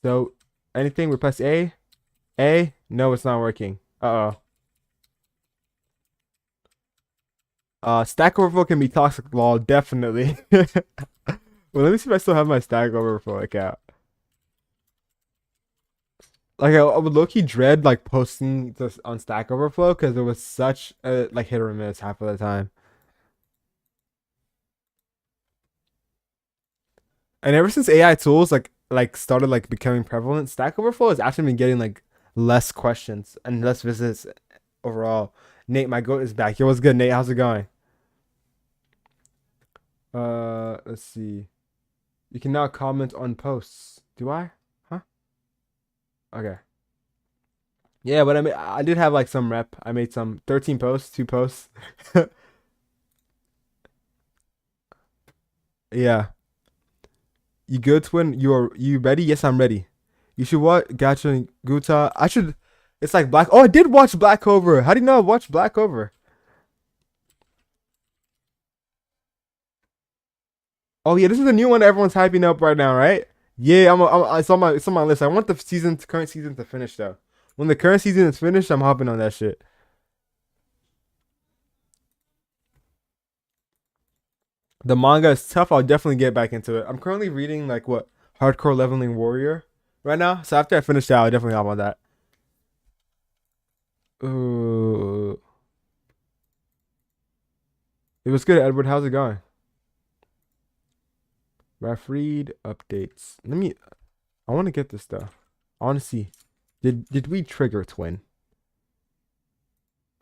So anything we press A. A. No, it's not working. Uh oh. Stack Overflow can be toxic, lol. Definitely. Well, let me see if I still have my Stack Overflow account. Like I would low key dread like posting this on Stack Overflow because it was such a like hit or miss half of the time. And ever since AI tools like started like becoming prevalent, Stack Overflow has actually been getting like less questions and less visits overall. Nate, my goat is back. Yo, what's good, Nate? How's it going? Let's see. You can now comment on posts. Do I? Huh? Okay. Yeah, but I did have like some rep. I made some 13 posts, 2 posts. Yeah. You good, twin? You ready? Yes, I'm ready. You should watch Gacha and Guta. I should. It's like Black. Oh, I did watch Black Clover. How do you know I watched Black Clover? Oh yeah, this is the new one that everyone's hyping up right now, right? Yeah, it's on my list. I want the current season to finish though. When the current season is finished, I'm hopping on that shit. The manga is tough. I'll definitely get back into it. I'm currently reading like what Hardcore Leveling Warrior right now. So after I finish that, I'll definitely hop on that. Uh, it was good, Edward. How's it going? Refereed updates. I want to get this stuff. I want to see. Did we trigger twin?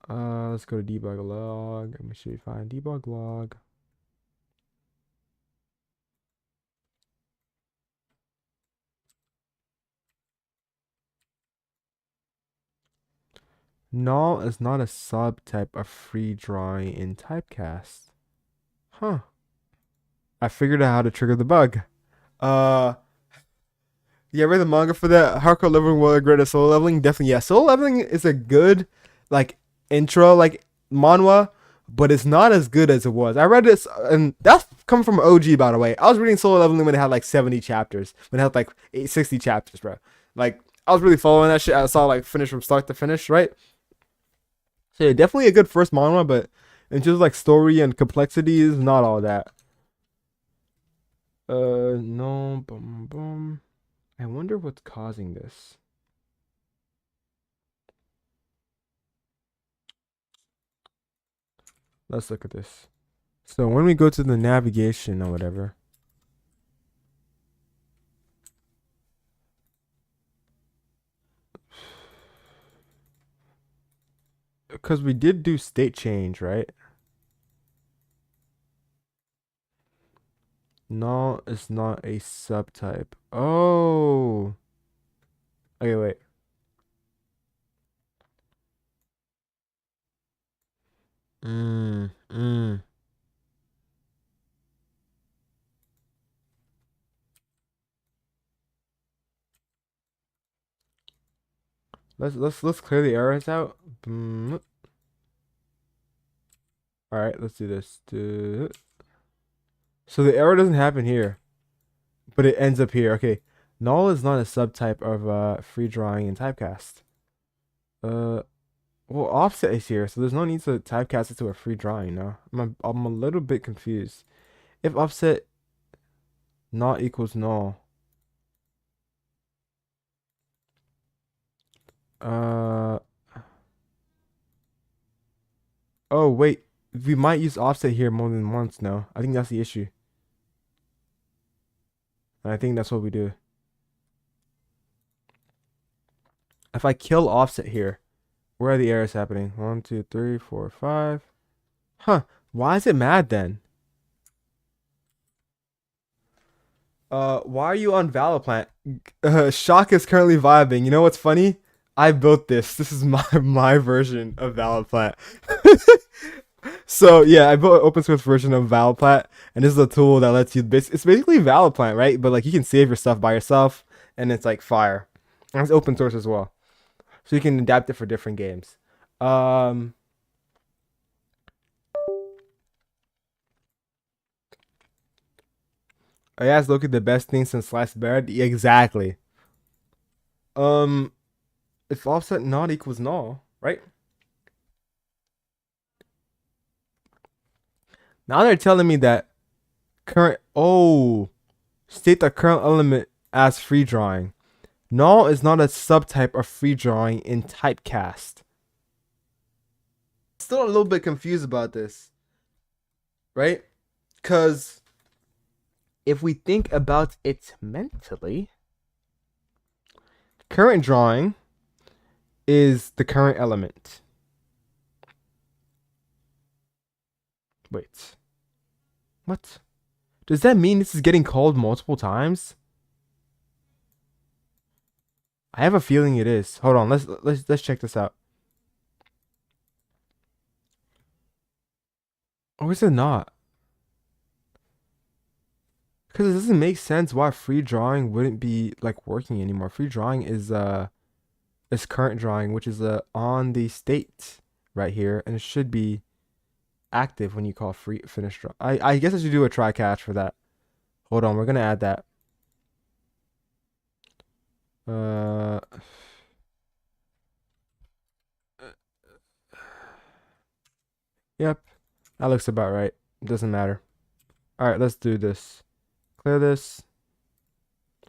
Let's go to debug log. Let me see if we find debug log. Null is not a subtype of free drawing in typecast. Huh. I figured out how to trigger the bug. Uh, yeah, I read the manga for that. Hardcore leveling will great at solo leveling. Definitely, yeah. Solo leveling is a good like intro like manhwa, but it's not as good as it was. I read this, and that's coming from OG by the way. I was reading solo leveling when it had like 70 chapters, when it had like 60 chapters, bro. Like I was really following that shit. I saw like finish from start to finish, right? So yeah, definitely a good first manhwa, but in terms of like story and complexity, is not all that. No, boom, boom. I wonder what's causing this. Let's look at this. So when we go to the navigation or whatever, because we did do state change, right? No, it's not a subtype. Oh. Okay, wait. Mm, mm. Let's clear the errors out. All right, let's do this. So the error doesn't happen here, but it ends up here. Okay. Null is not a subtype of free drawing in typecast. Uh, well, offset is here, so there's no need to typecast it to a free drawing now. I'm a little bit confused. If offset not equals null, uh, oh wait, we might use offset here more than once now. I think that's the issue. And I think that's what we do. If I kill offset here, where are the errors happening? 1, 2, 3, 4, 5. Huh? Why is it mad then? Why are you on Valorant? Shock is currently vibing. You know what's funny? I built this. This is my my version of Valorant. So yeah, I built an open source version of Valorant, and this is a tool that lets you. It's basically Valorant, right? But like you can save your stuff by yourself, and it's like fire. And it's open source as well, so you can adapt it for different games. Um, I asked Loki the best thing since sliced bread. Yeah, exactly. Um, if offset not equals null, right? Now they're telling me that current state the current element as free drawing. Null is not a subtype of free drawing in typecast. Still a little bit confused about this, right? Because if we think about it mentally, current drawing is the current element. Wait. What? Does that mean this is getting called multiple times? I have a feeling it is. Hold on, let's check this out. Or is it not? Because it doesn't make sense why free drawing wouldn't be like working anymore. Free drawing is current drawing, which is on the state right here, and it should be active when you call free finish draw. I guess I should do a try catch for that. Hold on, we're gonna add that. Uh, yep, that looks about right. Doesn't matter. All right, let's do this. Clear this.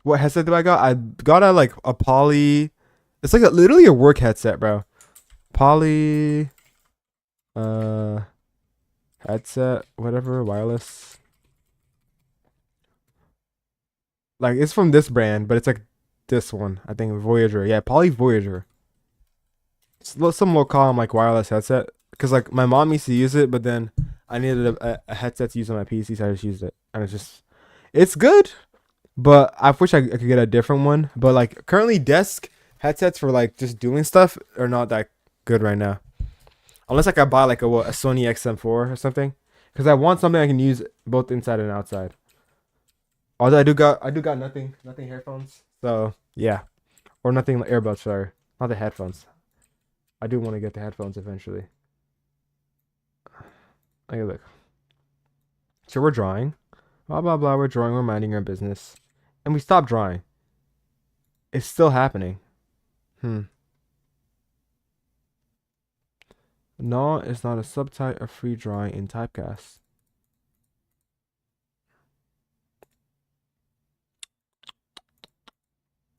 What headset do I got? I got like a Poly. It's like literally a work headset, bro. Poly, uh, headset, whatever, wireless. Like it's from this brand, but it's like this one. I think Voyager. Yeah, Poly Voyager. Some low cost like wireless headset. Cause like my mom used to use it, but then I needed a headset to use on my PC, so I just used it, and it's good. But I wish I could get a different one. But like currently desk headsets for like just doing stuff are not that good right now. Unless like I buy like a Sony XM4 or something. Because I want something I can use both inside and outside. Although I do got nothing headphones. So yeah. Or nothing earbuds, sorry. Not the headphones. I do want to get the headphones eventually. Okay, look. So we're drawing. Blah blah blah, we're drawing, we're minding our business. And we stop drawing. It's still happening. Null is not a subtype of free drawing in typecast.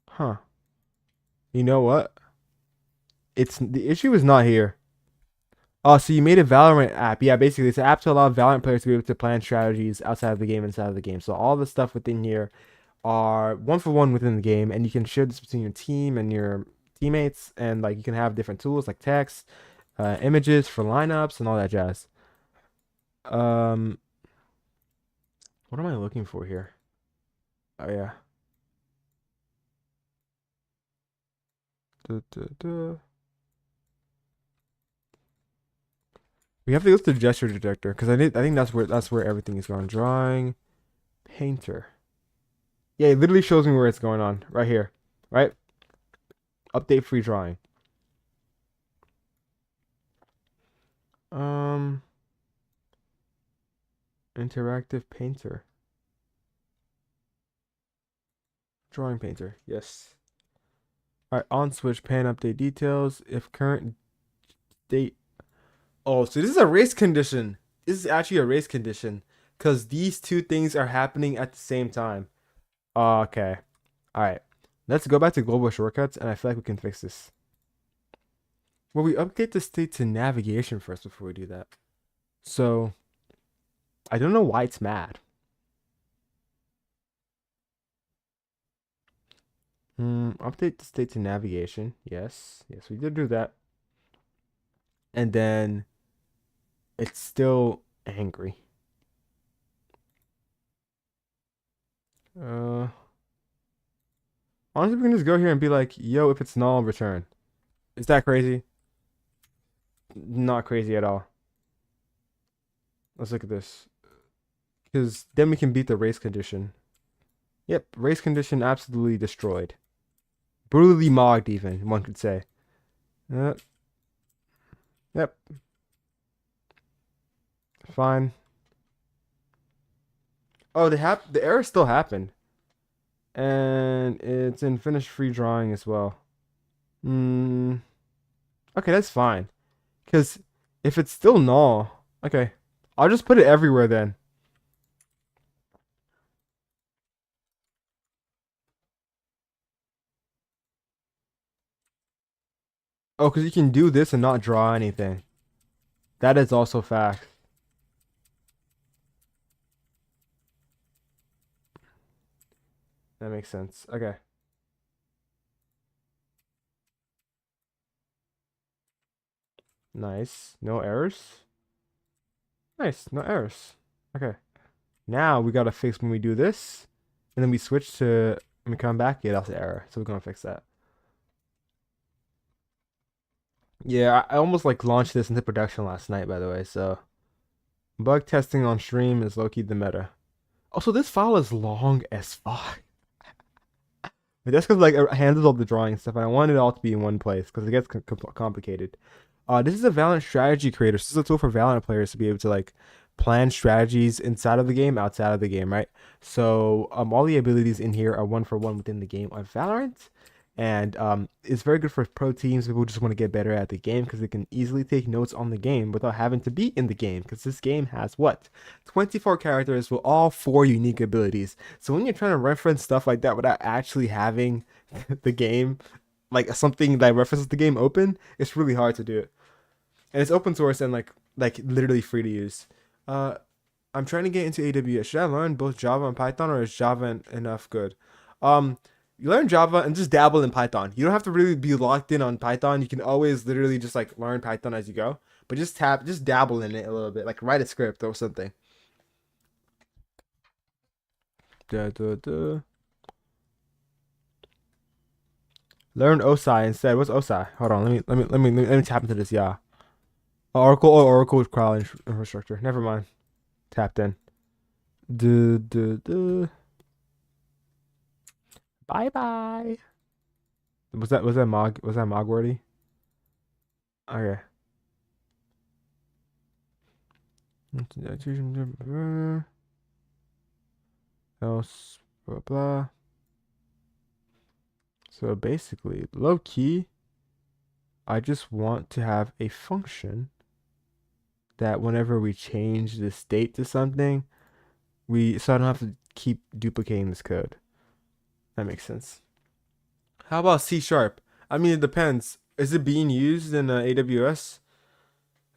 Huh. You know what? It's the issue is not here. Oh, so you made a Valorant app. Yeah, basically it's an app to allow Valorant players to be able to plan strategies outside of the game, inside of the game. So all the stuff within here are one for one within the game, and you can share this between your team and your teammates, and like you can have different tools like text, images for lineups and all that jazz. Um, what am I looking for here? Oh yeah. Duh, duh, duh. We have to go to the gesture detector because I think that's where everything is going. Drawing, painter. Yeah, it literally shows me where it's going on right here, right? Update free drawing. Um, interactive painter. Drawing painter. Yes. All right. On switch pan update details. If current date. Oh, so this is a race condition. This is actually a race condition because these two things are happening at the same time. Okay. All right. Let's go back to global shortcuts, and I feel like we can fix this. Well, we update the state to navigation first before we do that. So I don't know why it's mad. Update the state to navigation. Yes. Yes, we did do that. And then it's still angry. Uh, Honestly, we can just go here and be like, yo, if it's null, return. Is that crazy? Not crazy at all. Let's look at this. Because then we can beat the race condition. Yep, race condition absolutely destroyed. Brutally mogged, even, one could say. Yep. Fine. Oh, the error still happened. And it's in finished free drawing as well. Okay, that's fine. Because if it's still null, okay, I'll just put it everywhere then. Oh, because you can do this and not draw anything. That is also fact. That makes sense. Okay. Nice. No errors. Nice. No errors. Okay. Now we gotta fix when we do this, and then we switch to when we come back. Yeah, that's the error. So we're gonna fix that. Yeah, I almost like launched this into production last night, by the way. So bug testing on stream is low key the meta. Also, this file is long as fuck. But that's because like I handled all the drawing stuff, and I wanted it all to be in one place because it gets complicated. This is a Valorant strategy creator. This is a tool for Valorant players to be able to like plan strategies inside of the game, outside of the game, right? So all the abilities in here are one for one within the game of Valorant, and it's very good for pro teams, people who just want to get better at the game because they can easily take notes on the game without having to be in the game. Because this game has what 24 characters with all four unique abilities. So when you're trying to reference stuff like that without actually having the game, like something that references the game open, it's really hard to do it. And it's open source and like literally free to use. Uh, I'm trying to get into AWS. Should I learn both Java and Python, or is Java enough good? Um, you learn Java and just dabble in Python. You don't have to really be locked in on Python. You can always literally just like learn Python as you go, but just dabble in it a little bit, like write a script or something. Da, da, da. Learn OSI instead. What's OSI? Hold on, let me tap into this. Yeah, Oracle cloud infrastructure. Never mind. Tapped in. Duh, duh, duh. Bye bye. Was that Mog wordy? Okay. Else blah blah. So basically, low key, I just want to have a function that whenever we change the state to something, so I don't have to keep duplicating this code. That makes sense. How about C sharp? I mean, it depends. Is it being used in AWS?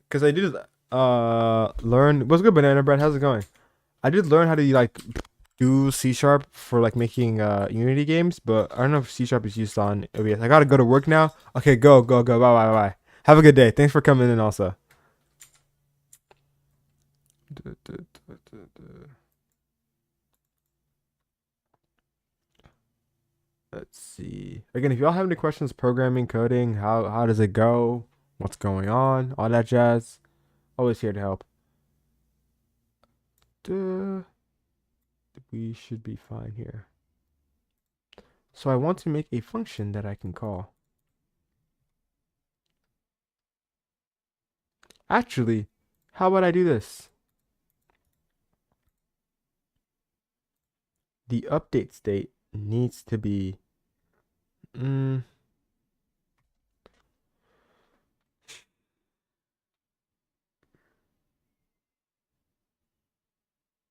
Because I did learn. What's good, Banana Bread? How's it going? I did learn how to like do C sharp for like making Unity games, but I don't know if C sharp is used on OBS. I gotta go to work now. Okay, go. Bye bye. Have a good day. Thanks for coming in also. Let's see. Again, if y'all have any questions, programming, coding, how does it go? What's going on? All that jazz. Always here to help. We should be fine here. So I want to make a function that I can call. Actually, how about I do this? The update state needs to be. Mm,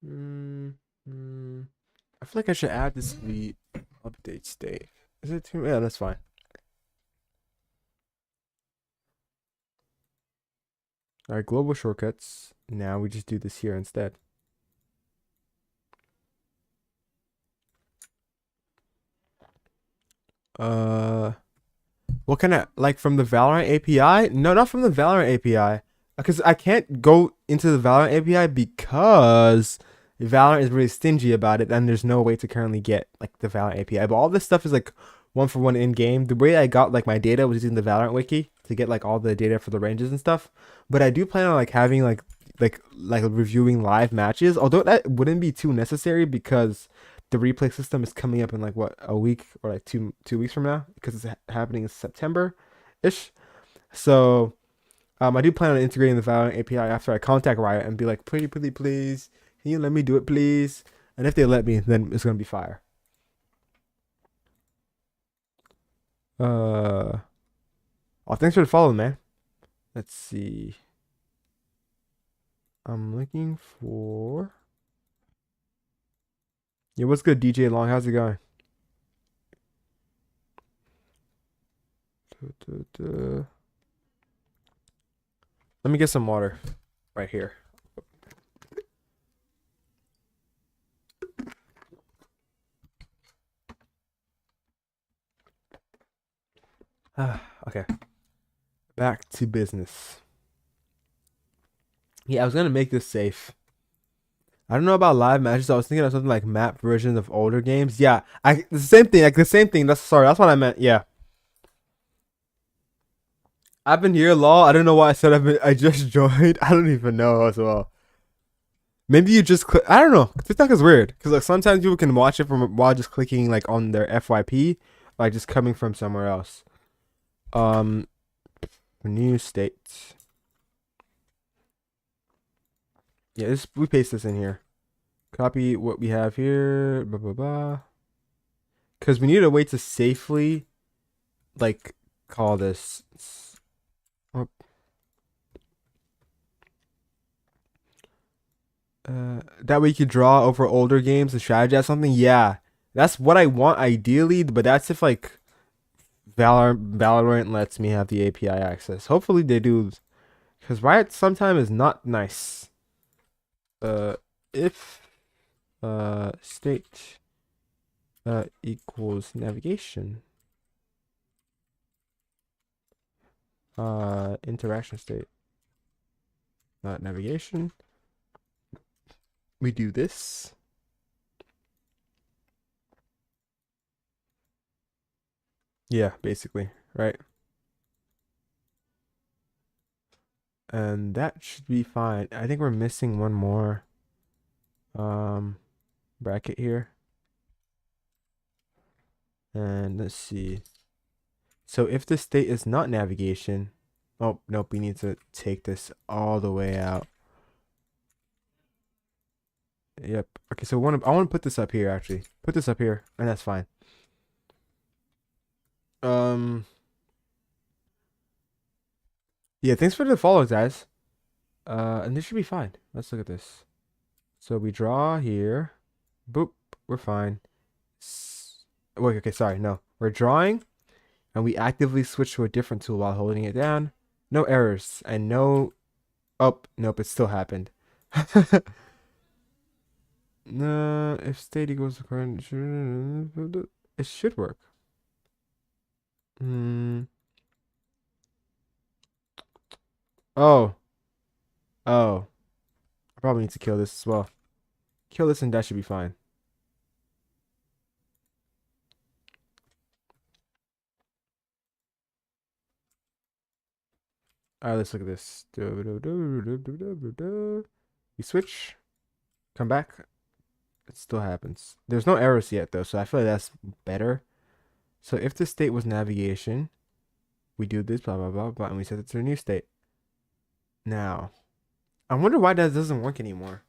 mm, mm. I feel like I should add this to the update state. Is it too? Yeah, that's fine. All right, global shortcuts. Now we just do this here instead. Uh, what kind of like from the Valorant API? No, not from the Valorant API. Because I can't go into the Valorant API because Valorant is really stingy about it, and there's no way to currently get like the Valorant API. But all this stuff is like one for one in game. The way I got like my data was using the Valorant wiki to get like all the data for the ranges and stuff. But I do plan on like having like reviewing live matches, although that wouldn't be too necessary because the replay system is coming up in like what, a week or like two weeks from now because it's happening in September ish. So I do plan on integrating the Valorant API after I contact Riot and be like, please, can you let me do it, please? And if they let me, then it's gonna be fire. Oh, thanks for the follow, man. Let's see. I'm looking for. Yeah, what's good, DJ Long? How's it going? Let me get some water right here. Okay, back to business. Yeah, I was gonna make this safe. I don't know about live matches. I was thinking of something like map versions of older games. Yeah, the same thing. Like the same thing. That's what I meant. Yeah, I've been here, lol. I don't know why I said I just joined. I don't even know as well. Maybe you just click. I don't know. TikTok is weird because like sometimes people can watch it from while just clicking like on their FYP, like just coming from somewhere else. Um, new state. Yeah, we paste this in here. Copy what we have here. Blah blah blah. Because we need a way to safely, like, call this. Oh, that way you could draw over older games and strategize something. Yeah, that's what I want ideally, but that's if like Valorant lets me have the API access. Hopefully they do, because Riot sometimes is not nice. Uh, if state equals navigation. Interaction state. Navigation. We do this. Yeah, basically, right? And that should be fine. I think we're missing one more um bracket here. And let's see. So if the state is not navigation, oh nope, we need to take this all the way out. Yep. Okay, so I want to put this up here actually. Put this up here, and that's fine. Um yeah, thanks for the follow, guys. And this should be fine. Let's look at this. So we draw here. Boop, we're fine. Wait, okay, sorry, no. We're drawing and we actively switch to a different tool while holding it down. No errors and no. Oh, nope, it still happened. No, if state equals the current, it should work. Hmm. Oh, oh. I probably need to kill this as well. Kill this and that should be fine. All right, let's look at this. We switch, come back. It still happens. There's no errors yet though, so I feel like that's better. So if the state was navigation, we do this, blah, blah, blah, blah, and we set it to a new state. Now, I wonder why that doesn't work anymore.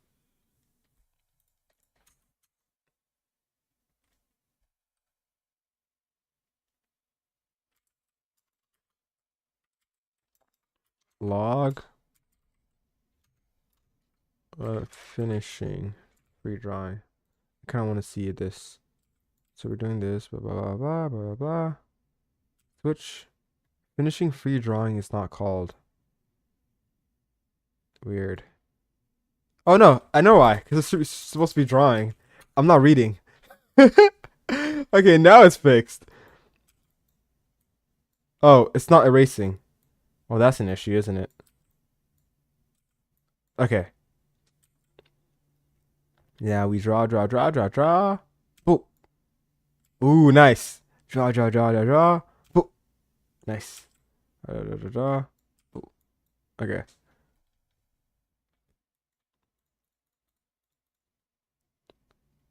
log finishing free drawing. I kind of want to see this. So we're doing this, blah, blah, blah, blah, blah, blah, blah. Switch. Finishing free drawing is not called. Weird. Oh no, I know why. Because it's supposed to be drawing. I'm not reading. Okay, now it's fixed. Oh, it's not erasing. Well, that's an issue, isn't it? Okay. Yeah, we draw. Oh. Ooh, nice. Draw. Oh. Nice. Draw. Oh. Okay.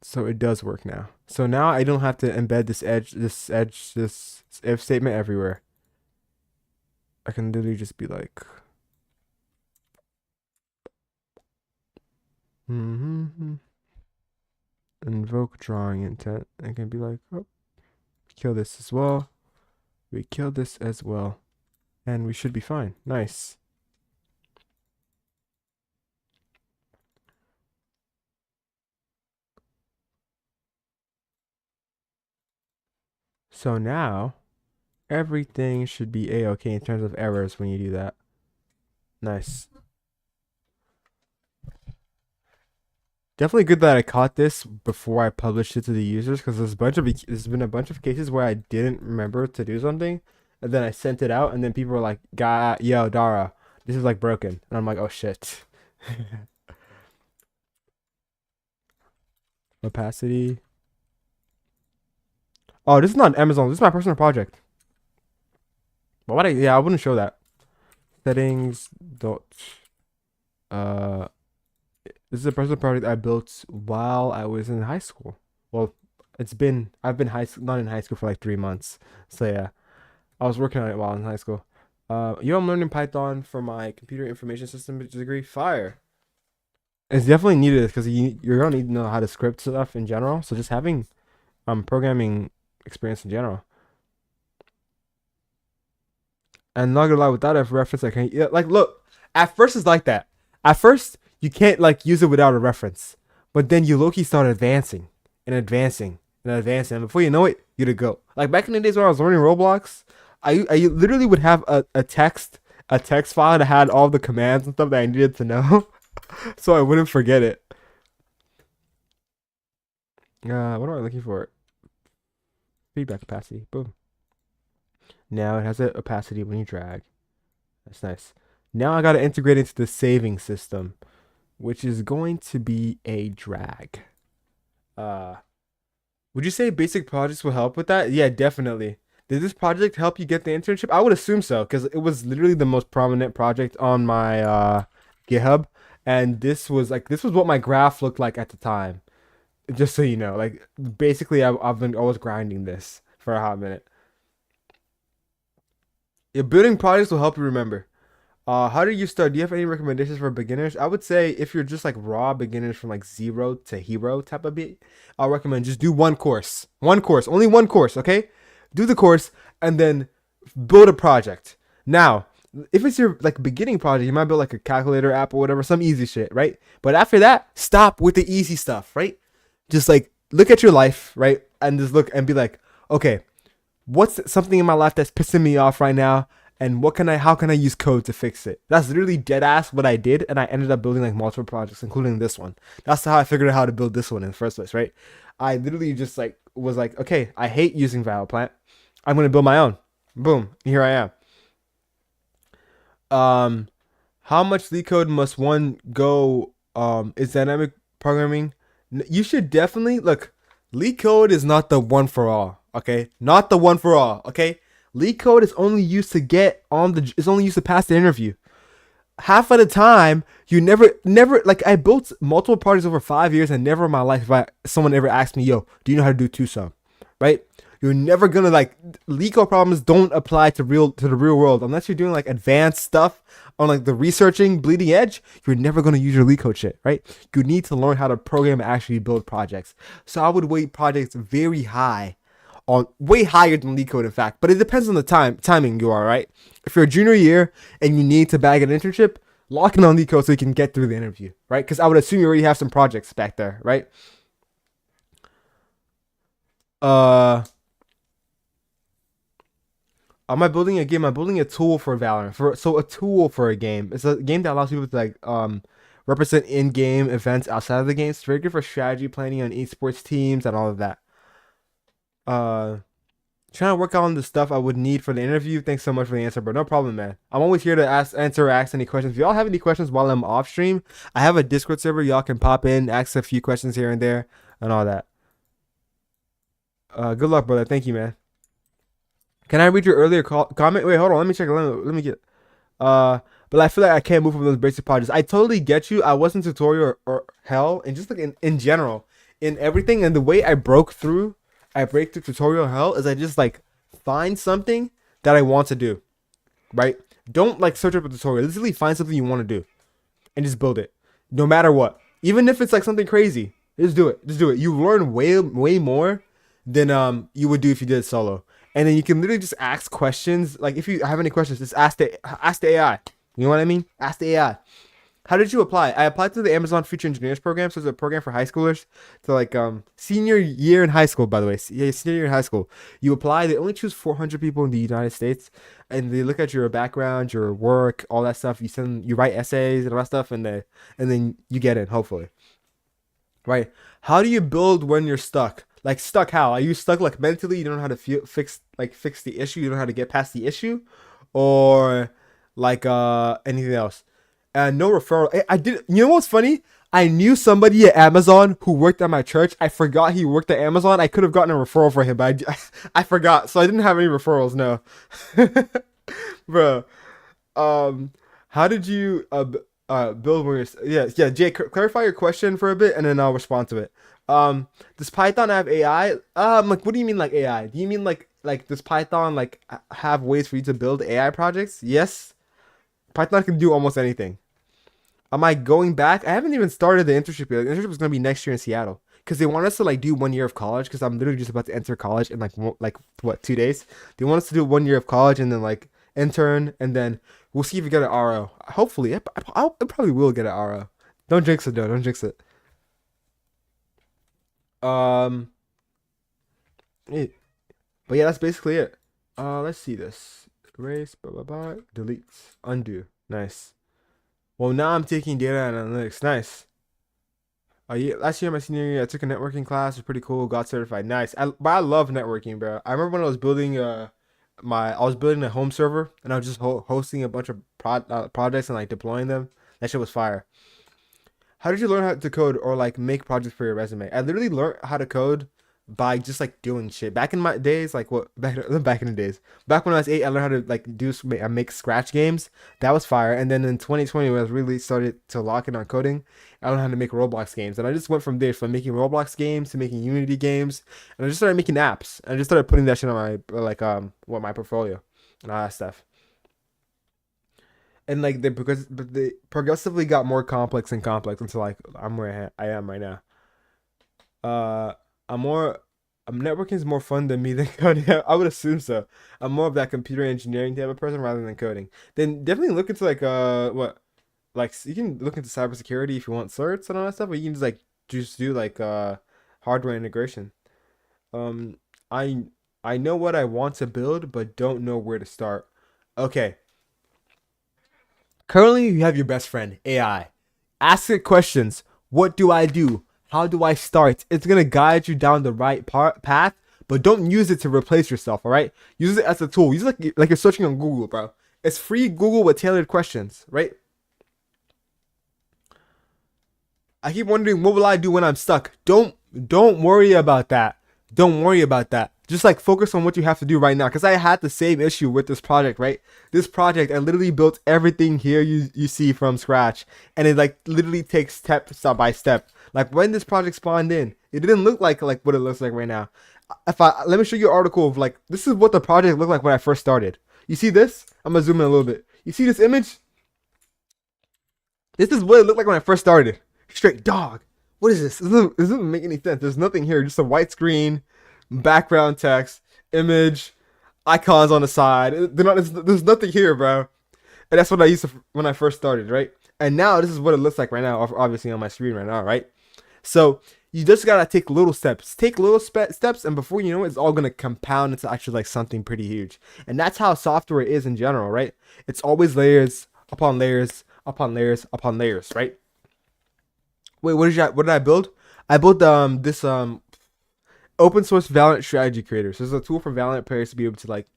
So it does work now. So now I don't have to embed this if statement everywhere. I can literally just be like, invoke drawing intent. I can be like, oh, kill this as well. We kill this as well. And we should be fine. Nice. So now everything should be a-okay in terms of errors when you do that. Nice. Definitely good that I caught this before I published it to the users, because there's been a bunch of cases where I didn't remember to do something, and then I sent it out, and then people were like, yo, Dara, this is like broken. And I'm like, oh shit. Opacity. Oh, this is not Amazon. This is my personal project. Why would I? Yeah, I wouldn't show that. Settings. Dot. This is a personal project I built while I was in high school. Well, I've been not in high school for like 3 months. So yeah, I was working on it while in high school. I'm learning Python for my computer information system degree. Fire. It's definitely needed because you're gonna need to know how to script stuff in general. So just having programming experience in general. And not gonna lie, without a reference, I can't. Yeah, like, look, at first it's like that. At first, you can't like use it without a reference, but then you low-key start advancing and advancing and advancing, and before you know it, you're to go. Like back in the days when I was learning Roblox, I literally would have a text file that had all the commands and stuff that I needed to know, so I wouldn't forget it. What am I looking for? Feedback opacity. Boom. Now it has an opacity when you drag. That's nice. Now I got to integrate into the saving system, which is going to be a drag. Would you say basic projects will help with that? Yeah, definitely. Did this project help you get the internship? I would assume so, because it was literally the most prominent project on my GitHub, and this was what my graph looked like at the time. Just so you know, like basically, I've been always grinding this for a hot minute. Yeah, building projects will help you remember. How do you start? Do you have any recommendations for beginners? I would say if you're just like raw beginners from like zero to hero type of beat, I'll recommend just do one course. Only one course, okay? Do the course and then build a project. Now, if it's your like beginning project, you might build like a calculator app or whatever, some easy shit, right? But after that, stop with the easy stuff, right? Just like look at your life, right? And just look and be like, okay, what's something in my life that's pissing me off right now? And how can I use code to fix it? That's literally dead ass what I did, and I ended up building like multiple projects, including this one. That's how I figured out how to build this one in the first place, right? I literally just like was like, okay, I hate using Valorant. I'm gonna build my own. Boom, here I am. How much leak code must one go? Is dynamic programming? You should definitely look. Leak code is not the one for all. Okay, not the one for all. Okay. Leak code is only used to is only used to pass the interview. Half of the time, you never like I built multiple projects over 5 years, and never in my life someone ever asked me, yo, do you know how to do two-sum? Right? You're never gonna like leak code problems don't apply to the real world unless you're doing like advanced stuff on like the researching bleeding edge. You're never gonna use your leak code shit, right? You need to learn how to program and actually build projects. So I would weight projects very high. On way higher than leak code, in fact, but it depends on the timing you are, right? If you're a junior year and you need to bag an internship, lock in on the code so you can get through the interview, right? Because I would assume you already have some projects back there, right? Uh, am I building a game? I'm building a tool for Valorant. So a tool for a game. It's a game that allows people to like represent in-game events outside of the game. It's very good for strategy planning on esports teams and all of that. Uh, Trying to work on the stuff I would need for the interview. Thanks so much for the answer, bro. No problem, man. I'm always here to ask any questions. If y'all have any questions while I'm off stream, I have a Discord server. Y'all can pop in, ask a few questions here and there, and all that. Good luck, brother. Thank you, man. Can I read your earlier comment? Wait, hold on. Let me check. Let me get. Uh, but I feel like I can't move from those basic projects. I totally get you. I wasn't tutorial or hell, and just like in general, in everything, and the way I break through tutorial hell is I just like find something that I want to do, right? Don't like search up a tutorial. Literally find something you want to do, and just build it, no matter what. Even if it's like something crazy, just do it. Just do it. You learn way more than you would do if you did it solo. And then you can literally just ask questions. Like if you have any questions, just ask the AI. You know what I mean? Ask the AI. How did you apply? I applied to the Amazon Future Engineers program. So it's a program for high schoolers. So like senior year in high school, by the way. Yeah, senior year in high school. You apply. They only choose 400 people in the United States, and they look at your background, your work, all that stuff. You write essays and all that stuff, and then you get in. Hopefully, right? How do you build when you're stuck? Like stuck how? Are you stuck like mentally? You don't know how to fix the issue. You don't know how to get past the issue, or like anything else. And no referral. I did. You know what's funny? I knew somebody at Amazon who worked at my church. I forgot he worked at Amazon. I could have gotten a referral for him, but I forgot. So I didn't have any referrals. No, bro. How did you build when you're yeah Jay? Clarify your question for a bit, and then I'll respond to it. Does Python have AI? Like what do you mean like AI? Do you mean like does Python like have ways for you to build AI projects? Yes, Python can do almost anything. Am I going back? I haven't even started the internship yet. The internship is gonna be next year in Seattle because they want us to like do 1 year of college. Because I'm literally just about to enter college in like what 2 days. They want us to do 1 year of college and then like intern and then we'll see if we get an RO. Hopefully, I probably will get an RO. Don't jinx it though. Don't jinx it. Um, it, but yeah, that's basically it. Let's see this. Erase, blah blah blah. Delete, undo. Nice. Well, now I'm taking data analytics. Nice. Yeah, last year, my senior year, I took a networking class. It was pretty cool. Got certified. Nice. But I love networking, bro. I remember when I was building I was building a home server and I was just hosting a bunch of projects and like deploying them. That shit was fire. How did you learn how to code or like make projects for your resume? I literally learned how to code by just like doing shit. Back in my days, like what back in the days. Back when I was 8, I learned how to like make Scratch games. That was fire. And then in 2020, when I was really started to lock in on coding, I learned how to make Roblox games. And I just went from there, from making Roblox games to making Unity games, and I just started making apps. And I just started putting that shit on my my portfolio and all that stuff. And like they progressively got more complex and complex until like I'm where I am right now. Uh, I'm more. Networking is more fun than me than coding. I would assume so. I'm more of that computer engineering type of person rather than coding. Then definitely look into like what like you can look into cybersecurity if you want certs and all that stuff, but you can just do like hardware integration. Um, I I know what I want to build, but don't know where to start. Okay, currently you have your best friend AI. Ask it questions. What do I do? How do I start? It's gonna guide you down the right path, but don't use it to replace yourself. All right, use it as a tool. Use it like you're searching on Google, bro. It's free Google with tailored questions, right? I keep wondering what will I do when I'm stuck. Don't worry about that. Don't worry about that. Just like focus on what you have to do right now. Cause I had the same issue with this project, right? This project, I literally built everything here you see from scratch. And it like literally takes step by step. Like when this project spawned in, it didn't look like what it looks like right now. If I let me show you an article of like this is what the project looked like when I first started. You see this? I'm gonna zoom in a little bit. You see this image? This is what it looked like when I first started. Straight dog. What is this? This doesn't make any sense. There's nothing here. Just a white screen, background text, image. icons on the side. There's nothing here, bro. And that's what I used to when I first started, right? And now this is what it looks like right now, obviously on my screen right now, right? So you just gotta take little steps, steps, and before you know it, it's all gonna compound into actually like something pretty huge. And that's how software is in general, right? It's always layers upon layers upon layers upon layers, right? Wait, what did I build? I built this open source Valorant strategy creator. So this is a tool for Valorant players to be able to like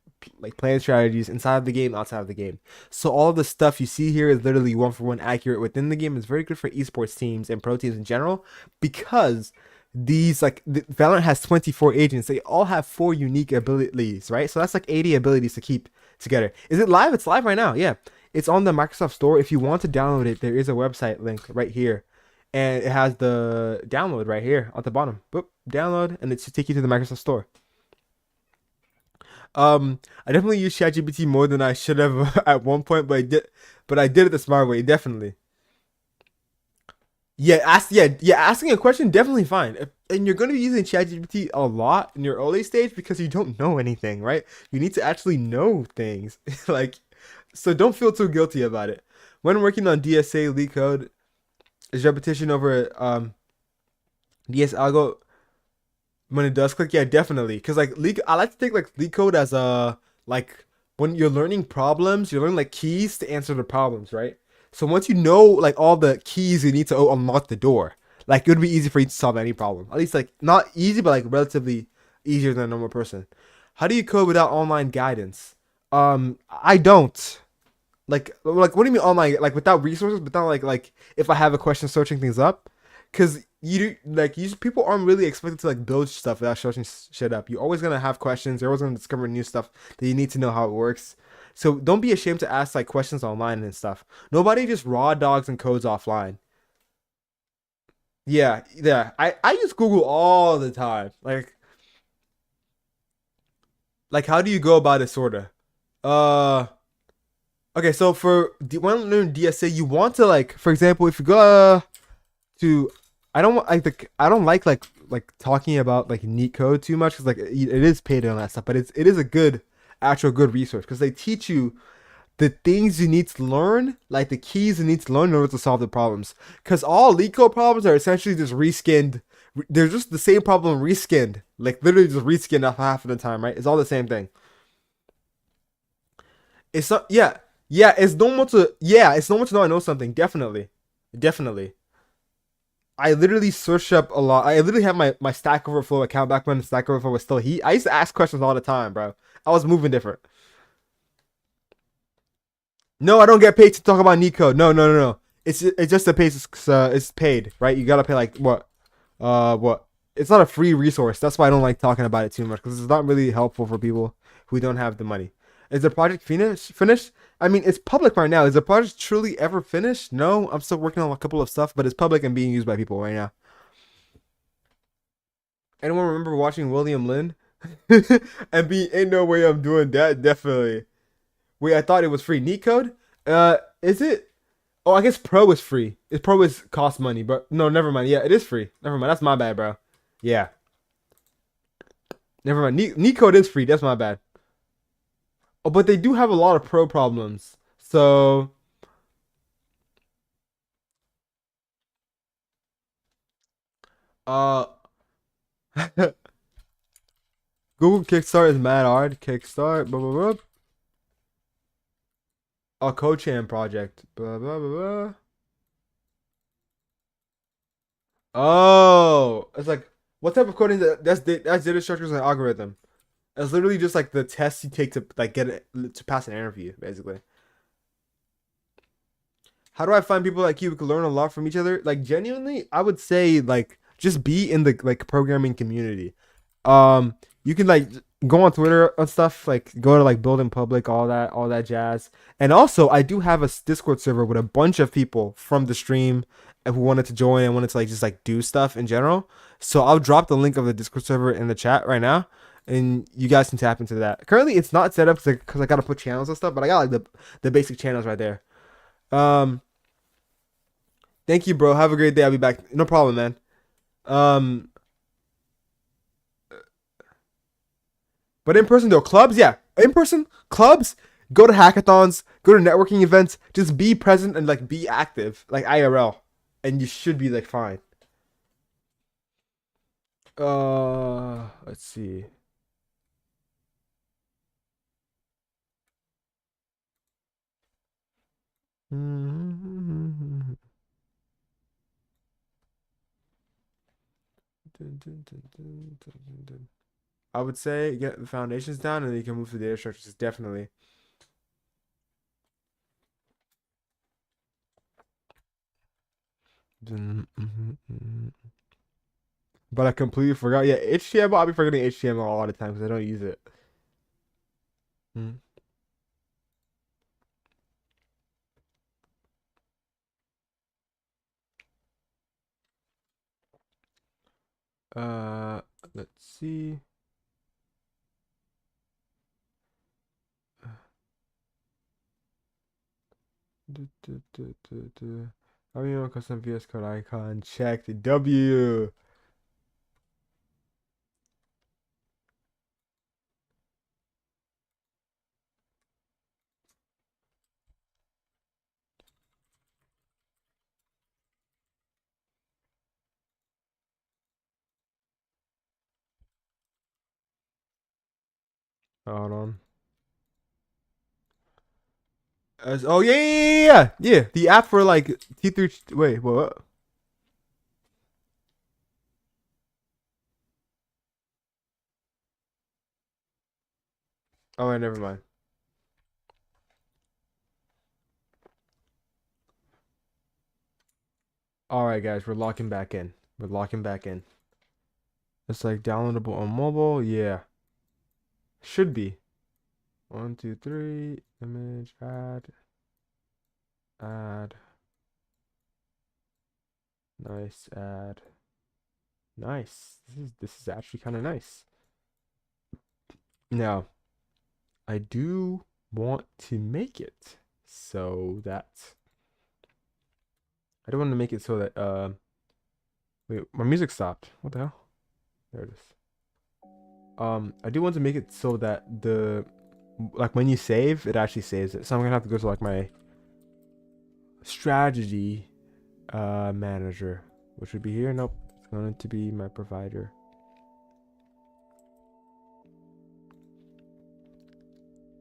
plan strategies inside of the game, outside of the game. So all of the stuff you see here is literally one for one accurate within the game. It's very good for esports teams and pro teams in general because Valorant has 24 agents. They all have 4 unique abilities, right? So that's like 80 abilities to keep together. Is it live? It's live right now. Yeah. It's on the Microsoft Store. If you want to download it, there is a website link right here. And it has the download right here at the bottom. Boop, download, and it should take you to the Microsoft Store. I definitely use ChatGPT more than I should have at one point, but I did it the smart way, definitely. Yeah, asking a question definitely fine. And you're gonna be using ChatGPT a lot in your early stage because you don't know anything, right? You need to actually know things, like, so don't feel too guilty about it. When working on DSA leak code, is repetition over DS algo when it does click? Yeah, definitely. Cause like leak, I like to take like leak code as a like when you're learning problems, you're learning like keys to answer the problems, right? So once you know like all the keys you need to unlock the door, like it would be easy for you to solve any problem. At least like not easy, but like relatively easier than a normal person. How do you code without online guidance? I don't. Like what do you mean online? Like without resources, without like if I have a question searching things up, because people aren't really expected to like build stuff without searching shit up. You're always gonna have questions. You're always gonna discover new stuff that you need to know how it works. So don't be ashamed to ask like questions online and stuff. Nobody just raw dogs and codes offline. Yeah. I use Google all the time. Like how do you go about it, sorta? Uh. Okay, so when you learn DSA, you want to like, for example, if you go to, I don't like talking about like neat code too much because like it is paid on that stuff, but it is a good actual good resource because they teach you the things you need to learn, like the keys you need to learn in order to solve the problems. Because all leak code problems are essentially just reskinned. They're just the same problem reskinned, like literally just reskinned half of the time, right? It's all the same thing. It's not, yeah, it's normal to know I know something. Definitely. I literally search up a lot. I literally have my Stack Overflow account back when Stack Overflow was still heat. I used to ask questions all the time, bro. I was moving different. No, I don't get paid to talk about Nico. No. It's just a pay. It's paid, right? You gotta pay like what? What? It's not a free resource. That's why I don't like talking about it too much because it's not really helpful for people who don't have the money. Is the project finished? I mean, it's public right now. Is the project truly ever finished? No, I'm still working on a couple of stuff, but it's public and being used by people right now. Anyone remember watching William Lynn? And be ain't no way I'm doing that. Definitely. Wait, I thought it was free. Neat code? Is it? Oh, I guess Pro is free. It Pro is cost money, but no, never mind. Yeah, it is free. Never mind. That's my bad, bro. Yeah, never mind. Neat code is free. That's my bad. Oh, but they do have a lot of Pro problems. So, uh, Google Kickstart is mad hard. Kickstart, blah blah blah. A Cochan project, blah blah blah blah. Oh, it's like what type of coding? That's data structures and algorithm. It's literally just like the test you take to like get it to pass an interview, basically. How do I find people like you who can learn a lot from each other? Like genuinely, I would say like just be in the like programming community. You can like go on Twitter and stuff, like go to like Build in Public, all that jazz. And also, I do have a Discord server with a bunch of people from the stream who wanted to join and wanted to like just like do stuff in general. So I'll drop the link of the Discord server in the chat right now, and you guys can tap into that. Currently, it's not set up because I gotta put channels and stuff, but I got like the basic channels right there. Um, Thank you, bro. Have a great day. I'll be back. No problem, man. Um, but in person though, clubs, yeah. In person clubs, go to hackathons, go to networking events, just be present and like be active, like IRL, and you should be like fine. Let's see. I would say get the foundations down and then you can move to data structures. Definitely. But I completely forgot. Yeah, HTML. I'll be forgetting HTML all the time because I don't use it. Mm. Uh, let's see. How do you know custom VS Code icon? Check the W. Hold on. Oh yeah. The app for like T3. Wait, what? Oh wait, never mind. All right, guys, we're locking back in. We're locking back in. It's like downloadable on mobile. Yeah, should be. One, two, three. Image. Add. Add. Nice. Add. Nice. This is actually kind of nice. Now, I do want to make it so that I don't want to make it so that wait, my music stopped. What the hell? There it is. I do want to make it so that the like when you save, it actually saves it. So I'm gonna have to go to like my strategy manager, which would be here. Nope, it's going to be my provider.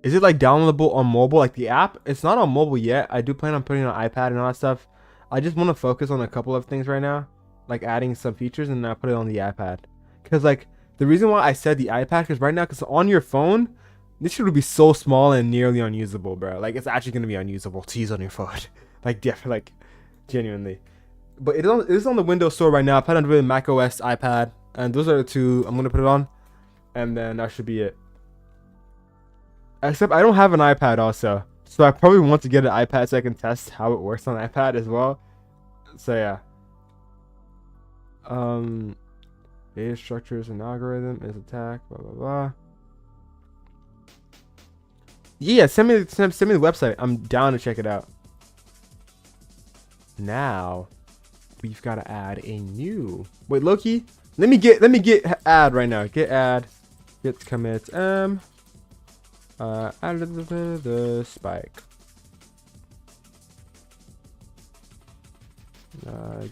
Is it like downloadable on mobile, like the app? It's not on mobile yet. I do plan on putting it on iPad and all that stuff. I just want to focus on a couple of things right now, like adding some features, and then I put it on the iPad. Cause like the reason why I said the iPad, cause right now, cause on your phone, this shit would be so small and nearly unusable, bro. Like it's actually gonna be unusable to use on your phone, like like genuinely. But it is on the Windows Store right now. I plan on doing Mac OS, iPad, and those are the two I'm gonna put it on, and then that should be it. Except I don't have an iPad also. So I probably want to get an iPad so I can test how it works on iPad as well. So yeah. Um Data structures and algorithm is attack, blah blah blah. Yeah, send me the website. I'm down to check it out. Now we've got to add a new Loki. Let me get add right now. Get add. Get commit add the spike.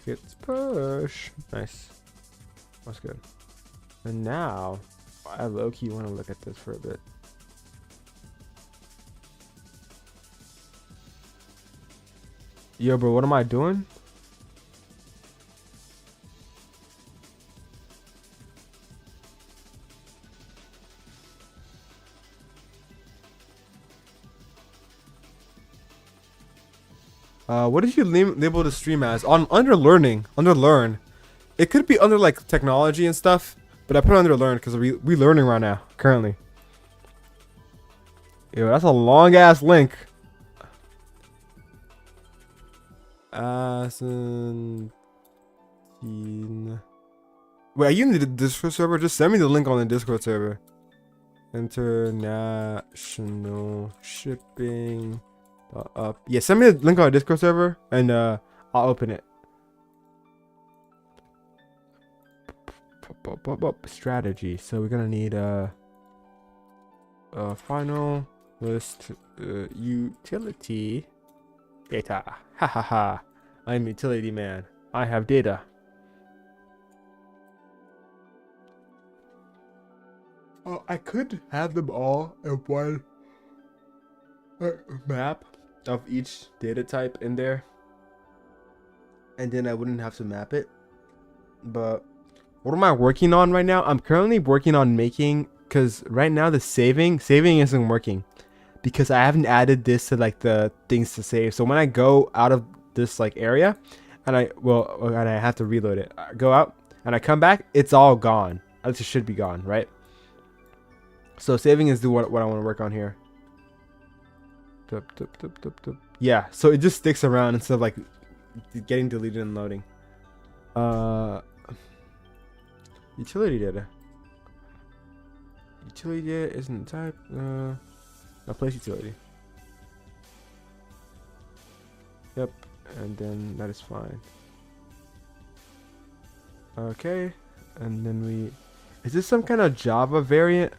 Gets push. Nice. That's good. And now, I low-key want to look at this for a bit. Yo, bro, what am I doing? What did you label the stream as? On under learning, under learn. It could be under like technology and stuff, but I put it under learn because we learning right now currently. Yo, that's a long ass link. Wait, are you in the Discord server? Just send me the link on the Discord server. International shipping. Up. Yeah, send me the link on the Discord server and I'll open it. Strategy. So we're gonna need Final list utility data. Ha ha ha. I'm utility man. I have data. Oh, I could have them all in one map of each data type in there, and then I wouldn't have to map it. But what am I working on right now? I'm currently working on making, because right now the saving isn't working because I haven't added this to like the things to save. So when I go out of this like area and I have to reload it, I go out and I come back, it's all gone. It should be gone, right? So saving is what I want to work on here. Yeah, so it just sticks around instead of like getting deleted and loading. Utility data. Utility data isn't type. Place utility. Yep, and then that is fine. Okay, and then is this some kind of Java variant?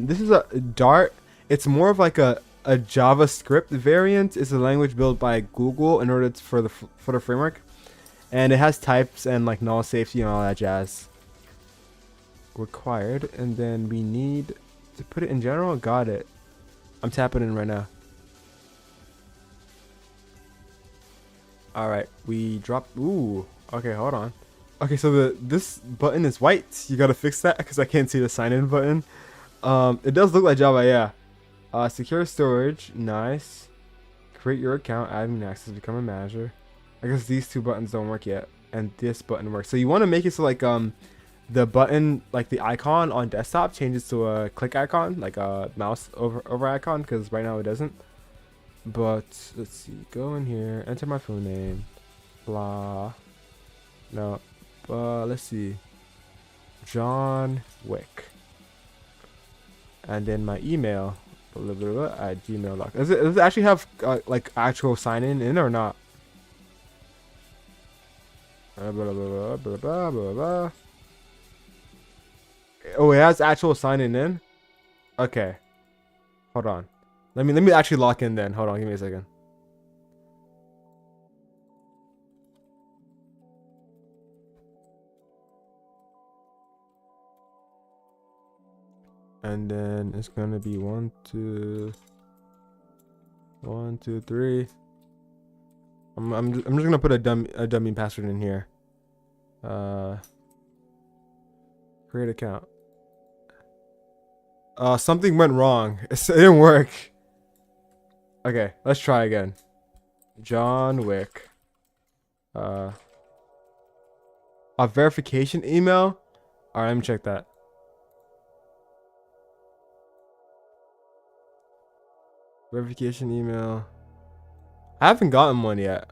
This is a Dart. It's more of like a JavaScript variant. It's a language built by Google in order for the framework, and it has types and like null safety and all that jazz. Required, and then we need to put it in general. Got it. I'm tapping in right now. All right, we dropped. Ooh. Okay, hold on. Okay, so this button is white. You gotta fix that because I can't see the sign in button. It does look like Java, yeah. Secure storage, nice. Create your account, admin access, become a manager. I guess these two buttons don't work yet, and this button works. So you want to make it so like the button, like the icon on desktop, changes to a click icon, like a mouse over icon, because right now it doesn't. But let's see, go in here, enter my full name, blah. No, let's see, John Wick, and then my email, blah, blah, blah, at gmail.com. Does it actually have like actual sign in or not? Blah, blah, blah, blah, blah, blah, blah. Oh, it has actual sign in. Okay, hold on. Let me actually lock in then. Hold on, give me a second. And then it's gonna be 1 2 1 2 3. I'm just gonna put a dummy password in here. Create account. Something went wrong. It didn't work. Okay, let's try again. John Wick. A verification email. All right, let me check that. Verification email. I haven't gotten one yet.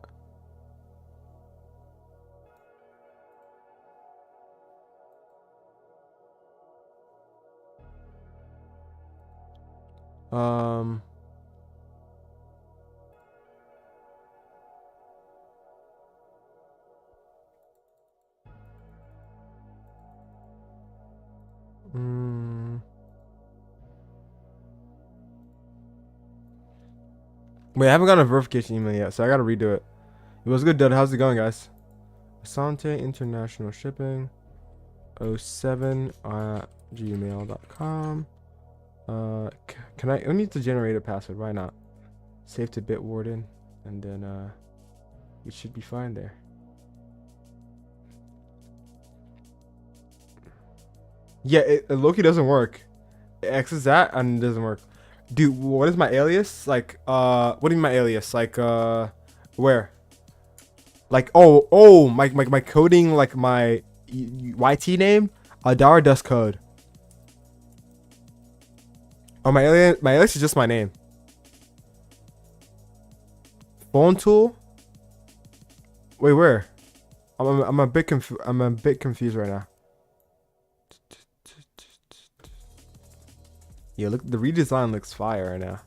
Wait, I haven't gotten a verification email yet, so I gotta redo it. It was good, Dud. How's it going, guys? Asante International Shipping 07 at gmail.com. Can I need to generate a password? Why not? Save to Bitwarden, and then we should be fine there. Yeah, it Loki doesn't work. It X's that and it doesn't work. Dude, what is my alias? Like, what do you mean my alias? Like, where? Like, my coding, like my YT name, Adara Dust Code. Oh, my alias is just my name. Phone tool. Wait, where? I'm a bit confused right now. Yeah, look, the redesign looks fire right now.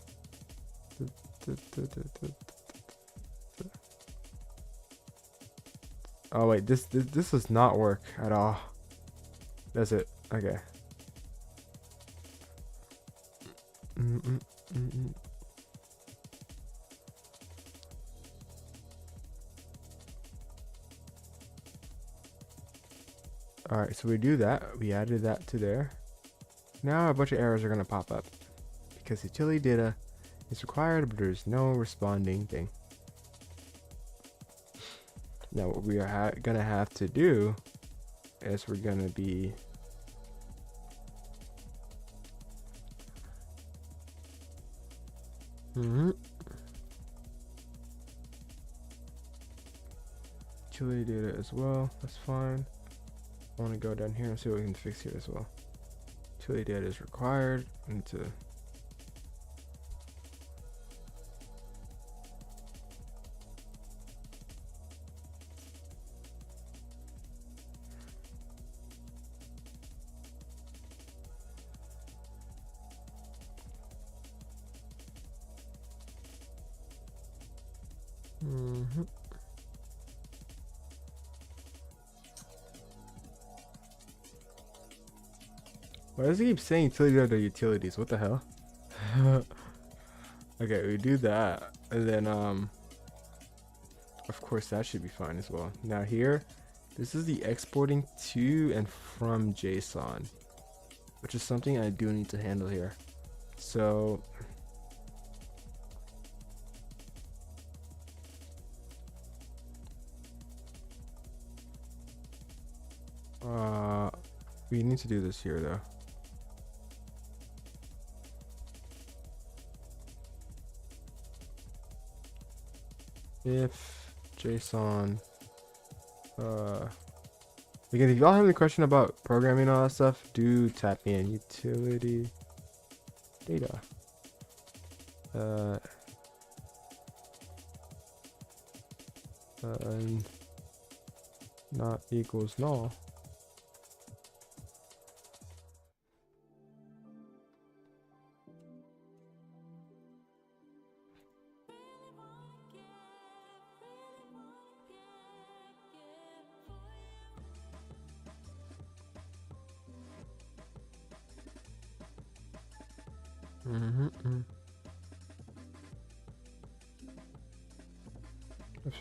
Oh wait, this does not work at all. Does it? Okay. All right, so we do that. We added that to there. Now a bunch of errors are gonna pop up because utility data is required, but there's no responding thing. Now what we are gonna have to do is we're gonna be utility data as well. That's fine. I want to go down here and see what we can fix here as well. Utility data is required. I need to Why does it keep saying utility data utilities? What the hell? Okay, we do that, and then of course that should be fine as well. Now here, this is the exporting to and from JSON, which is something I do need to handle here. So we need to do this here though. If JSON again, if y'all have any question about programming and all that stuff, do tap me in. Utility data not equals null.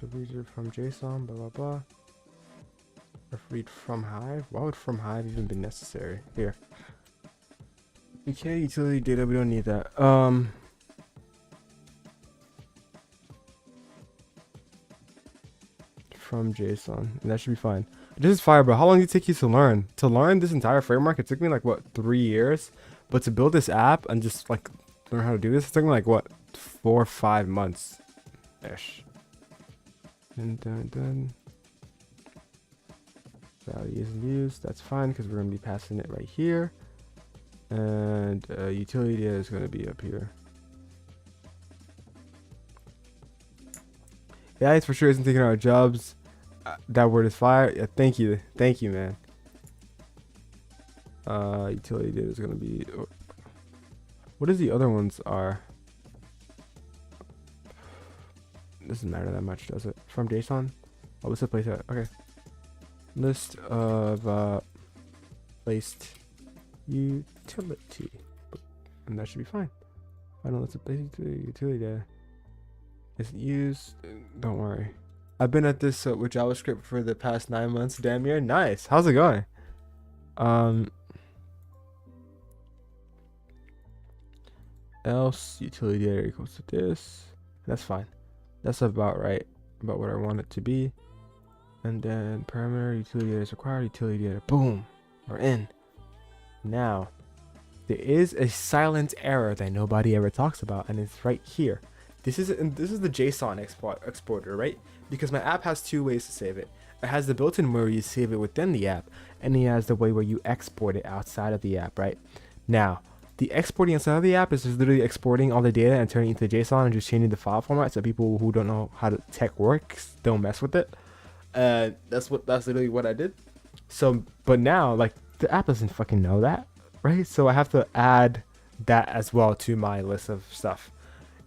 If read it from JSON, blah blah blah. If read from Hive, why would from Hive even be necessary? Here. Okay, utility data, we don't need that. From JSON, and that should be fine. This is fire, bro. How long did it take you to learn? To learn this entire framework, it took me like what, 3 years? But to build this app and just like learn how to do this, it took me like what, 4 or 5 months ish. And then value isn't used. That's fine because we're gonna be passing it right here, and utility data is gonna be up here. Yeah, it's for sure isn't taking our jobs. That word is fire. Yeah, thank you, man. Utility data is gonna be. What is the other ones are? Doesn't matter that much, does it? From JSON. Oh, what's the place at? Okay. List of placed utility, and that should be fine. I know that's a basic utility data. Isn't used. Don't worry. I've been at this with JavaScript for the past 9 months. Damn near. Nice. How's it going? Else utility data equals to this. That's fine. That's about right. About what I want it to be. And then parameter utility data is required. Utility data. Boom. We're in. Now, there is a silent error that nobody ever talks about, and it's right here. This is the JSON exporter, right? Because my app has 2 ways to save it. It has the built-in where you save it within the app, and it has the way where you export it outside of the app, right? Now, the exporting inside of the app is just literally exporting all the data and turning it into JSON and just changing the file format so people who don't know how the tech works don't mess with it. That's literally what I did. So, but now, like, the app doesn't fucking know that, right? So I have to add that as well to my list of stuff.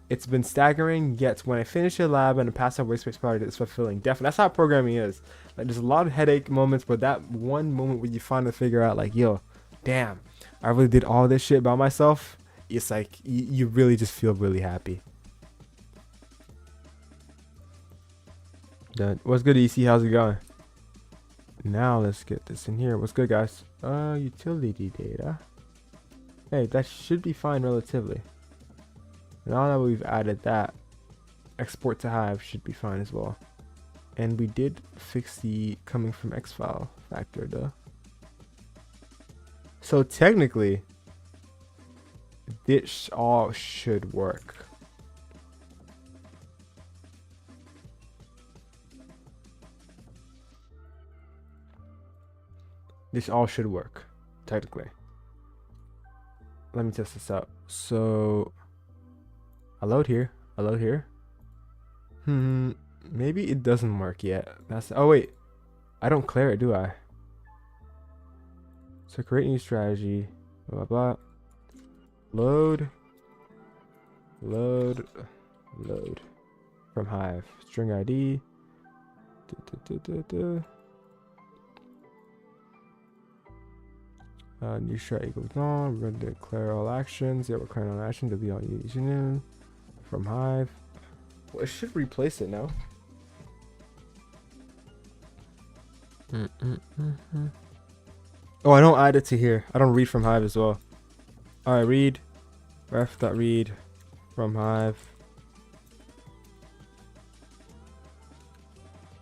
It's been staggering, yet when I finish a lab and pass that workspace part, it's fulfilling. Definitely, that's how programming is. Like, there's a lot of headache moments, but that one moment when you finally figure out, like, yo, damn, I really did all this shit by myself. it's like you really just feel really happy. Done. What's good, EC? How's it going? Now let's get this in here. What's good, guys? Utility data. Hey, that should be fine relatively. Now that we've added that, export to Hive should be fine as well. And we did fix the coming from X file factor though. So technically, this all should work. This all should work, technically. Let me test this out. So, I load here. Maybe it doesn't work yet. Oh wait, I don't clear it, do I? So create new strategy, blah blah blah. Load from Hive. String ID. New strat equals on. We're going to declare all actions. Yeah, we're declaring all actions. Delete all using from Hive. Well, it should replace it now. Oh, I don't add it to here. I don't read from Hive as well. Alright, read. Ref.read from Hive.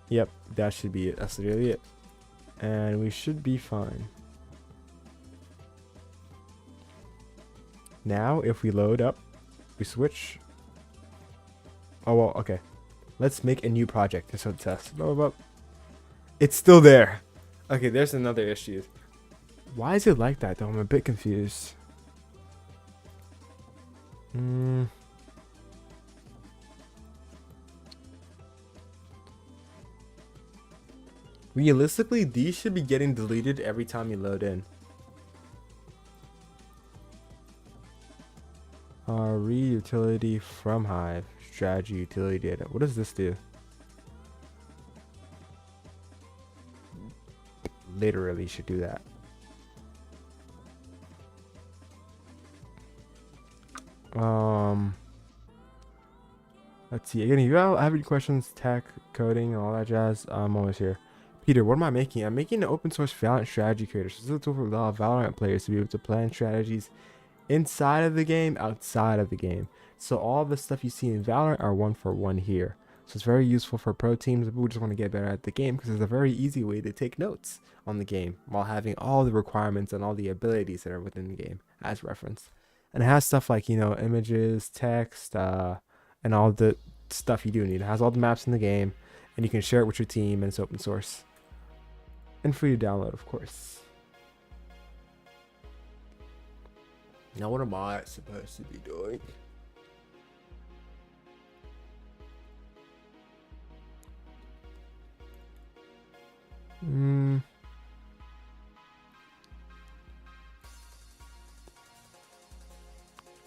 Yep, that should be it. That's really it. And we should be fine. Now, if we load up, we switch. Oh, well, okay. Let's make a new project just to test. It's still there. Okay, there's another issue. Why is it like that, though? I'm a bit confused. Realistically, these should be getting deleted every time you load in. Read utility from Hive. Strategy utility data. What does this do? Literally should do that. Let's see. Again, if you have any questions, tech, coding, all that jazz, I'm always here. Peter, what am I making? I'm making an open source Valorant strategy creator. So this is a tool for Valorant players to be able to plan strategies inside of the game, outside of the game. So all the stuff you see in Valorant are one for one here. So it's very useful for pro teams who just want to get better at the game, because it's a very easy way to take notes on the game while having all the requirements and all the abilities that are within the game as reference. And it has stuff like, you know, images, text, and all the stuff you do need. It has all the maps in the game, and you can share it with your team, and it's open source. And free to download, of course. Now what am I supposed to be doing?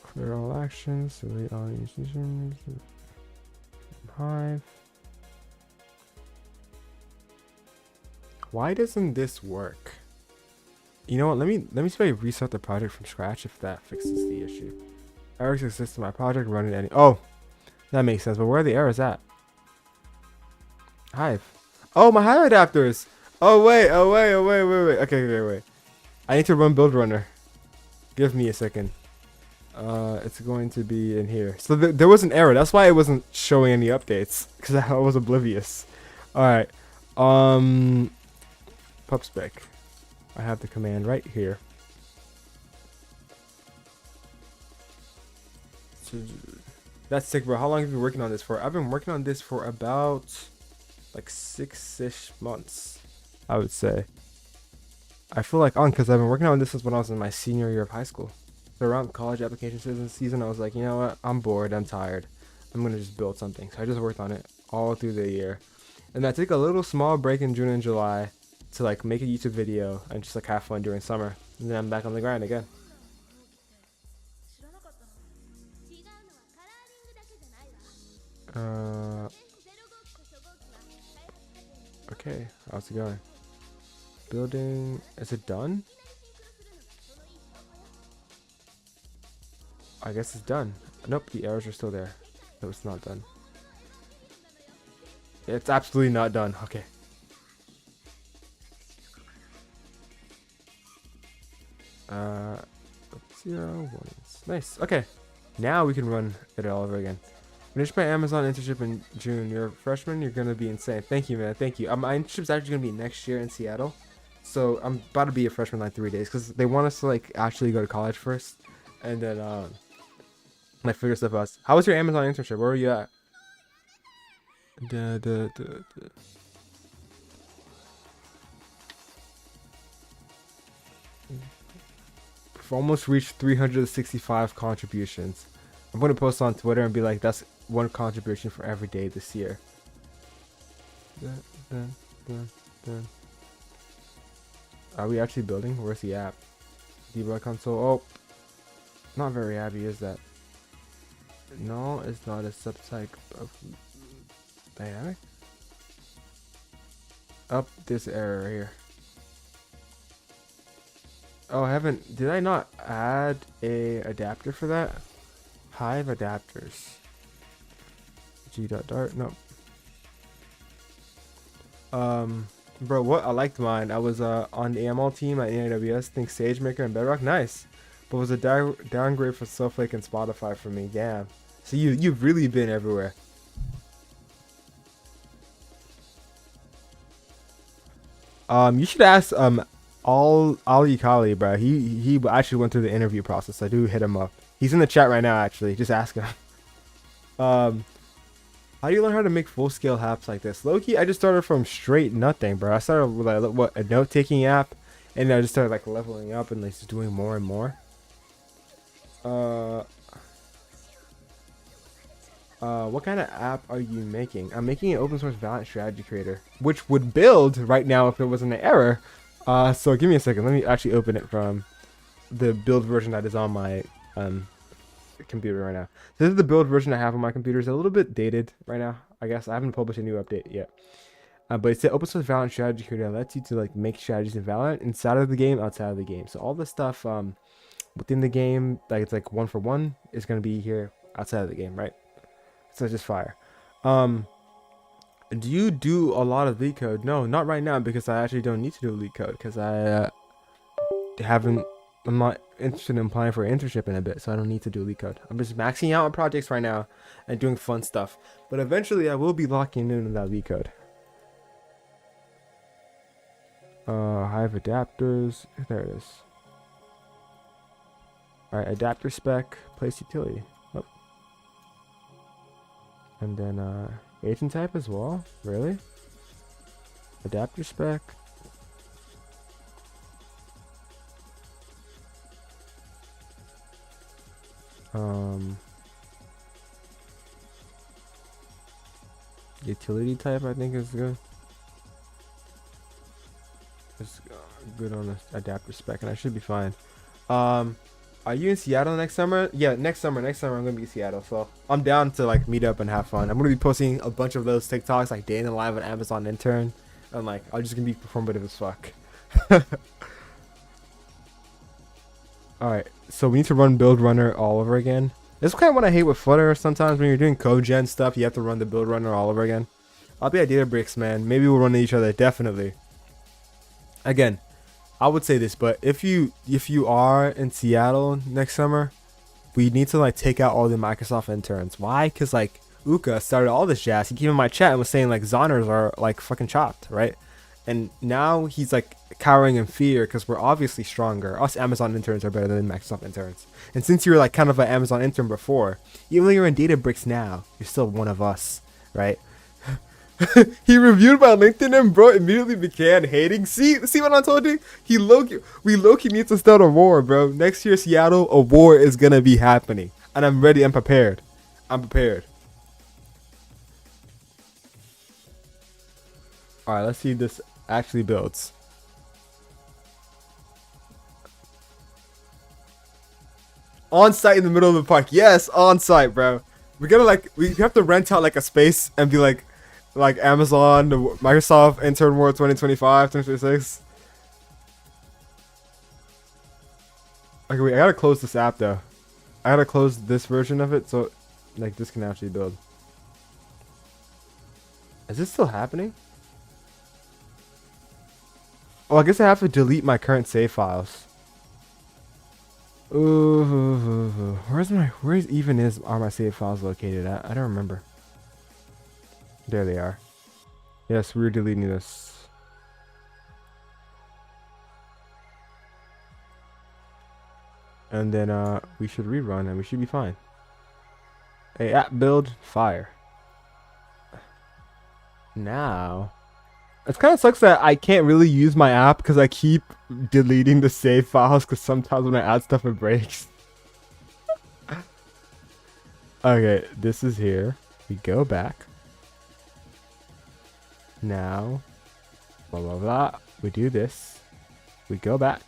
Clear all actions, delete all decisions. Hive. Why doesn't this work? You know what? Let me see if I restart the project from scratch, if that fixes the issue. Errors exist in my project running any. Oh, that makes sense. But where are the errors at? Hive. Oh, my Hive adapters. Oh wait. Okay, wait. I need to run build runner. Give me a second. It's going to be in here. So there was an error. That's why it wasn't showing any updates, because I was oblivious. All right. Pubspec. I have the command right here. So that's sick, bro. How long have you been working on this for? I've been working on this for about like 6-ish months, I would say. I feel like because I've been working on this since when I was in my senior year of high school. So around college application season, I was like, you know what? I'm bored. I'm tired. I'm going to just build something. So I just worked on it all through the year. And I took a little small break in June and July to like make a YouTube video and just like have fun during summer. And then I'm back on the grind again. Okay, how's it going? Building, is it done? I guess it's done. Nope, the errors are still there. No, it's not done. It's absolutely not done. Okay. Uh, 0 ones. Nice. Okay. Now we can run it all over again. Finished my Amazon internship in June. You're a freshman. You're gonna be insane. Thank you, man. Thank you. My internship's actually gonna be next year in Seattle, so I'm about to be a freshman in like 3 days because they want us to like actually go to college first, and then like figure stuff out. How was your Amazon internship? Where were you at? We've almost reached 365 contributions. I'm going to post on Twitter and be like, that's one contribution for every day this year. Are we actually building? Where's the app? Debug console. Oh, not very happy, is that? No, it's not a subtype of dynamic. Up this error right here. Oh, I haven't. Did I not add a adapter for that? Hive adapters. G.dart. Nope. Bro, what? I liked mine. I was on the AML team at AWS. Think SageMaker and Bedrock. Nice. But was a downgrade for Snowflake and Spotify for me. Damn. So you've really been everywhere. You should ask Ali Kali, bro. He actually went through the interview process. I do hit him up. He's in the chat right now, actually. Just ask him. How do you learn how to make full-scale apps like this? Low-key, I just started from straight nothing, bro. I started with like, a note-taking app, and then I just started like leveling up and like just doing more and more. What kind of app are you making? I'm making an open source Valorant strategy creator, which would build right now if there wasn't an error. So give me a second. Let me actually open it from the build version that is on my computer right now. This is the build version I have on my computer. It's a little bit dated right now, I guess. I haven't published a new update yet. But it's the open source Valorant strategy creator that lets you to like make strategies in Valorant inside of the game, outside of the game. So all the stuff within the game, like it's like 1-for-1, is gonna be here outside of the game, right? So it's just fire. Do you do a lot of lead code? No, not right now, because I actually don't need to do lead code because I'm not interested in applying for an internship in a bit, so I don't need to do lead code. I'm just maxing out on projects right now and doing fun stuff. But eventually I will be locking in that lead code. Hive adapters. There it is. Alright, adapter spec, place utility. Oh. And then agent type as well. Really? Adapter spec. Utility type, I think, is good. It's good on the adapter spec, and I should be fine. Are you in Seattle next summer? Yeah, next summer I'm gonna be in Seattle, so I'm down to like meet up and have fun. I'm gonna be posting a bunch of those TikToks, like day in the live at Amazon intern, and like I'm just gonna be performative as fuck. All right, so we need to run build runner all over again. This is kind of what I hate with Flutter. Sometimes when you're doing code gen stuff, you have to run the build runner all over again. I'll be at Databricks, man. Maybe we'll run into each other, definitely. Again, I would say this, but if you are in Seattle next summer, we need to like take out all the Microsoft interns. Why? Because like Uka started all this jazz. He came in my chat and was saying like Zoners are like fucking chopped, right? And now he's like cowering in fear because we're obviously stronger. Us Amazon interns are better than Microsoft interns. And since you're like kind of an Amazon intern before, even though you're in Databricks now, you're still one of us, right? He reviewed my LinkedIn and bro immediately began hating. See what I told you? We low-key need to start a war, bro. Next year, Seattle, a war is gonna be happening. And I'm ready, I'm prepared. Alright, let's see if this actually builds. On site in the middle of the park. Yes, on site, bro. We have to rent out like a space and be like Amazon, Microsoft Intern War 2025, 2026. Okay, wait, I gotta close this app though. I gotta close this version of it so like this can actually build. Is this still happening? Oh, I guess I have to delete my current save files. Ooh, where's even are my save files located at? I don't remember. There they are. Yes, we're deleting this. And then we should rerun and we should be fine. Hey, app build fire. Now, it kind of sucks that I can't really use my app because I keep deleting the save files because sometimes when I add stuff it breaks. Okay, this is here. We go back. Now, blah blah blah. We do this. We go back.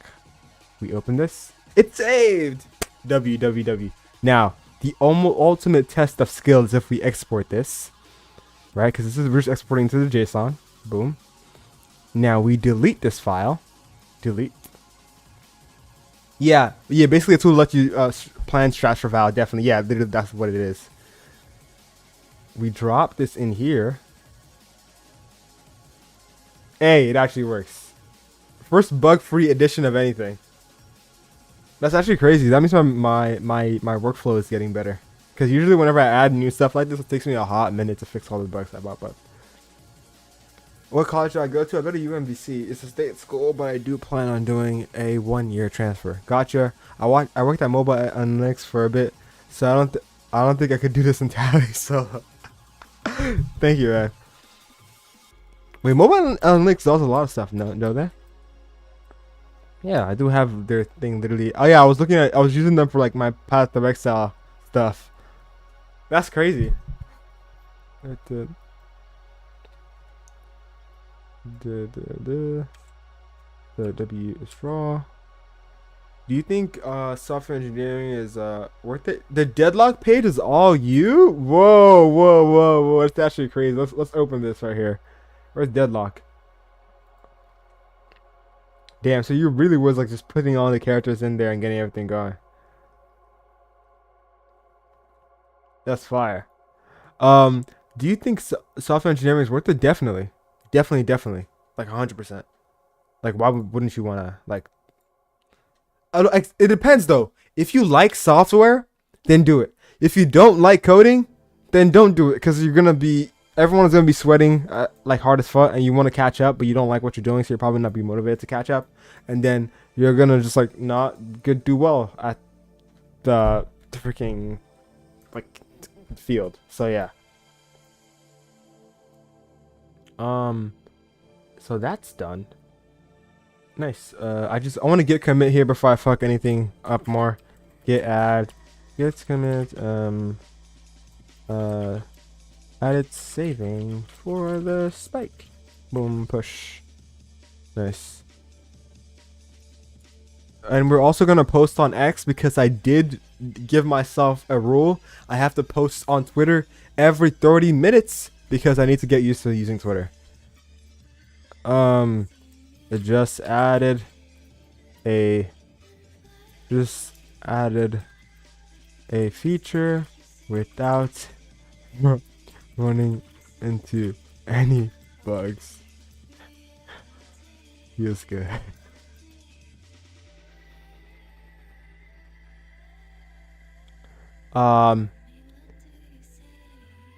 We open this. It's saved! www. Now, the ultimate test of skill is if we export this. Right? Because this is we're just exporting to the JSON. Boom. Now we delete this file. Delete. Yeah, basically a tool to let you plan strats for Val, definitely. Yeah, that's what it is. We drop this in here. Hey, it actually works. First bug-free edition of anything. That's actually crazy. That means my workflow is getting better. Because usually whenever I add new stuff like this, it takes me a hot minute to fix all the bugs I bought. But what college do I go to? I go to UMBC. It's a state school, but I do plan on doing a 1-year transfer. Gotcha. I worked at Mobile Analytics for a bit, so I don't think I could do this entirely solo. Thank you, man. Wait, Mobile Analytics does a lot of stuff, no they? Yeah, I do have their thing literally. Oh yeah, I was using them for like my Path of Exile stuff. That's crazy. The W is raw. Do you think software engineering is worth it? The deadlock page is all you? Whoa. That's actually crazy. Let's open this right here. Where's deadlock? Damn, so you really was like just putting all the characters in there and getting everything going. That's fire. Do you think software engineering is worth it? Definitely. Like 100%. Like, why wouldn't you want to, like... It depends, though. If you like software, then do it. If you don't like coding, then don't do it. Because you're going to be... Everyone's going to be sweating like hard as fuck. And you want to catch up, but you don't like what you're doing. So you're probably not be motivated to catch up. And then you're going to just, like, not do well at the freaking, like, field. So, yeah. So that's done. Nice. I want to git commit here before I fuck anything up more. Git add, git commit, added saving for the spike. Boom, push. Nice. And we're also gonna post on X because I did give myself a rule. I have to post on Twitter every 30 minutes because I need to get used to using Twitter. It just added a feature without running into any bugs. Feels good.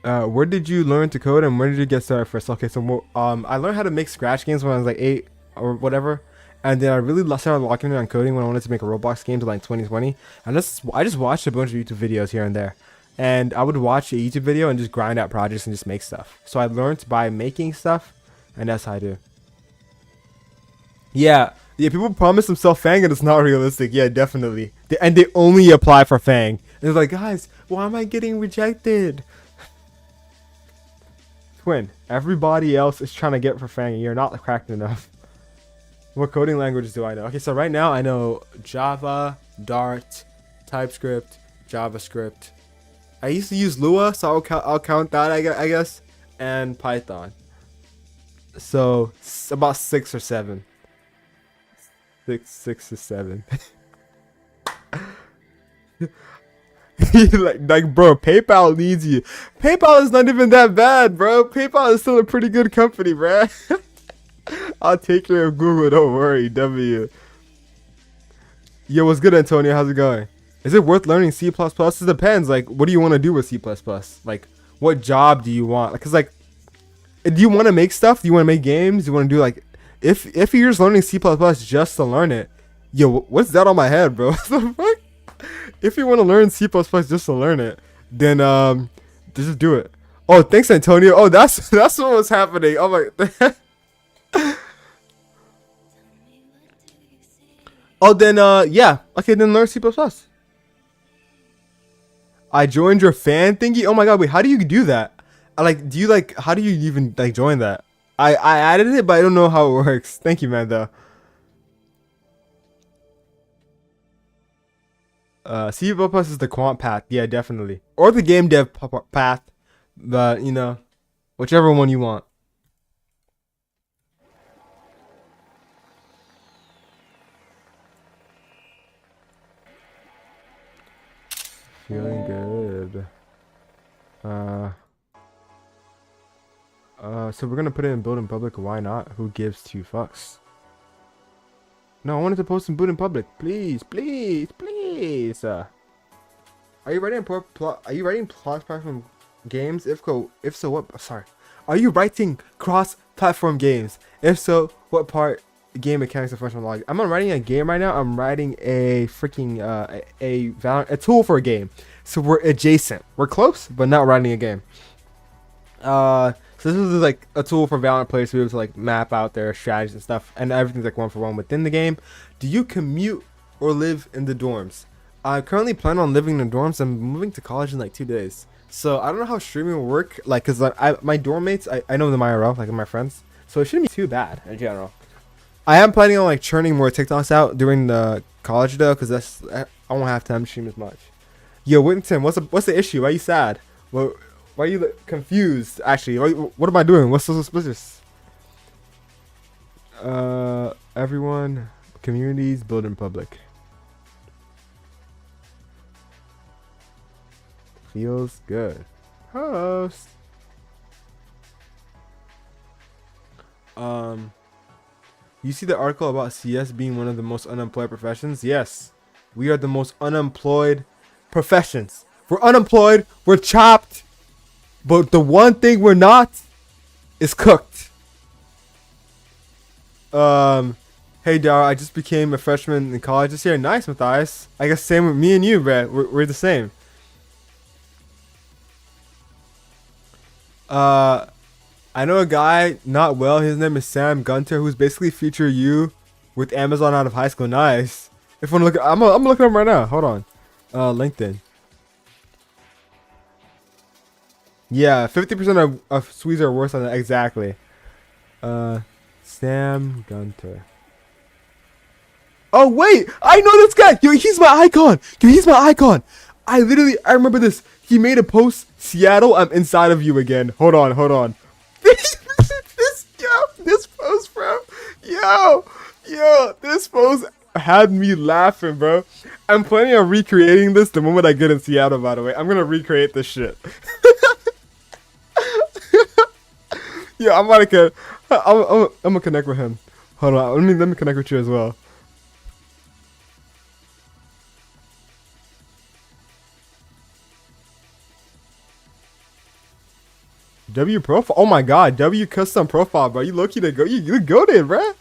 Where did you learn to code and where did you get started first? Okay, so I learned how to make Scratch games when I was like 8 or whatever, and then I really started locking in on coding when I wanted to make a Roblox game to like 2020. And I just watched a bunch of YouTube videos here and there, and I would watch a YouTube video and just grind out projects and just make stuff. So I learned by making stuff, and that's how I do. Yeah, people promise themselves Fang and it's not realistic. Yeah, definitely. And they only apply for Fang. And it's like, guys, why am I getting rejected? Twin, everybody else is trying to get for Fang and you're not cracked enough. What coding languages do I know? Okay, so right now I know Java, Dart, TypeScript, JavaScript. I used to use Lua, so I'll count that, I guess, and Python. So about 6 or 7. 6 or 7. like, bro, PayPal needs you. PayPal is not even that bad, bro. PayPal is still a pretty good company, bro. I'll take care of Google. Don't worry, W. Yo, what's good, Antonio? How's it going? Is it worth learning C++? It depends. Like, what do you want to do with C++? Like, what job do you want? Because, like, do you want to make stuff? Do you want to make games? Do you want to do, like, if you're just learning C++ just to learn it, yo, what's that on my head, bro? What the fuck? If you want to learn C++ just to learn it, then just do it. Oh, thanks, Antonio. Oh, that's what was happening. Oh my. Oh, then yeah. Okay, then learn C++. I joined your fan thingy. Oh my god, wait, how do you do that? Like, do you like? How do you even like join that? I added it, but I don't know how it works. Thank you, man. Though. C++ is the quant path. Yeah, definitely. Or the game dev path. But you know, whichever one you want. Feeling good. So we're gonna put it in build in public. Why not? Who gives two fucks? No, I wanted to post in build in public. Please, please, please. Are you writing cross-platform games? If so, what? Sorry. Are you writing cross-platform games? If so, what part? Game mechanics and functional logic. I'm not writing a game right now. I'm writing a freaking a tool for a game. So we're adjacent. We're close, but not writing a game. So this is like a tool for Valorant players to be able to like map out their strategies and stuff, and everything's like one for one within the game. Do you commute or live in the dorms? I currently plan on living in the dorms. I'm moving to college in like 2 days, so I don't know how streaming will work. Like, cause my dorm mates, I know them IRL, like my friends, so it shouldn't be too bad in general. I am planning on like churning more TikToks out during the college though, cause I won't have time to stream as much. Yo, Whittington, what's the issue? Why are you sad? Well, why are you confused? Actually, what am I doing? What's so suspicious? Everyone, communities, build in public. Feels good. Host. You see the article about CS being one of the most unemployed professions? Yes, we are the most unemployed professions. We're unemployed. We're chopped. But the one thing we're not is cooked. Hey Dara, I just became a freshman in college this year. Nice, Matthias. I guess same with me and you, Brad. We're the same. I know a guy, not well. His name is Sam Gunter, who's basically feature you with Amazon out of high school. Nice. If you want to look, I'm looking up right now. Hold on. LinkedIn. Yeah, 50% of Swedes are worse than that. Exactly. Sam Gunter. Oh wait, I know this guy. Yo, he's my icon. Yo, he's my icon. I remember this. He made a post. Seattle, I'm inside of you again. Hold on. This post, bro. Yo, this post had me laughing, bro. I'm planning on recreating this the moment I get in Seattle. By the way, I'm gonna recreate this shit. Yeah, I'm gonna connect with him. Hold on, let me connect with you as well. W profile. Oh my god, W custom profile, bro. You lucky to go. You goated, bro.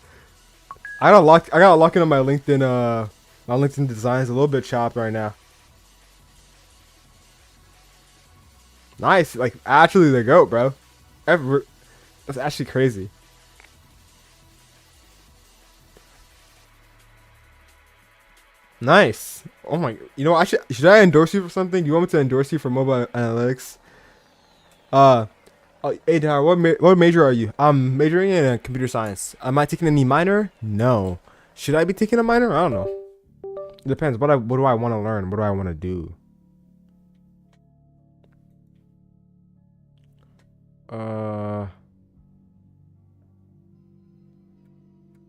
I gotta lock into my LinkedIn designs a little bit chopped right now. Nice, like actually the goat, bro. That's actually crazy. Nice. Oh my. You know, should I endorse you for something? Do you want me to endorse you for mobile analytics? Hey Dara, what major are you? I'm majoring in computer science. Am I taking any minor? No. Should I be taking a minor? I don't know. It depends. What do I want to learn? What do I want to do?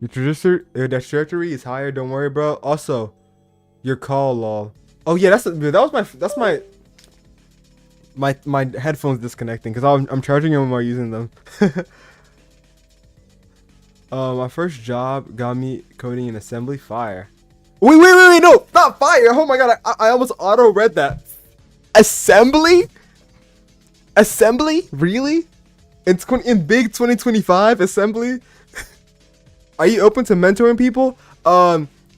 Your trajectory is higher. Don't worry, bro. Also, your call, lol. Oh yeah, my headphones disconnecting because I'm charging them while using them. My first job got me coding in assembly. Fire. Wait, no, not fire. Oh my god, I almost auto read that. Assembly? Assembly? Really? In big 2025 assembly? Are you open to mentoring people?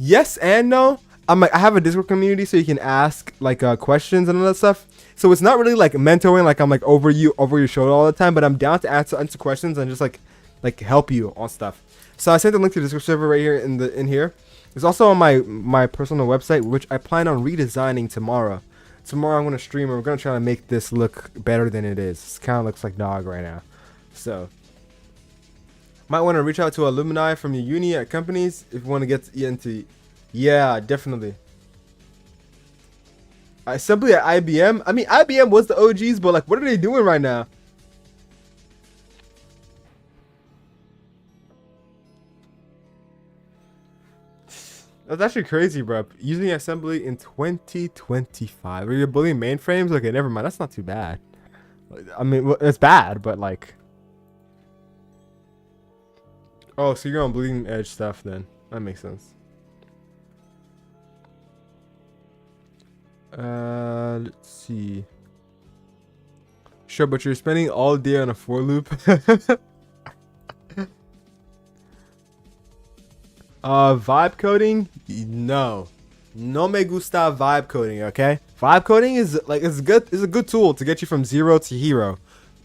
Yes and no. I have a Discord community so you can ask like questions and all that stuff. So it's not really like mentoring, like I'm like over your shoulder all the time, but I'm down to answer questions and just like help you on stuff. So I sent the link to the Discord server right here in here. It's also on my personal website, which I plan on redesigning tomorrow. Tomorrow I'm gonna stream and we're gonna try to make this look better than it is. It kind of looks like dog right now. So might want to reach out to alumni from your uni at companies if you want to get into. Yeah, definitely. Assembly at IBM. I mean, IBM was the OGs, but like, what are they doing right now? That's actually crazy, bro. Using assembly in 2025. Are you building mainframes? Okay, never mind. That's not too bad. I mean, well, it's bad, but like. Oh, so you're on bleeding edge stuff then. That makes sense. Let's see. Sure, but you're spending all day on a for loop. Vibe coding? No me gusta vibe coding. Okay, vibe coding is like it's a good tool to get you from zero to hero,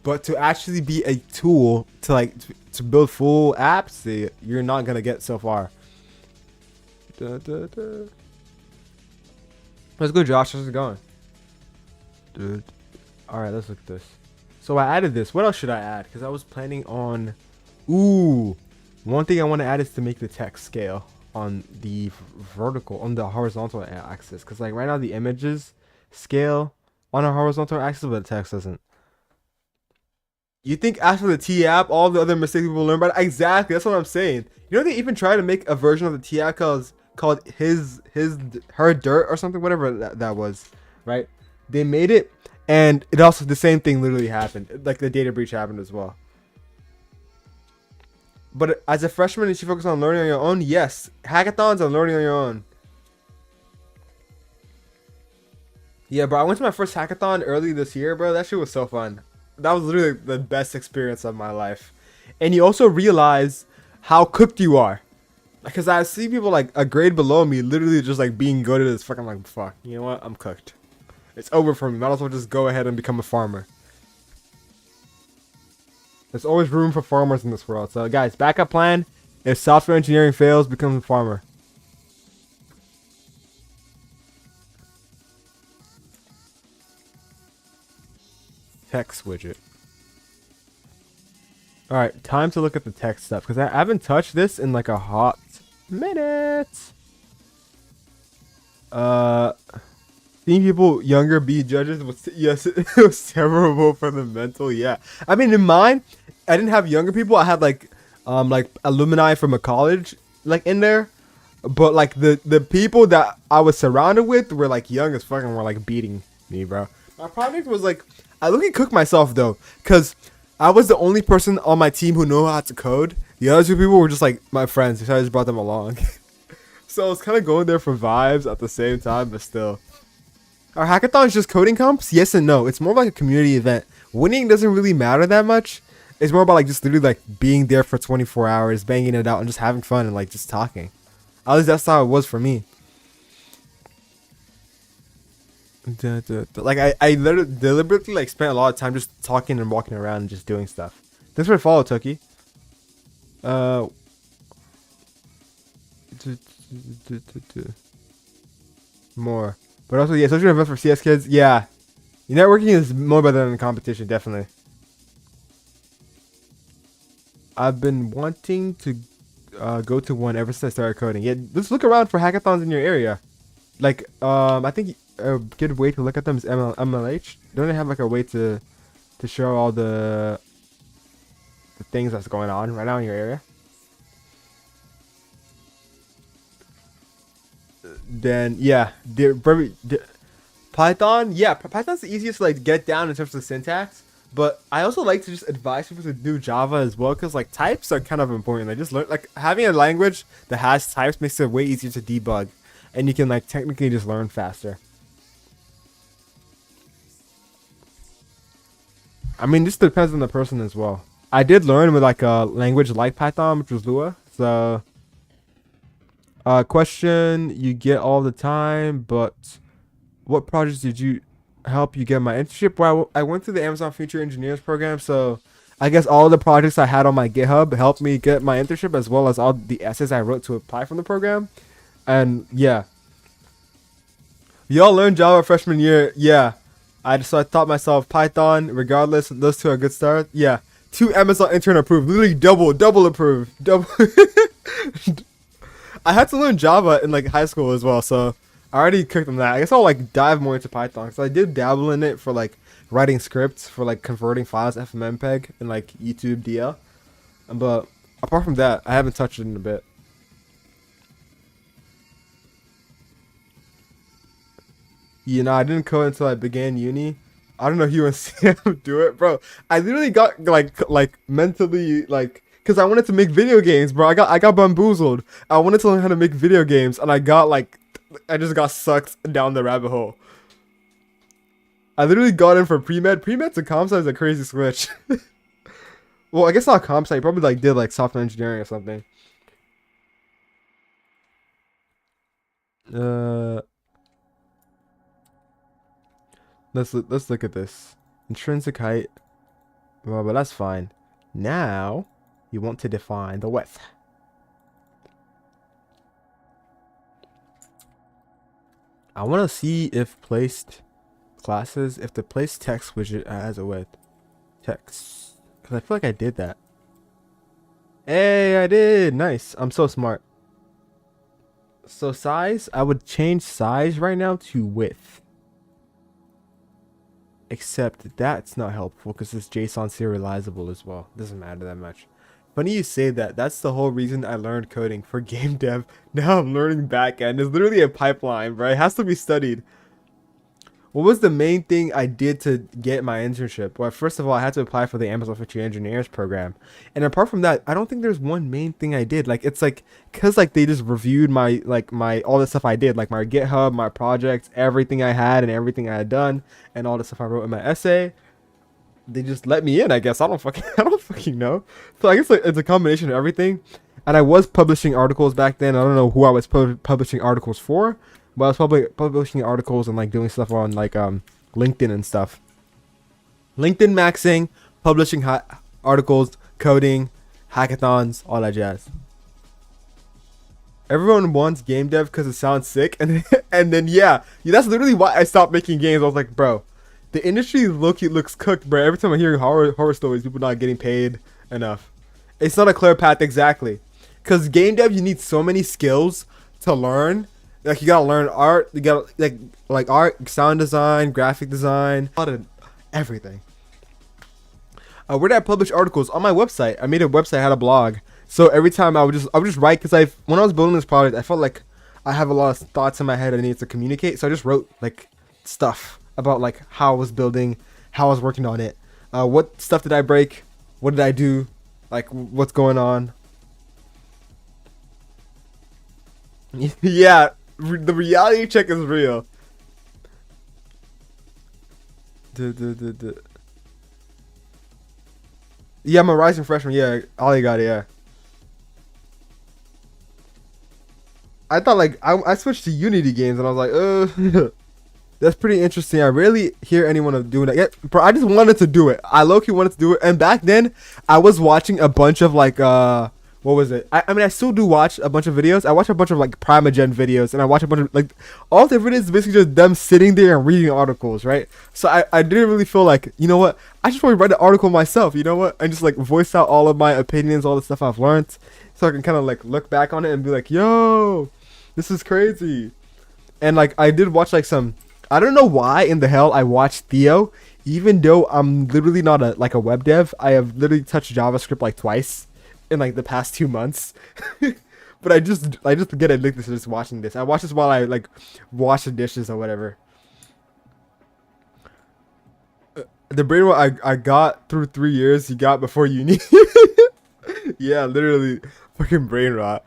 but to actually be a tool to build full apps, you're not gonna get so far. Let's go, Josh. How's it going, dude? All right, let's look at this. So I added this. What else should I add? Because I was planning on. Ooh. One thing I want to add is to make the text scale on the horizontal axis. Because like right now the images scale on a horizontal axis, but the text doesn't. You think after the T app, all the other mistakes people learn about? Exactly, that's what I'm saying. You know they even tried to make a version of the T app called her dirt or something, whatever that was, right? They made it, and it also the same thing literally happened. Like the data breach happened as well. But as a freshman, did you focus on learning on your own? Yes. Hackathons and learning on your own. Yeah, bro. I went to my first hackathon early this year, bro. That shit was so fun. That was literally the best experience of my life. And you also realize how cooked you are. Because I see people like a grade below me literally just like being goated as fucking like, fuck. You know what? I'm cooked. It's over for me. Might as well just go ahead and become a farmer. There's always room for farmers in this world. So, guys, backup plan. If software engineering fails, become a farmer. Text widget. Alright, time to look at the text stuff. Because I haven't touched this in like a hot minute. Seeing people younger be judges was, yes, it was terrible for the mental. Yeah. I mean, in mine, I didn't have younger people. I had like alumni from a college like in there, but like the people that I was surrounded with were like young as fucking, were like beating me, bro. My project was like, I literally cooked myself though, cause I was the only person on my team who knew how to code. The other two people were just like my friends, so I just brought them along. So I was kind of going there for vibes at the same time, but still. Are hackathons just coding comps? Yes and no. It's more like a community event. Winning doesn't really matter that much. It's more about like just literally like being there for 24 hours, banging it out, and just having fun and like just talking. At least that's how it was for me. Like I literally deliberately like spent a lot of time just talking and walking around and just doing stuff. Thanks for the follow, Tookie. More. But also, yeah, social events for CS kids. Yeah. Networking is more better than competition, definitely. I've been wanting to go to one ever since I started coding. Yeah, let's look around for hackathons in your area. Like, I think a good way to look at them is MLH. Don't they have like a way to show all the things that's going on right now in your area? Then yeah, Python, yeah, Python's the easiest to like get down in terms of syntax. But I also like to just advise people to do Java as well, because like types are kind of important. Like just learn, like having a language that has types makes it way easier to debug, and you can like technically just learn faster. I mean, this depends on the person as well. I did learn with like a language like Python, which was Lua. So, question you get all the time, but what projects did you help you get my internship? Well, I went through the Amazon Future Engineers program, so I guess all the projects I had on my GitHub helped me get my internship, as well as all the essays I wrote to apply from the program. And yeah, y'all learned Java freshman year. Yeah, I thought myself Python. Regardless, those two are good start. Yeah, 2 Amazon intern approved. Literally double approved. Double. I had to learn Java in like high school as well, so I already cooked on that. I guess I'll like dive more into Python, because I did dabble in it for like writing scripts for like converting files FFmpeg and like YouTube DL. But apart from that, I haven't touched it in a bit. You know, I didn't code until I began uni. I don't know if you and Sam do it, bro. I literally got like mentally like, because I wanted to make video games, bro. I got bamboozled. I wanted to learn how to make video games, and I just got sucked down the rabbit hole. I literally got in for pre-med. Pre-med to comp sci is a crazy switch. Well, I guess not comp sci. You probably like did like software engineering or something. Uh, let's look at this. Intrinsic height. Well, but that's fine. Now, you want to define the width. I want to see if placed classes, if the place text widget has a width. Text. Because I feel like I did that. Hey, I did. Nice. I'm so smart. So size, I would change size right now to width. Except that's not helpful because it's JSON serializable as well. Doesn't matter that much. Funny you say that. That's the whole reason I learned coding for game dev. Now I'm learning backend. It's literally a pipeline, bro. It has to be studied. What was the main thing I did to get my internship? Well, first of all, I had to apply for the Amazon Future Engineers program. And apart from that, I don't think there's one main thing I did. Like, it's like, cause like they just reviewed my all the stuff I did, like my GitHub, my projects, everything I had and everything I had done, and all the stuff I wrote in my essay. They just let me in, I guess. I don't fucking know. So I guess like, it's a combination of everything. And I was publishing articles back then. I don't know who I was publishing articles for. But I was probably publishing articles and like doing stuff on like LinkedIn and stuff. LinkedIn maxing, publishing articles, coding, hackathons, all that jazz. Everyone wants game dev because it sounds sick, and then yeah, that's literally why I stopped making games. I was like, bro, the industry looks cooked, bro. Every time I hear horror stories, people not getting paid enough. It's not a clear path exactly, because game dev you need so many skills to learn. Like you gotta learn art, you gotta like art, sound design, graphic design, a lot of everything. Where did I publish articles? On my website. I made a website, I had a blog. So every time I would just write, because when I was building this product, I felt like I have a lot of thoughts in my head I needed to communicate. So I just wrote like stuff about like how I was building, how I was working on it, what stuff did I break, what did I do, like what's going on. Yeah. The reality check is real. Yeah, I'm a rising freshman. Yeah, all you got it. Yeah. I thought like I switched to Unity games and I was like, that's pretty interesting. I rarely hear anyone doing that. Yeah, bro, I just wanted to do it. I low-key wanted to do it. And back then, I was watching a bunch of like what was it? I mean, I still do watch a bunch of videos. I watch a bunch of like Primogen videos, and I watch a bunch of like all the videos is basically just them sitting there and reading articles, right? So I didn't really feel like, you know what? I just want to write an article myself, you know what? And just like voice out all of my opinions, all the stuff I've learned, so I can kind of like look back on it and be like, yo, this is crazy. And like I did watch like some, I don't know why in the hell I watched Theo, even though I'm literally not a web dev. I have literally touched JavaScript like twice in like the past 2 months. But I just get addicted to just watching this. I watch this while I like wash the dishes or whatever. The brain rot I got through 3 years, you got before uni. Yeah, literally, fucking brain rot.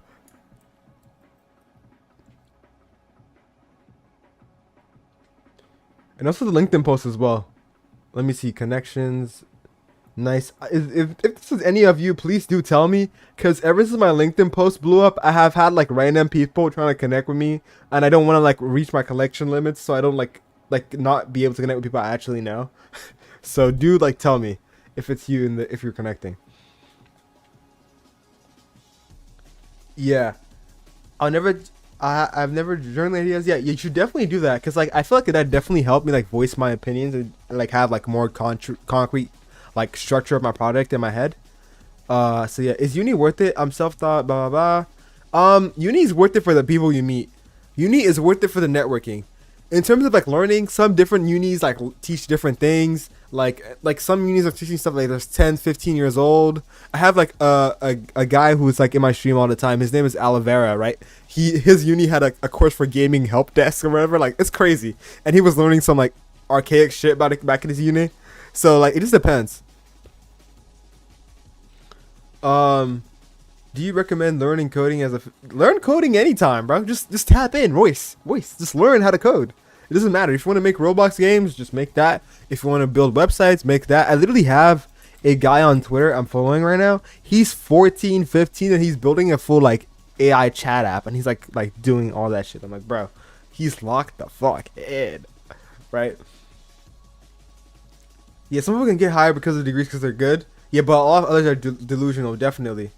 And also the LinkedIn post as well. Let me see connections. Nice. If this is any of you, please do tell me. Because ever since my LinkedIn post blew up, I have had like random people trying to connect with me. And I don't want to like reach my collection limits. So I don't like not be able to connect with people I actually know. So do like tell me if it's you and if you're connecting. Yeah. I'll never. I've never journaled ideas. Yeah, you should definitely do that because like I feel like that definitely helped me like voice my opinions and like have like more concrete like structure of my product in my head. So yeah, is uni worth it? I'm self-taught, blah blah blah. Uni is worth it for the people you meet. Uni is worth it for the networking. In terms of like learning, some different unis like teach different things. Like some unis are teaching stuff like there's 10, 15 years old. I have like a guy who's like in my stream all the time. His name is Alavera, right? His uni had a course for gaming help desk or whatever. Like it's crazy, and he was learning some like archaic shit about it back in his uni. So like it just depends. Um, do you recommend learning coding as a learn coding anytime, bro? Just tap in, voice. Just learn how to code. It doesn't matter if you want to make Roblox games, just make that. If you want to build websites, make that. I literally have a guy on Twitter I'm following right now. He's 14, 15, and he's building a full like AI chat app, and he's like doing all that shit. I'm like, bro, he's locked the fuck in, right? Yeah, some people can get hired because of degrees because they're good. Yeah, but a lot of others are delusional, definitely.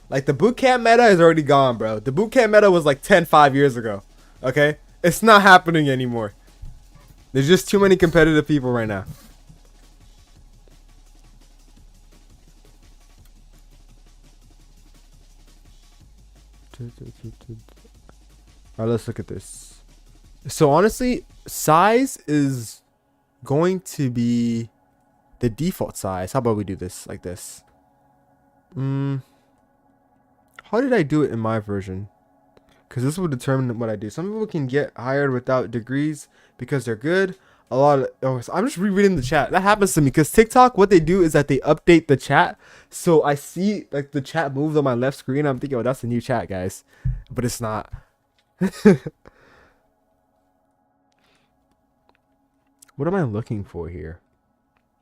Like the bootcamp meta is already gone, bro. The bootcamp meta was like 5 years ago. Okay? It's not happening anymore. There's just too many competitive people right now. Alright, let's look at this. So honestly, size is going to be the default size. How about we do this like this? How did I do it in my version? Because this will determine what I do. Some people can get hired without degrees because they're good. A lot of so I'm just rereading the chat. That happens to me because TikTok, what they do is that they update the chat. So I see like the chat moves on my left screen. I'm thinking, oh, that's a new chat, guys, but it's not. What am I looking for here?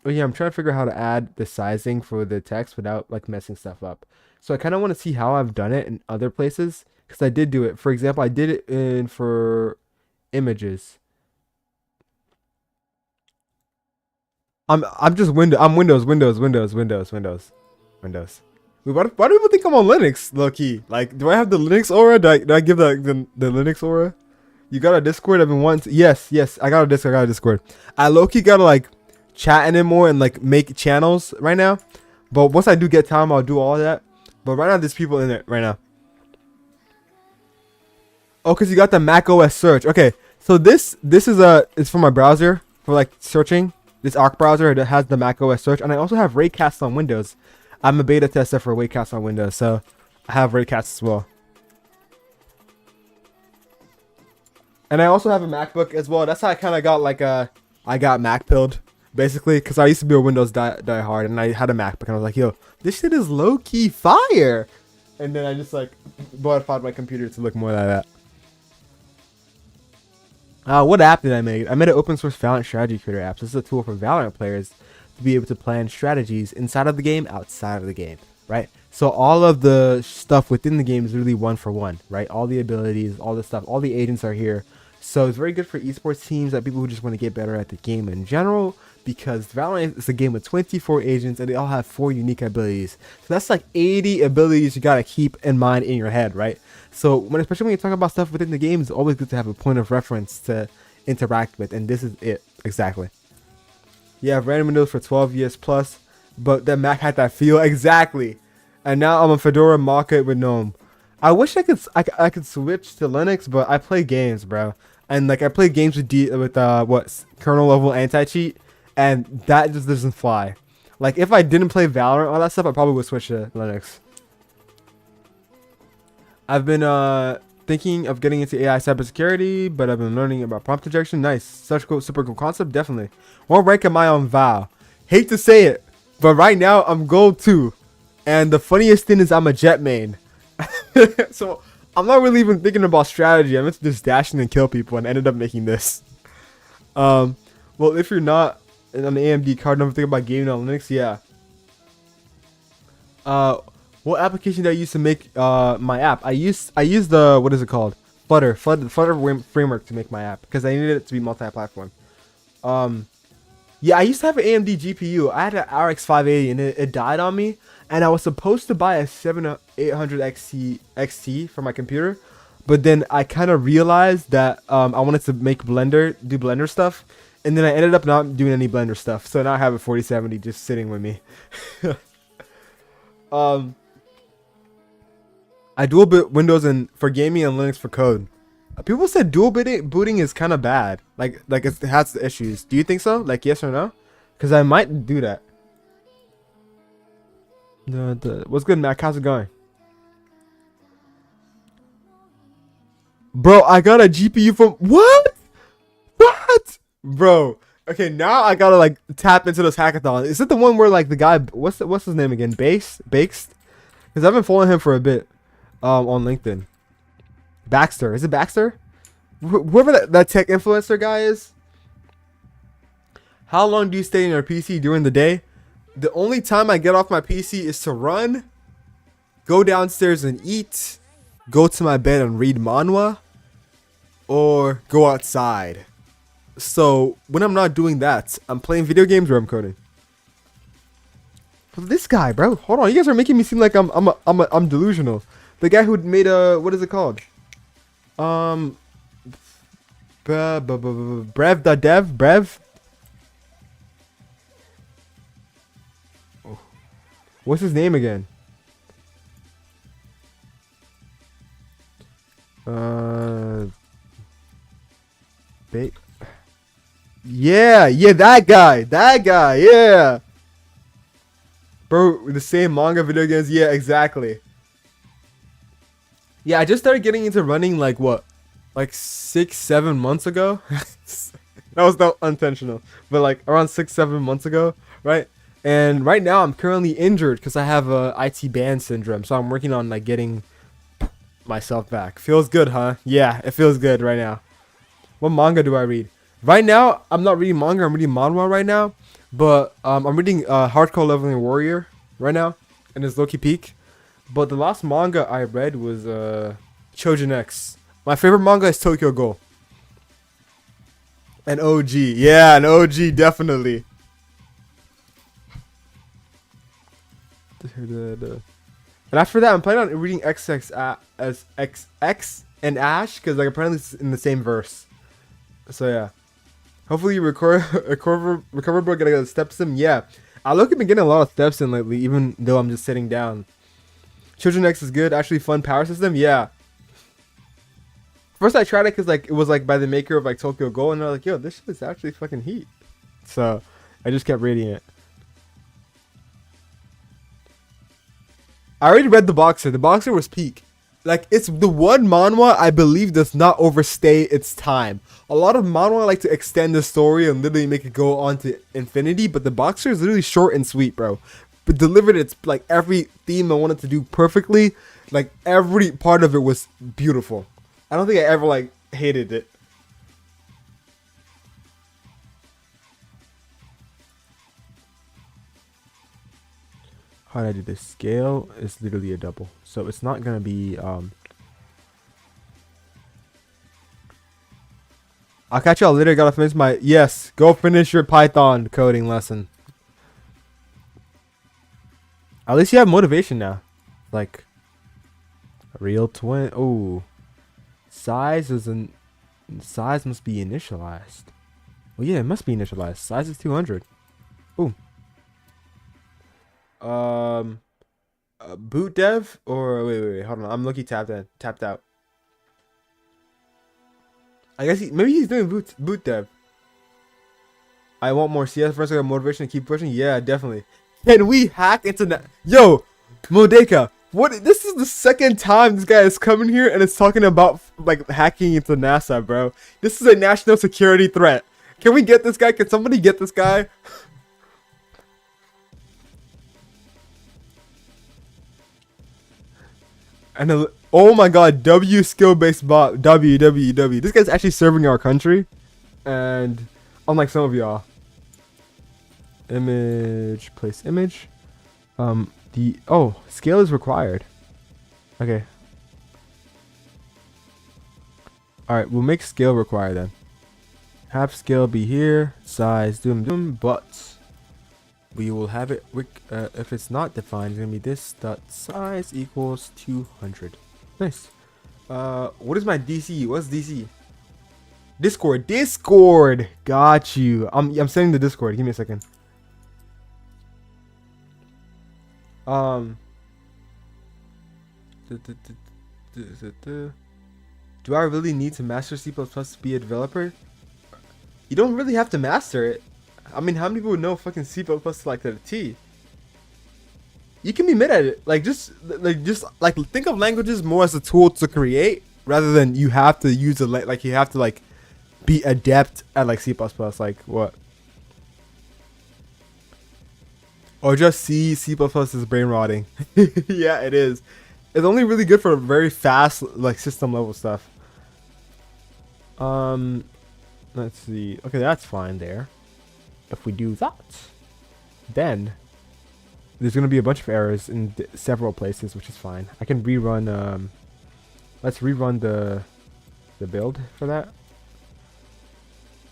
Oh yeah, I'm trying to figure out how to add the sizing for the text without like messing stuff up. So I kind of want to see how I've done it in other places because I did do it. For example, I did it in for images. I'm just Windows. Wait, why do people think I'm on Linux, low key? Like, do I have the Linux aura? Do I give the Linux aura? You got a Discord? I've been wanting. Yes, I got a Discord. I low key gotta like chat in it more and like make channels right now. But once I do get time, I'll do all that. But right now, there's people in it right now. Oh, cause you got the Mac OS search. Okay, so this is it's for my browser for like searching. This Arc browser that has the Mac OS search, and I also have Raycast on Windows. I'm a beta tester for Raycast on Windows, so I have Raycast as well. And I also have a MacBook as well. That's how I kind of got like I got Mac pilled basically because I used to be a Windows die hard, and I had a MacBook, and I was like, yo, this shit is low key fire. And then I just like modified my computer to look more like that. What app did I make? I made an open source Valorant strategy creator app. This is a tool for Valorant players to be able to plan strategies inside of the game, outside of the game, right? So all of the stuff within the game is really one for one, right? All the abilities, all the stuff, all the agents are here. So it's very good for esports teams, that people who just want to get better at the game in general, because Valorant is a game with 24 agents and they all have 4 unique abilities. So that's like 80 abilities you gotta keep in mind in your head, right? So especially when you're talking about stuff within the game, it's always good to have a point of reference to interact with, and this is it exactly. You have random Windows for 12 years plus, but the Mac had that feel exactly. And now I'm a Fedora Maka with GNOME. I wish I could switch to Linux, but I play games, bro. And like I play games with what kernel level anti-cheat, and that just doesn't fly. Like if I didn't play Valorant, all that stuff, I probably would switch to Linux. I've been thinking of getting into AI cybersecurity, but I've been learning about prompt injection. Nice, such cool, super cool concept, definitely. What rank am I on Val? Hate to say it, but right now I'm gold 2. And the funniest thing is I'm a jet main. So I'm not really even thinking about strategy. I meant to just dash in and kill people and ended up making this. Well, if you're not on an AMD card, don't think about gaming on Linux. Yeah. What application do I use to make my app? I use the, what is it called? Flutter framework to make my app because I needed it to be multi-platform. Yeah, I used to have an AMD GPU. I had an RX 580 and it died on me. And I was supposed to buy a 7800 XT for my computer. But then I kind of realized that I wanted to do Blender stuff. And then I ended up not doing any Blender stuff. So now I have a 4070 just sitting with me. I dual boot Windows for gaming and Linux for code. People said dual booting is kind of bad. Like it has issues. Do you think so? Like yes or no? Because I might do that. What's good, Mac? How's it going? Bro, I got a GPU from what? What? Bro. Okay, now I gotta like tap into this hackathon. Is it the one where like the guy what's his name again? Baked? Because I've been following him for a bit on LinkedIn. Baxter. Is it Baxter? Whoever that tech influencer guy is. How long do you stay in your PC during the day? The only time I get off my PC is to run, go downstairs and eat, go to my bed and read manhwa, or go outside. So when I'm not doing that, I'm playing video games or I'm coding. But this guy, bro, hold on, you guys are making me seem like I'm delusional. The guy who made what is it called? Brev. What's his name again? Yeah, that guy, yeah. Bro, the same manga video games, yeah, exactly. Yeah, I just started getting into running like what? Like 6-7 months ago. That was not intentional, but like around 6-7 months ago, right? And right now I'm currently injured because I have a IT band syndrome, so I'm working on like getting myself back. Feels good, huh? Yeah, it feels good right now. What manga do I read? Right now, I'm not reading manga. I'm reading manhwa right now, but I'm reading Hardcore Leveling Warrior right now, and it's low-key peak. But the last manga I read was Chojin X. My favorite manga is Tokyo Ghoul. An OG. Yeah, an OG, definitely. And after that, I'm planning on reading XX as XX and Ash, because like apparently it's in the same verse. So yeah. Hopefully you recover, bro. Gotta get steps in. Yeah. I look at me getting a lot of steps in lately, even though I'm just sitting down. Children X is good. Actually fun power system. Yeah. First I tried it because like it was like by the maker of like Tokyo Ghoul, and they're like, yo, this shit is actually fucking heat. So I just kept reading it. I already read The Boxer. The Boxer was peak. Like, it's the one manhwa I believe does not overstay its time. A lot of manhwa like to extend the story and literally make it go on to infinity, but The Boxer is literally short and sweet, bro. But delivered its like every theme I wanted to do perfectly. Like every part of it was beautiful. I don't think I ever like hated it. How did I do this? Scale is literally a double, so it's not gonna be I'll catch y'all later. Gotta finish my go finish your Python coding lesson. At least you have motivation now. Like real twin. Oh, size must be initialized. Well, yeah, it must be initialized. Size is 200. Boom. Boot dev or wait, hold on. I'm lucky tapped out. I guess maybe he's doing boot dev. I want more CS first. I got motivation to keep pushing. Yeah, definitely. Can we hack into that? Yo, Modeka, what? This is the second time this guy is coming here and it's talking about like hacking into NASA, bro. This is a national security threat. Can we get this guy? Can somebody get this guy? And oh my god, W skill based bot. W. This guy's actually serving our country. And unlike some of y'all. Image, place image. Scale is required. Okay. Alright, we'll make scale required then. Have scale be here. Size, doom, but we will have it, if it's not defined, it's going to be this dot size equals 200. Nice. What is my DC? What's DC? Discord. Got you. I'm sending the Discord. Give me a second. Do I really need to master C++ to be a developer? You don't really have to master it. I mean, how many people know fucking C++ like to the T? You can be mid at it. Like just think of languages more as a tool to create rather than you have to use a like you have to like be adept at like C++. Like what? Or just C++ is brain rotting. Yeah, it is. It's only really good for very fast like system level stuff. Let's see. Okay, that's fine there. If we do that, then there's gonna be a bunch of errors in several places, which is fine. I can rerun. Let's rerun the build for that,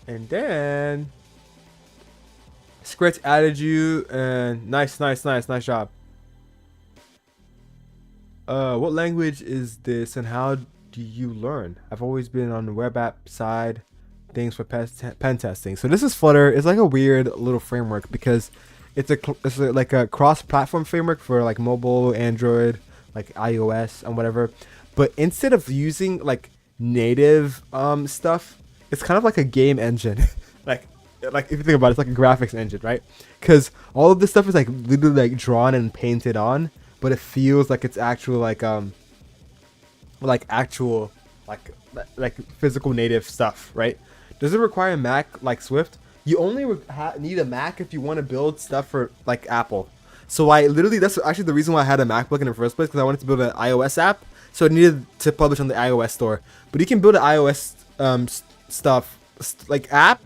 and then Scratch added you, and nice job. What language is this, and how do you learn? I've always been on the web app side things for pen testing. So this is Flutter. It's like a weird little framework because it's like a cross-platform framework for like mobile, Android, like iOS and whatever. But instead of using like native stuff, it's kind of like a game engine. like if you think about it, it's like a graphics engine, right? Because all of this stuff is like literally like drawn and painted on, but it feels like it's actual like actual like physical native stuff, right? Does it require Mac like Swift? You only need a Mac if you want to build stuff for like Apple. So that's actually the reason why I had a MacBook in the first place, because I wanted to build an iOS app. So it needed to publish on the iOS store. But you can build an iOS like app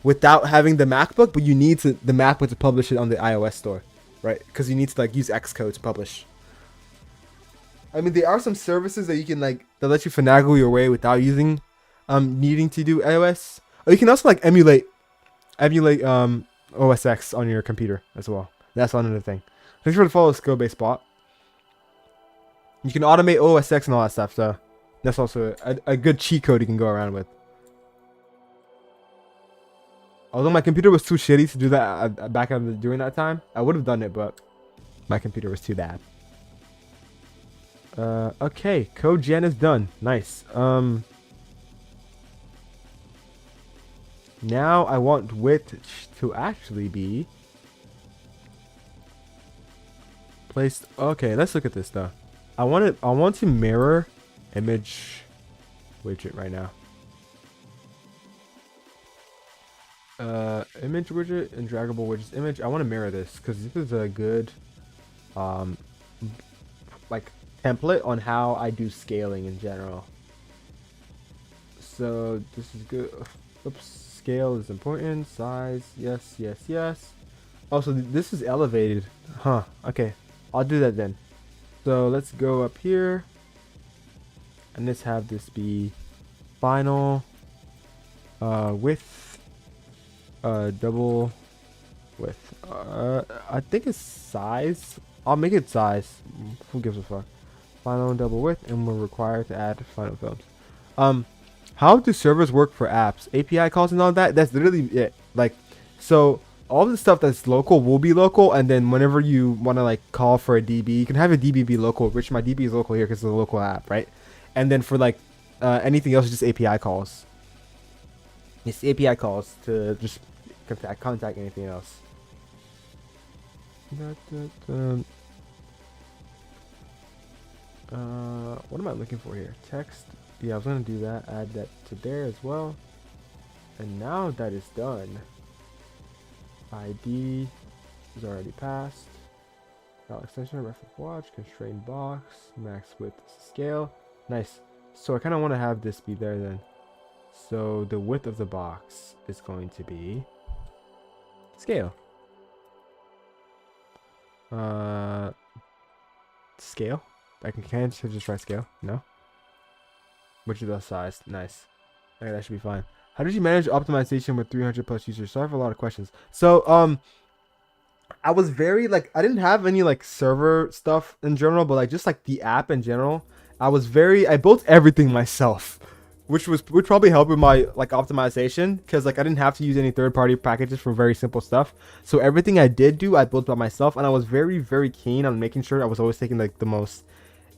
without having the MacBook, but you need the MacBook to publish it on the iOS store, right? Because you need to like use Xcode to publish. I mean, there are some services that you can like that let you finagle your way without using needing to do iOS. Or you can also like emulate OS X on your computer as well. That's another thing. Make sure to follow skill-based bot. You can automate OS X and all that stuff, so that's also a good cheat code you can go around with. Although my computer was too shitty to do that back during that time, I would have done it, but my computer was too bad. Okay, code gen is done. Nice. Now I want width to actually be placed. Okay, let's look at this though. I want to mirror image widget right now. Image widget and draggable widgets image. I want to mirror this because this is a good like template on how I do scaling in general. So this is good. Oops. Scale is important. Size, yes. Also, this is elevated. Huh. Okay. I'll do that then. So let's go up here. And let's have this be final width double width. I think it's size. I'll make it size. Who gives a fuck? Final double width, and we're required to add final films. How do servers work for apps? API calls and all that? That's literally it. Like, so all the stuff that's local will be local, and then whenever you want to like call for a DB, you can have a DB be local, which my DB is local here because it's a local app, right? And then for like anything else, just API calls. It's API calls to just contact anything else. What am I looking for here? Text. Yeah, I was gonna do that. Add that to there as well. And now that is done, ID is already passed. Extension, reference watch, constrained box, max width scale. Nice. So I kind of want to have this be there then. So the width of the box is going to be scale. Scale. Can I just write scale? No. Which is the size? Nice. Okay, that should be fine. How did you manage optimization with 300 plus users? So I have a lot of questions. So I was very like I didn't have any like server stuff in general, but like just like the app in general, I built everything myself, which would probably help with my like optimization because like I didn't have to use any third-party packages for very simple stuff. So everything I did do, I built by myself, and I was very keen on making sure I was always taking like the most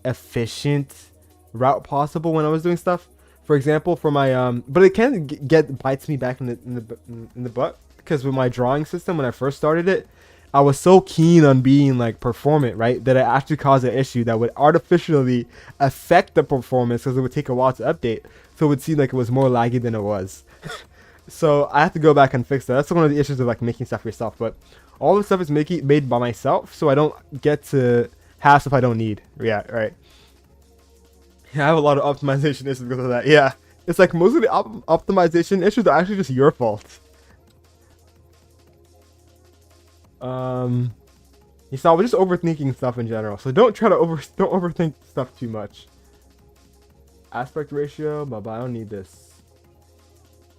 efficient route possible when I was doing stuff. For example, for my but it can get bites me back in the butt because with my drawing system when I first started it, I was so keen on being like performant, right? That it actually caused an issue that would artificially affect the performance because it would take a while to update. So it would seem like it was more laggy than it was. So I have to go back and fix that. That's one of the issues of like making stuff yourself. But all the stuff is made by myself, so I don't get to have stuff I don't need. Yeah, right. Yeah, I have a lot of optimization issues because of that. Yeah, it's like most of the optimization issues are actually just your fault. You saw, we're just overthinking stuff in general, so don't overthink stuff too much. Aspect ratio, but I don't need this.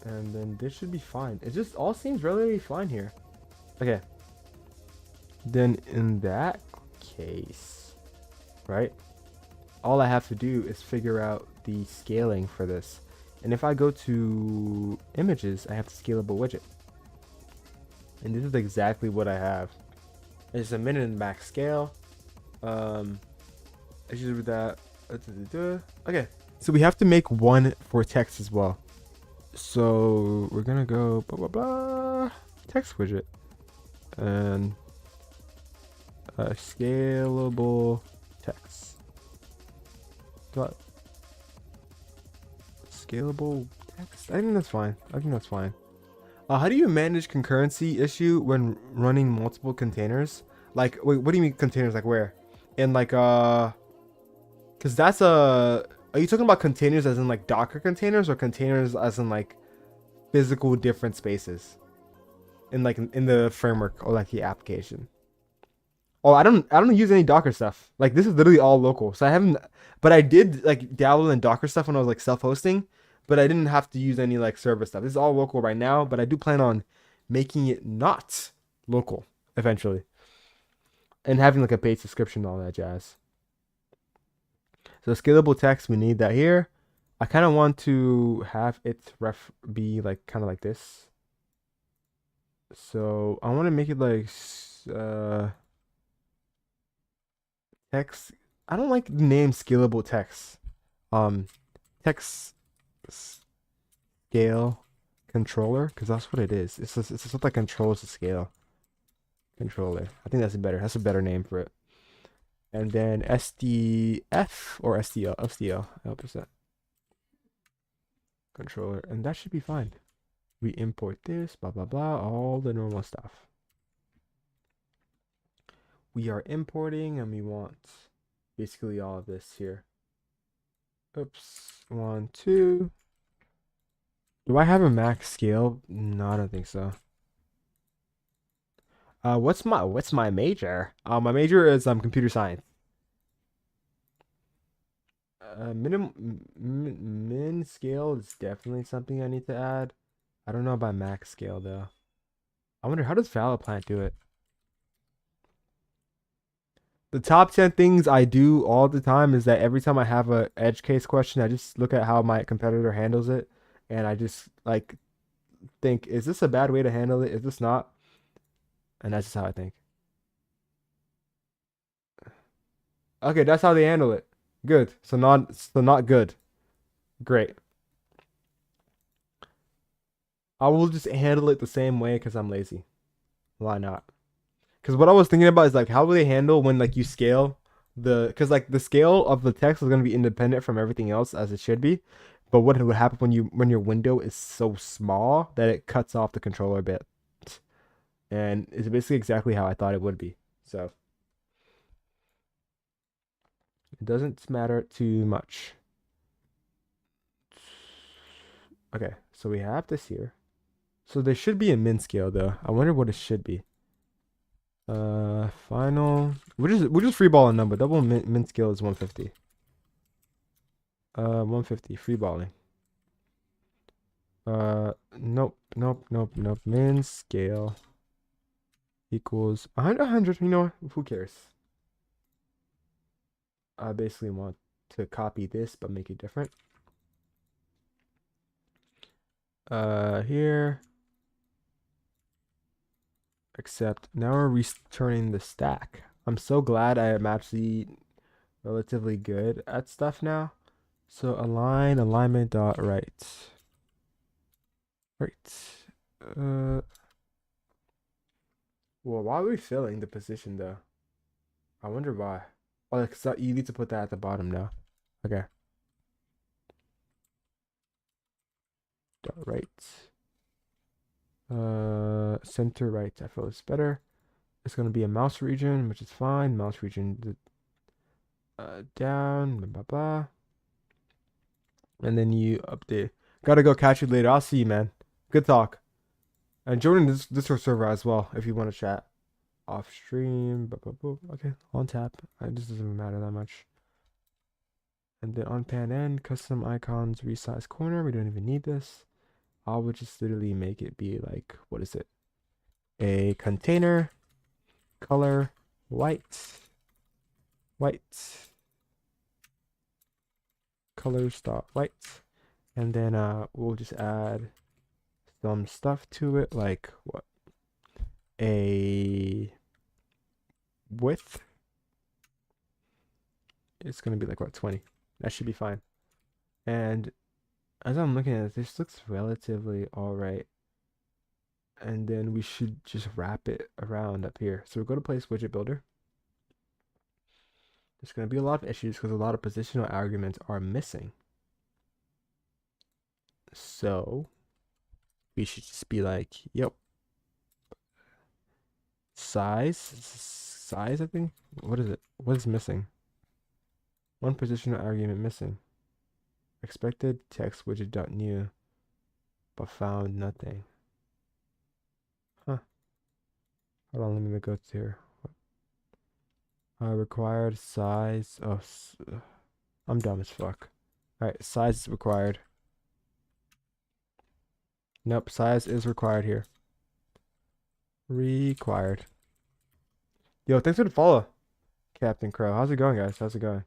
And then this should be fine. It just all seems relatively fine here. Okay. Then in that case, right? All I have to do is figure out the scaling for this. And if I go to images, I have the scalable widget. And this is exactly what I have. It's a min and max scale. I should do that. Okay. So we have to make one for text as well. So we're gonna go blah blah blah text widget and scalable text. What? Scalable text. I think that's fine. How do you manage concurrency issue when running multiple containers? Like, wait, what do you mean containers? Like where? In like cause that's a. Are you talking about containers as in like Docker containers or containers as in like physical different spaces? In like in the framework or like the application? Oh, I don't use any Docker stuff. Like this is literally all local. So I haven't, but I did like dabble in Docker stuff when I was like self-hosting, but I didn't have to use any like server stuff. This is all local right now, but I do plan on making it not local eventually and having like a paid subscription and all that jazz. So scalable text, we need that here. I kind of want to have it be like kind of like this. So I want to make it like text. I don't like the name scalable text. Text scale controller, because that's what it is. It's something that controls the scale. Controller. I think that's a better name for it. And then SDF or SDL. SDL. I hope it's that. Controller. And that should be fine. We import this, blah blah blah, all the normal stuff. We are importing and we want basically all of this here. Oops. 1, 2. Do I have a max scale? No, I don't think so. What's my major? My major is computer science. Min scale is definitely something I need to add. I don't know about max scale though. I wonder how does Valorant do it? The top 10 things I do all the time is that every time I have a edge case question, I just look at how my competitor handles it, and I just like think, is this a bad way to handle it? Is this not? And that's just how I think. Okay, that's how they handle it. Good. So not good. Great. I will just handle it the same way because I'm lazy. Why not? Because what I was thinking about is like how will they handle when like you scale because like the scale of the text is going to be independent from everything else as it should be. But what would happen when your window is so small that it cuts off the controller a bit? And it's basically exactly how I thought it would be. So It doesn't matter too much. Okay, so we have this here. So there should be a min scale though. I wonder what it should be. Final. We're just free balling number. Double min scale is 150. 150 free balling. Nope. Min scale equals 100. You know what? Who cares? I basically want to copy this but make it different. Here. Except now we're returning the stack. I'm so glad I am actually relatively good at stuff now. So align alignment dot right. Right. Well, why are we filling the position though? I wonder why. Oh, so you need to put that at the bottom now. Okay. Dot right. Center right. I feel it's better. It's gonna be a mouse region, which is fine. Mouse region down, blah blah blah. And then you update. Gotta go catch you later. I'll see you, man. Good talk. And join this Discord server as well if you want to chat. Off stream. Okay, on tap. It just doesn't matter that much. And then on pan end, custom icons, resize corner. We don't even need this. I would just literally make it be like, what is it? A container, color, white, colors dot white. And then we'll just add some stuff to it, like what? A width. It's gonna be like what, 20. That should be fine. And as I'm looking at it, this looks relatively all right. And then we should just wrap it around up here. So we'll go to place widget builder. There's going to be a lot of issues because a lot of positional arguments are missing. So we should just be like, yep. Size, I think. What is it? What is missing? One positional argument missing. Expected text widget dot new, but found nothing. Huh. Hold on, let me go to here. Required size. Oh, I'm dumb as fuck. All right, size is required. Nope, size is required here. Required. Yo, thanks for the follow, Captain Crow. How's it going, guys? How's it going?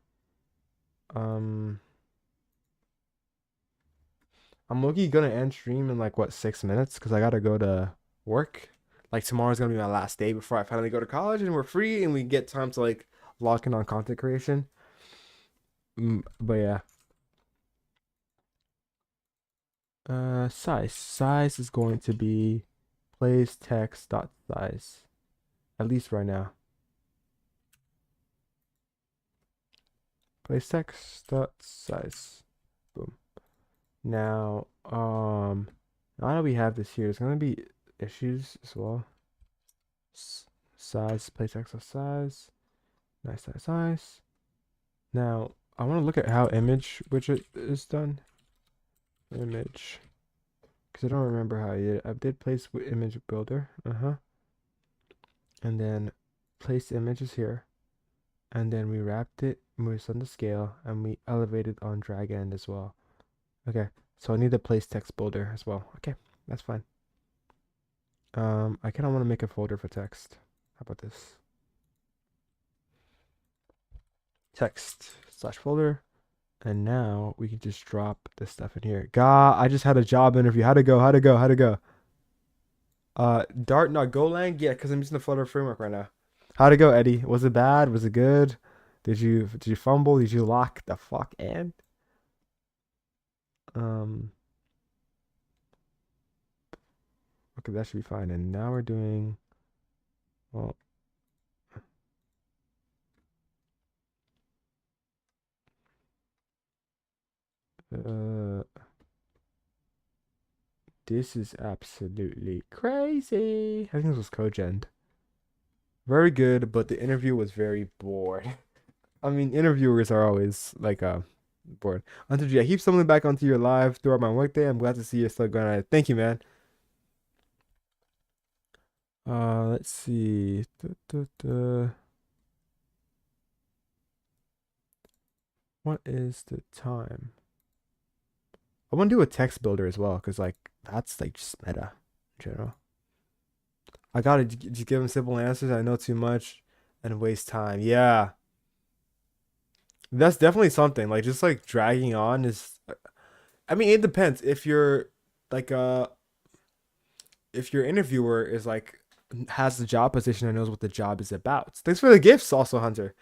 I'm low-key gonna end stream in like what, 6 minutes because I gotta go to work. Like tomorrow's gonna be my last day before I finally go to college, and we're free and we get time to like lock in on content creation. But yeah. Size is going to be plays text dot size, at least right now. Plays text dot size. Boom. Now now that we have this here, there's gonna be issues as well. Size, plays text dot size. Nice size. Now I want to look at how image widget is done. Image, because I don't remember how I did it. I did place image builder. And then place images here. And then we wrapped it, moved on the scale, and we elevated on drag end as well. Okay, so I need to place text builder as well. Okay, that's fine. I kind of want to make a folder for text. How about this? Text slash folder. And now we can just drop this stuff in here. God, I just had a job interview. How'd it go? Dart, not Golang? Yeah, because I'm using the Flutter framework right now. How'd it go, Eddie? Was it bad? Was it good? Did you fumble? Did you lock the fuck in? Okay, that should be fine. And now we're doing, well, this is absolutely crazy. I think this was CodeGen. Very good, but the interview was very bored. I mean, interviewers are always like bored. Hunter G, I keep stumbling back onto your live throughout my workday. I'm glad to see you're still going at it. Thank you, man. Let's see. What is the time? I want to do a text builder as well, because like that's like just meta in general. I gotta just give them simple answers. I know too much and waste time. Yeah, that's definitely something. Like just like dragging on is. I mean, it depends. Like if your interviewer is like has the job position and knows what the job is about. Thanks for the gifts, also Hunter.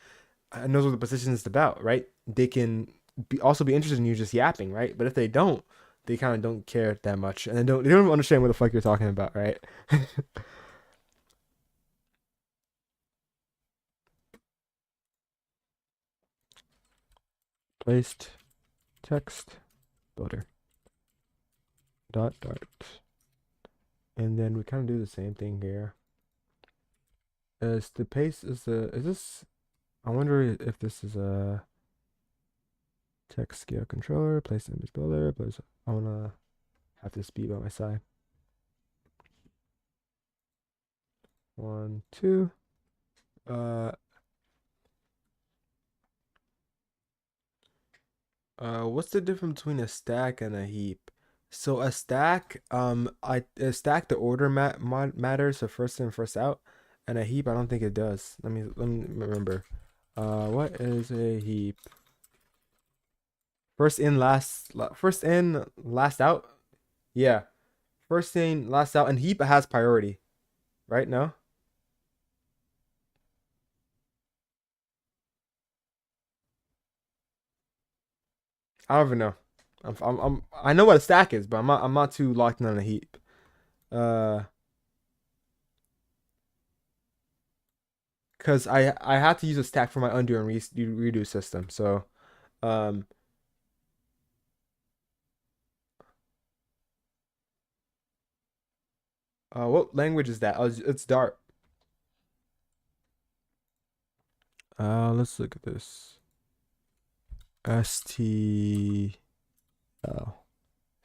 And knows what the position is about, right? They can also be interested in you just yapping, right? But if they don't, they kind of don't care that much, and they don't even understand what the fuck you're talking about, right? Placed text builder dart, and then we kind of do the same thing here. Is the paste is this? I wonder if this is a text scale controller. Place image builder. Place. I wanna have this be by my side. 1, 2. Uh, what's the difference between a stack and a heap? So a stack, a stack the order matters, so first in, first out, and a heap I don't think it does. Let me remember. What is a heap? First in, last out. Yeah, first in, last out, and heap has priority, right? No, I don't even know. I know what a stack is, but I'm not too locked in on a heap. Uh, because I had to use a stack for my undo and redo system. So um what language is that? Oh, it's Dart. Let's look at this. STL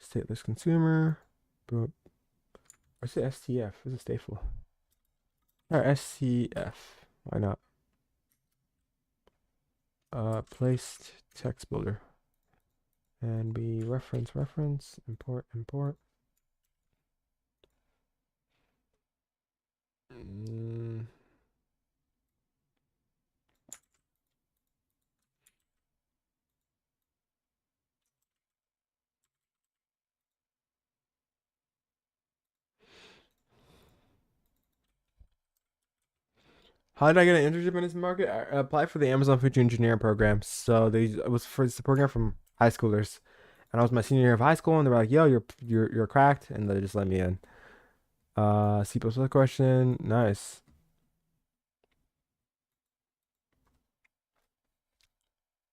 stateless consumer. Bro, I say STF. What's it stateful? Or SCF. Why not? Placed text builder. And we reference, import. Mm, how did I get an internship in this market? I applied for the Amazon Future Engineering program. So it's a program from high schoolers, and I was my senior year of high school, and they were like, "Yo, you're cracked," and they just let me in. C plus plus question, nice.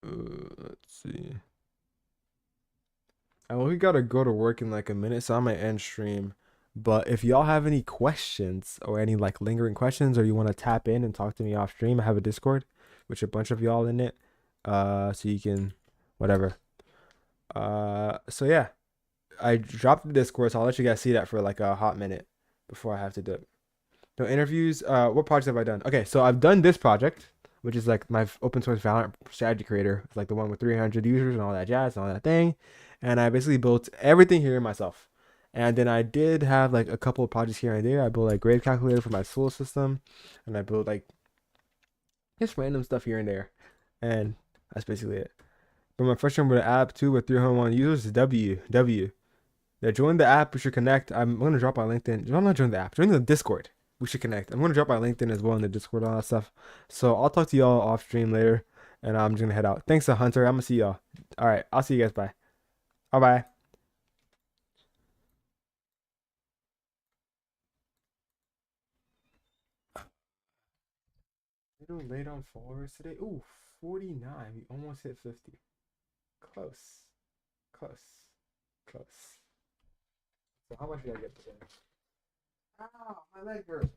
Let's see. We gotta go to work in like a minute, so I might end stream. But if y'all have any questions or any like lingering questions, or you want to tap in and talk to me off stream, I have a Discord, with a bunch of y'all in it. So you can, whatever. So yeah, I dropped the Discord, so I'll let you guys see that for like a hot minute before I have to do it. No interviews. What projects have I done? Okay, so I've done this project, which is like my open source Valorant strategy creator. It's like the one with 300 users and all that jazz and all that thing. And I basically built everything here myself. And then I did have like a couple of projects here and there. I built like grade calculator for my school system, and I built like just random stuff here and there. And that's basically it. But my first one with an app too with 301 users is W. Yeah, join the app. We should connect. I'm gonna drop my LinkedIn. I'm not join the app. Join the Discord. We should connect. I'm gonna drop my LinkedIn as well in the Discord, all that stuff. So I'll talk to y'all off stream later, and I'm just gonna head out. Thanks to Hunter. I'm gonna see y'all. All right, I'll see you guys. Bye. Bye bye. We doing late on followers today. Ooh, 49. We almost hit 50. Close. Close. Close. So how much did I get today? Ow, my leg hurts.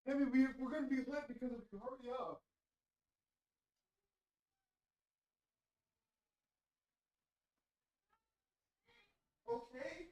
Maybe we're gonna be lit because of you. Hurry up. Okay.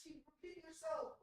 Repeat yourself.